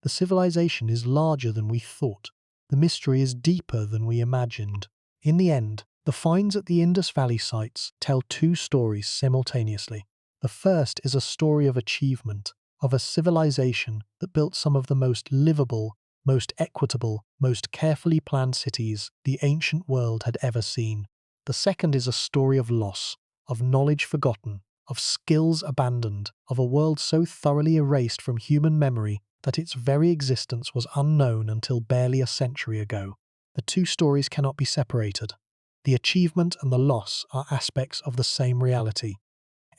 The civilization is larger than we thought. The mystery is deeper than we imagined. In the end, the finds at the Indus Valley sites tell two stories simultaneously. The first is a story of achievement, of a civilization that built some of the most livable, most equitable, most carefully planned cities the ancient world had ever seen. The second is a story of loss, of knowledge forgotten, of skills abandoned, of a world so thoroughly erased from human memory that its very existence was unknown until barely a century ago. The two stories cannot be separated. The achievement and the loss are aspects of the same reality.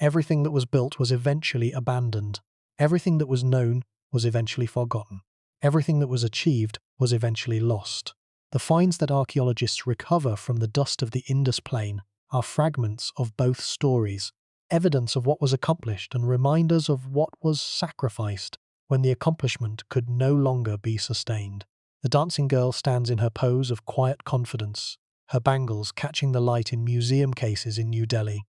Everything that was built was eventually abandoned. Everything that was known was eventually forgotten. Everything that was achieved was eventually lost. The finds that archaeologists recover from the dust of the Indus Plain are fragments of both stories, evidence of what was accomplished and reminders of what was sacrificed when the accomplishment could no longer be sustained. The dancing girl stands in her pose of quiet confidence, her bangles catching the light in museum cases in New Delhi.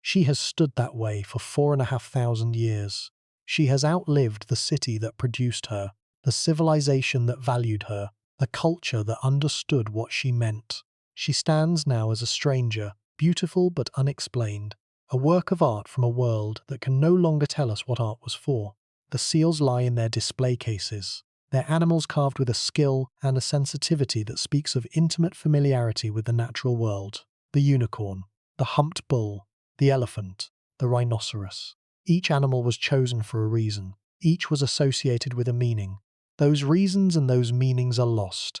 She has stood that way for 4,500 years. She has outlived the city that produced her, the civilization that valued her, the culture that understood what she meant. She stands now as a stranger, beautiful but unexplained, a work of art from a world that can no longer tell us what art was for. The seals lie in their display cases, their animals carved with a skill and a sensitivity that speaks of intimate familiarity with the natural world. The unicorn, the humped bull, the elephant, the rhinoceros. Each animal was chosen for a reason. Each was associated with a meaning. Those reasons and those meanings are lost.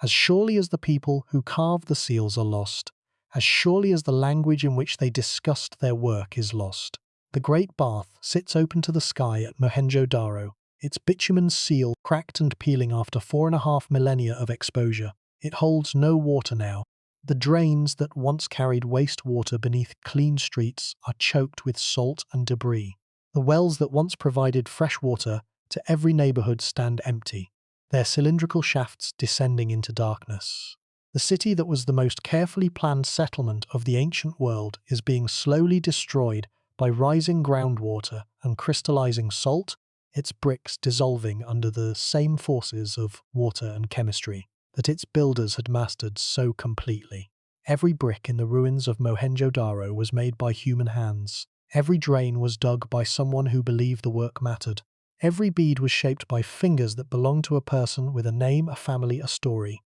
As surely as the people who carved the seals are lost, as surely as the language in which they discussed their work is lost. The great bath sits open to the sky at Mohenjo-Daro, its bitumen seal cracked and peeling after 4.5 millennia of exposure. It holds no water now. The drains that once carried wastewater beneath clean streets are choked with salt and debris. The wells that once provided fresh water to every neighborhood stand empty, their cylindrical shafts descending into darkness. The city that was the most carefully planned settlement of the ancient world is being slowly destroyed by rising groundwater and crystallizing salt, its bricks dissolving under the same forces of water and chemistry that its builders had mastered so completely. Every brick in the ruins of Mohenjo-Daro was made by human hands. Every drain was dug by someone who believed the work mattered. Every bead was shaped by fingers that belonged to a person with a name, a family, a story.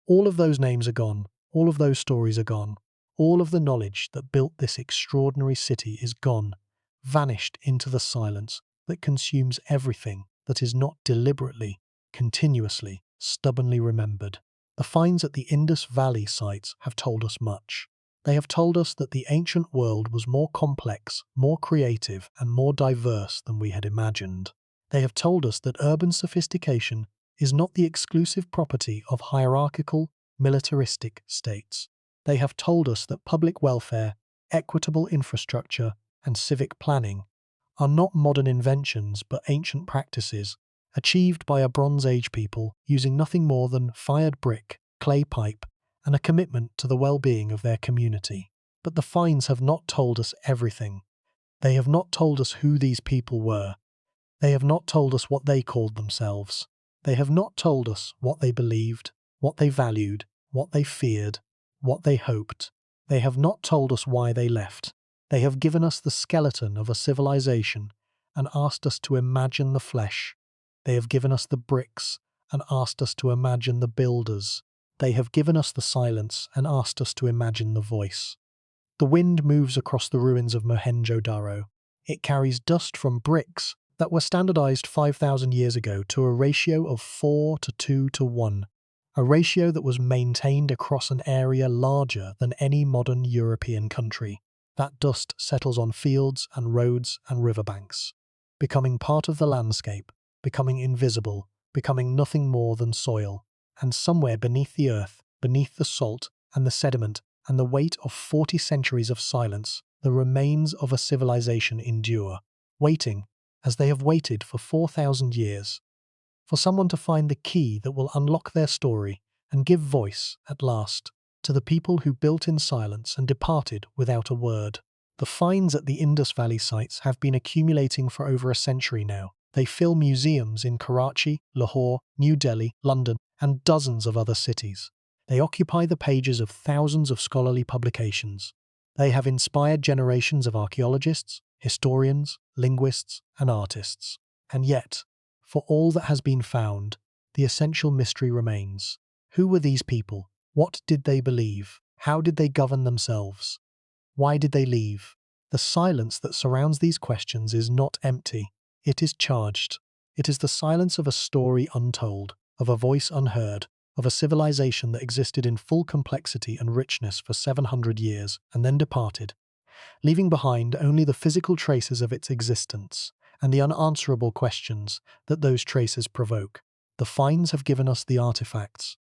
All of those names are gone. All of those stories are gone. All of the knowledge that built this extraordinary city is gone, vanished into the silence that consumes everything that is not deliberately, continuously, stubbornly remembered. The finds at the Indus Valley sites have told us much. They have told us that the ancient world was more complex, more creative, and more diverse than we had imagined. They have told us that urban sophistication is not the exclusive property of hierarchical, militaristic states. They have told us that public welfare, equitable infrastructure, and civic planning are not modern inventions but ancient practices, achieved by a Bronze Age people using nothing more than fired brick, clay pipe, and a commitment to the well-being of their community. But the finds have not told us everything. They have not told us who these people were. They have not told us what they called themselves. They have not told us what they believed, what they valued, what they feared, what they hoped. They have not told us why they left. They have given us the skeleton of a civilization and asked us to imagine the flesh. They have given us the bricks and asked us to imagine the builders. They have given us the silence and asked us to imagine the voice. The wind moves across the ruins of Mohenjo-daro. It carries dust from bricks that were standardized 5,000 years ago to a ratio of 4 to 2 to 1, a ratio that was maintained across an area larger than any modern European country. That dust settles on fields and roads and riverbanks, becoming part of the landscape, becoming invisible, becoming nothing more than soil. And somewhere beneath the earth, beneath the salt and the sediment and the weight of 40 centuries of silence, the remains of a civilization endure, waiting, as they have waited for 4,000 years, for someone to find the key that will unlock their story and give voice, at last, to the people who built in silence and departed without a word. The finds at the Indus Valley sites have been accumulating for over a century now. They fill museums in Karachi, Lahore, New Delhi, London, and dozens of other cities. They occupy the pages of thousands of scholarly publications. They have inspired generations of archaeologists, historians, linguists, and artists. And yet, for all that has been found, the essential mystery remains. Who were these people? What did they believe? How did they govern themselves? Why did they leave? The silence that surrounds these questions is not empty. It is charged. It is the silence of a story untold, of a voice unheard, of a civilization that existed in full complexity and richness for 700 years and then departed, leaving behind only the physical traces of its existence and the unanswerable questions that those traces provoke. The finds have given us the artifacts.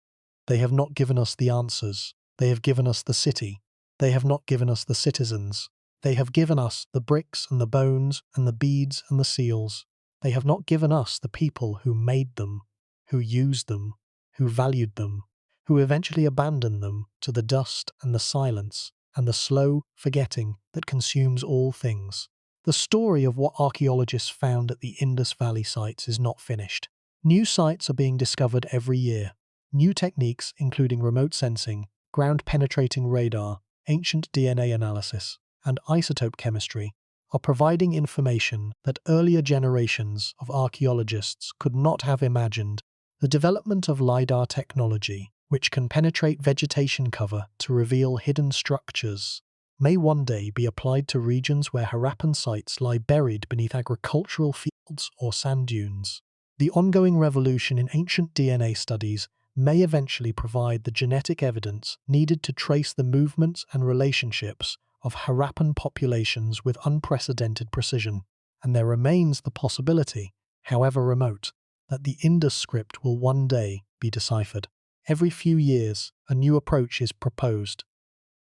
They have not given us the answers. They have given us the city. They have not given us the citizens. They have given us the bricks and the bones and the beads and the seals. They have not given us the people who made them, who used them, who valued them, who eventually abandoned them to the dust and the silence and the slow forgetting that consumes all things. The story of what archaeologists found at the Indus Valley sites is not finished. New sites are being discovered every year. New techniques, including remote sensing, ground-penetrating radar, ancient DNA analysis, and isotope chemistry, are providing information that earlier generations of archaeologists could not have imagined. The development of LiDAR technology, which can penetrate vegetation cover to reveal hidden structures, may one day be applied to regions where Harappan sites lie buried beneath agricultural fields or sand dunes. The ongoing revolution in ancient DNA studies may eventually provide the genetic evidence needed to trace the movements and relationships of Harappan populations with unprecedented precision, and there remains the possibility, however remote, that the Indus script will one day be deciphered. Every few years, a new approach is proposed,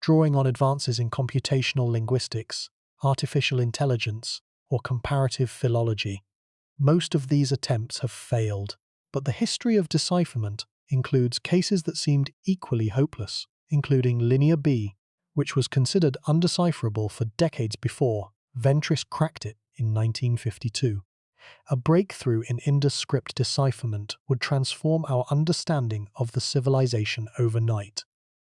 drawing on advances in computational linguistics, artificial intelligence, or comparative philology. Most of these attempts have failed, but the history of decipherment includes cases that seemed equally hopeless, including Linear B, which was considered undecipherable for decades before. Ventris cracked it in 1952. A breakthrough in Indus script decipherment would transform our understanding of the civilization overnight,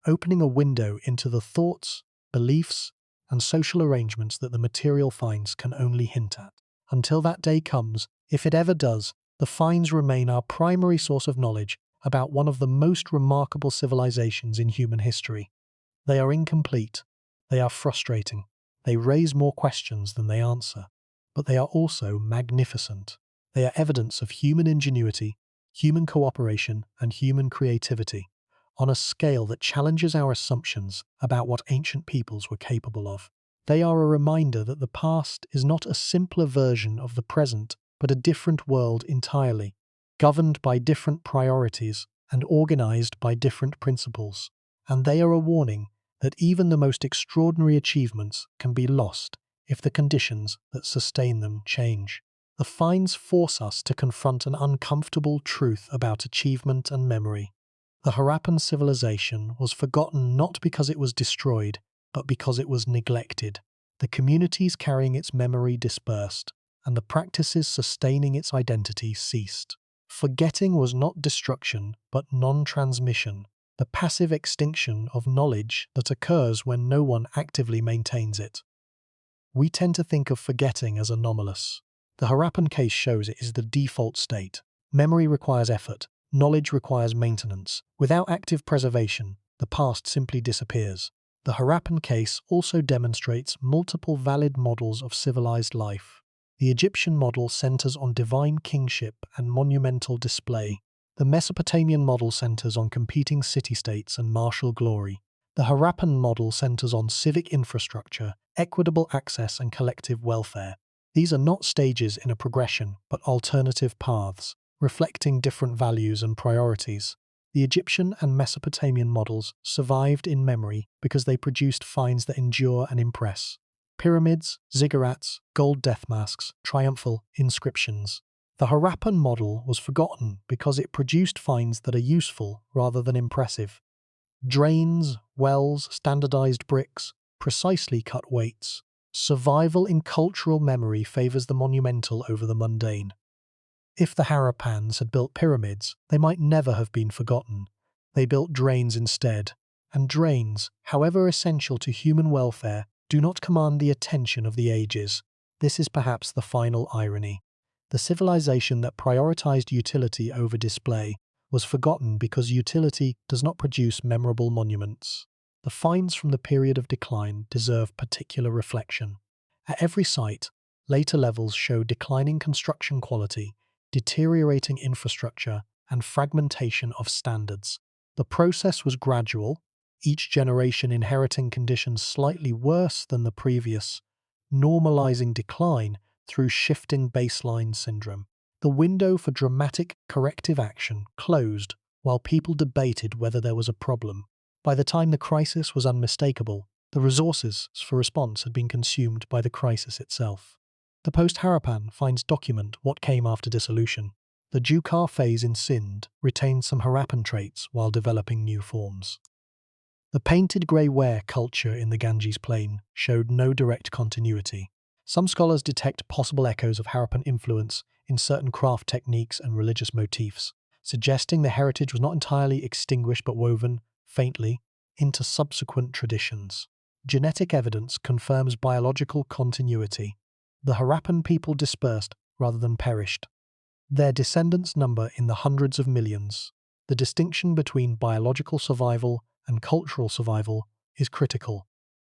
opening a window into the thoughts, beliefs, and social arrangements that the material finds can only hint at. Until that day comes, if it ever does, the finds remain our primary source of knowledge about one of the most remarkable civilizations in human history. They are incomplete. They are frustrating. They raise more questions than they answer. But they are also magnificent. They are evidence of human ingenuity, human cooperation, and human creativity, on a scale that challenges our assumptions about what ancient peoples were capable of. They are a reminder that the past is not a simpler version of the present, but a different world entirely, governed by different priorities and organized by different principles. And they are a warning that even the most extraordinary achievements can be lost if the conditions that sustain them change. The finds force us to confront an uncomfortable truth about achievement and memory. The Harappan civilization was forgotten not because it was destroyed, but because it was neglected. The communities carrying its memory dispersed, and the practices sustaining its identity ceased. Forgetting was not destruction, but non-transmission, the passive extinction of knowledge that occurs when no one actively maintains it. We tend to think of forgetting as anomalous. The Harappan case shows it is the default state. Memory requires effort, knowledge requires maintenance. Without active preservation, the past simply disappears. The Harappan case also demonstrates multiple valid models of civilized life. The Egyptian model centers on divine kingship and monumental display. The Mesopotamian model centers on competing city-states and martial glory. The Harappan model centers on civic infrastructure, equitable access, and collective welfare. These are not stages in a progression, but alternative paths, reflecting different values and priorities. The Egyptian and Mesopotamian models survived in memory because they produced finds that endure and impress. Pyramids, ziggurats, gold death masks, triumphal inscriptions. The Harappan model was forgotten because it produced finds that are useful rather than impressive. Drains, wells, standardized bricks, precisely cut weights. Survival in cultural memory favors the monumental over the mundane. If the Harappans had built pyramids, they might never have been forgotten. They built drains instead, and drains, however essential to human welfare, do not command the attention of the ages. This is perhaps the final irony. The civilization that prioritized utility over display was forgotten because utility does not produce memorable monuments. The finds from the period of decline deserve particular reflection. At every site, later levels show declining construction quality, deteriorating infrastructure, and fragmentation of standards. The process was gradual, each generation inheriting conditions slightly worse than the previous, normalizing decline through shifting baseline syndrome. The window for dramatic corrective action closed while people debated whether there was a problem. By the time the crisis was unmistakable, the resources for response had been consumed by the crisis itself. The post-Harappan finds document what came after dissolution. The Jukar phase in Sindh retained some Harappan traits while developing new forms. The painted grey ware culture in the Ganges Plain showed no direct continuity. Some scholars detect possible echoes of Harappan influence in certain craft techniques and religious motifs, suggesting the heritage was not entirely extinguished but woven, faintly, into subsequent traditions. Genetic evidence confirms biological continuity. The Harappan people dispersed rather than perished. Their descendants number in the hundreds of millions. The distinction between biological survival and cultural survival is critical.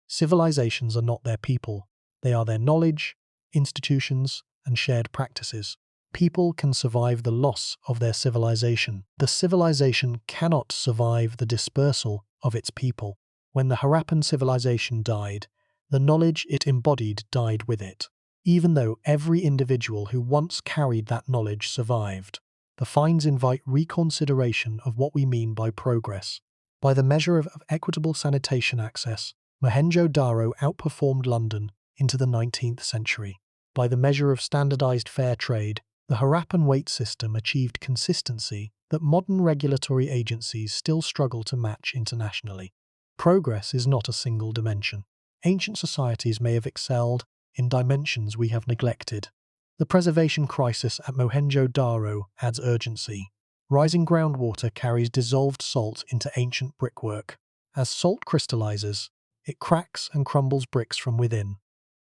Civilizations are not their people. They are their knowledge, institutions, and shared practices. People can survive the loss of their civilization. The civilization cannot survive the dispersal of its people. When the Harappan civilization died, the knowledge it embodied died with it, even though every individual who once carried that knowledge survived. The finds invite reconsideration of what we mean by progress. By the measure of equitable sanitation access, Mohenjo-Daro outperformed London into the 19th century. By the measure of standardized fair trade, the Harappan weight system achieved consistency that modern regulatory agencies still struggle to match internationally. Progress is not a single dimension. Ancient societies may have excelled in dimensions we have neglected. The preservation crisis at Mohenjo-Daro adds urgency. Rising groundwater carries dissolved salt into ancient brickwork. As salt crystallizes, it cracks and crumbles bricks from within.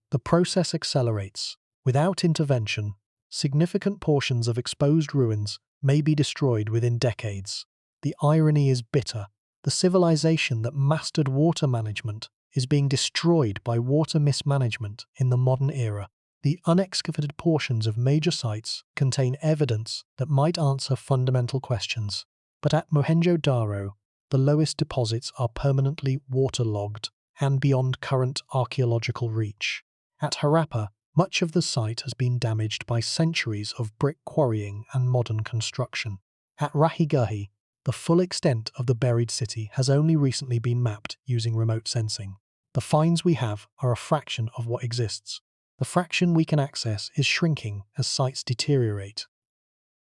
The process accelerates. Without intervention, significant portions of exposed ruins may be destroyed within decades. The irony is bitter. The civilization that mastered water management is being destroyed by water mismanagement in the modern era. The unexcavated portions of major sites contain evidence that might answer fundamental questions. But at Mohenjo-Daro, the lowest deposits are permanently waterlogged and beyond current archaeological reach. At Harappa, much of the site has been damaged by centuries of brick quarrying and modern construction. At Rahigahi, the full extent of the buried city has only recently been mapped using remote sensing. The finds we have are a fraction of what exists. The fraction we can access is shrinking as sites deteriorate.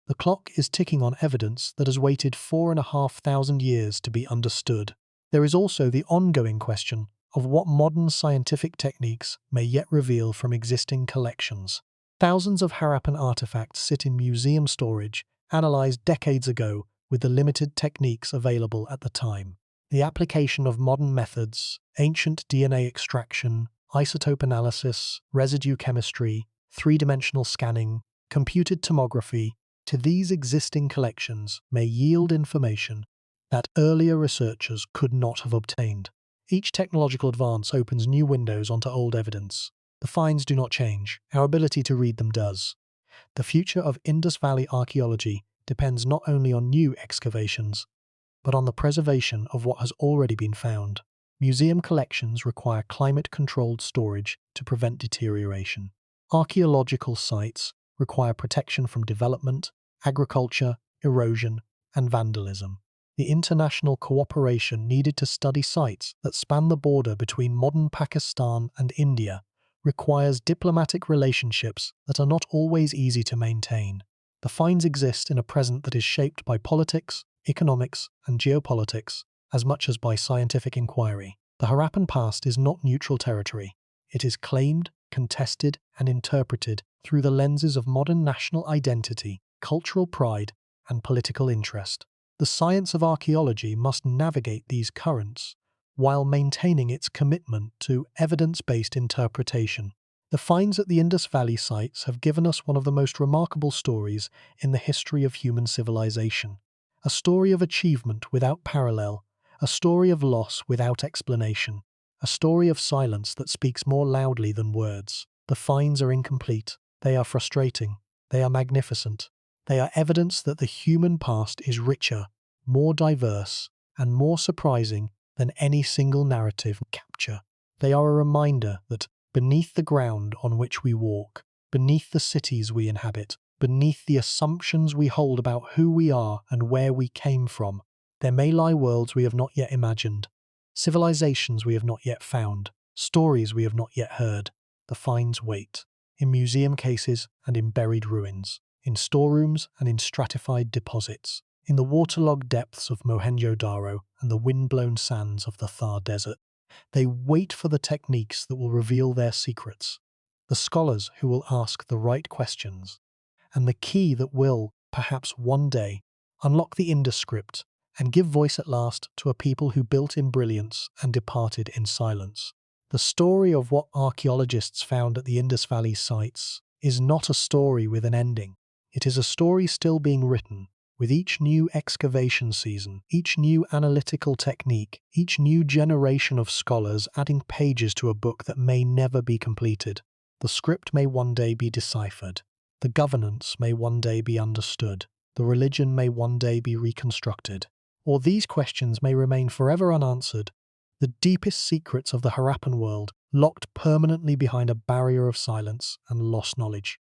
The clock is ticking on evidence that has waited 4,500 years to be understood. There is also the ongoing question of what modern scientific techniques may yet reveal from existing collections. Thousands of Harappan artifacts sit in museum storage, analyzed decades ago with the limited techniques available at the time. The application of modern methods, ancient DNA extraction, isotope analysis, residue chemistry, three-dimensional scanning, computed tomography, to these existing collections may yield information that earlier researchers could not have obtained. Each technological advance opens new windows onto old evidence. The finds do not change, our ability to read them does. The future of Indus Valley archaeology depends not only on new excavations, but on the preservation of what has already been found. Museum collections require climate-controlled storage to prevent deterioration. Archaeological sites require protection from development, agriculture, erosion, and vandalism. The international cooperation needed to study sites that span the border between modern Pakistan and India requires diplomatic relationships that are not always easy to maintain. The finds exist in a present that is shaped by politics, economics, and geopolitics as much as by scientific inquiry. The Harappan past is not neutral territory. It is claimed, contested, and interpreted through the lenses of modern national identity, cultural pride, and political interest. The science of archaeology must navigate these currents while maintaining its commitment to evidence-based interpretation. The finds at the Indus Valley sites have given us one of the most remarkable stories in the history of human civilization. A story of achievement without parallel, a story of loss without explanation, a story of silence that speaks more loudly than words. The finds are incomplete, they are frustrating, they are magnificent. They are evidence that the human past is richer, more diverse, and more surprising than any single narrative can capture. They are a reminder that beneath the ground on which we walk, beneath the cities we inhabit, beneath the assumptions we hold about who we are and where we came from, there may lie worlds we have not yet imagined, civilizations we have not yet found, stories we have not yet heard. The finds wait, in museum cases and in buried ruins, in storerooms and in stratified deposits, in the waterlogged depths of Mohenjo-Daro and the wind-blown sands of the Thar Desert. They wait for the techniques that will reveal their secrets, the scholars who will ask the right questions, and the key that will, perhaps one day, unlock the Indus script and give voice at last to a people who built in brilliance and departed in silence. The story of what archaeologists found at the Indus Valley sites is not a story with an ending. It is a story still being written, with each new excavation season, each new analytical technique, each new generation of scholars adding pages to a book that may never be completed. The script may one day be deciphered. The governance may one day be understood. The religion may one day be reconstructed. Or these questions may remain forever unanswered. The deepest secrets of the Harappan world, locked permanently behind a barrier of silence and lost knowledge.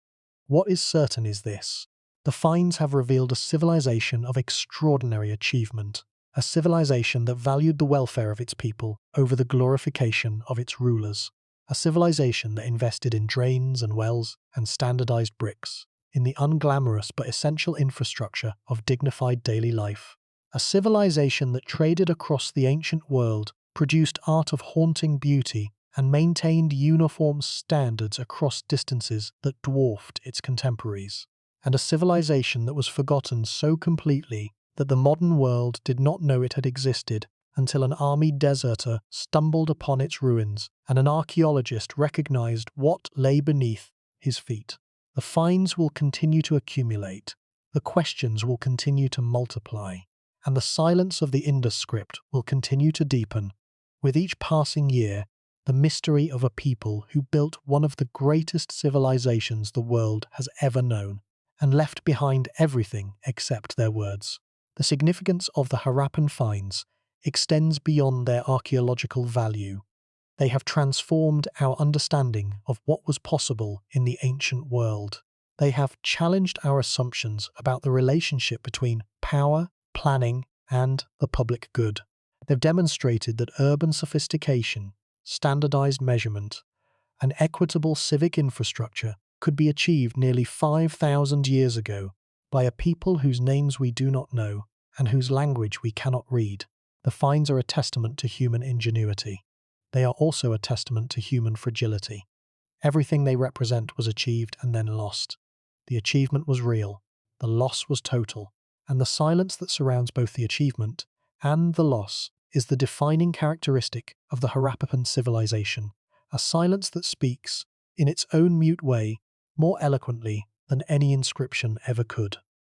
What is certain is this: the finds have revealed a civilization of extraordinary achievement, a civilization that valued the welfare of its people over the glorification of its rulers, a civilization that invested in drains and wells and standardized bricks, in the unglamorous but essential infrastructure of dignified daily life, a civilization that traded across the ancient world, produced art of haunting beauty, and maintained uniform standards across distances that dwarfed its contemporaries, and a civilization that was forgotten so completely that the modern world did not know it had existed until an army deserter stumbled upon its ruins and an archaeologist recognized what lay beneath his feet. The finds will continue to accumulate, the questions will continue to multiply, and the silence of the Indus script will continue to deepen. With each passing year, the mystery of a people who built one of the greatest civilizations the world has ever known, and left behind everything except their words. The significance of the Harappan finds extends beyond their archaeological value. They have transformed our understanding of what was possible in the ancient world. They have challenged our assumptions about the relationship between power, planning, and the public good. They've demonstrated that urban sophistication, standardized measurement, and equitable civic infrastructure could be achieved nearly 5,000 years ago by a people whose names we do not know and whose language we cannot read. The finds are a testament to human ingenuity. They are also a testament to human fragility. Everything they represent was achieved and then lost. The achievement was real, the loss was total, and the silence that surrounds both the achievement and the loss is the defining characteristic of the Harappan civilization, a silence that speaks, in its own mute way, more eloquently than any inscription ever could.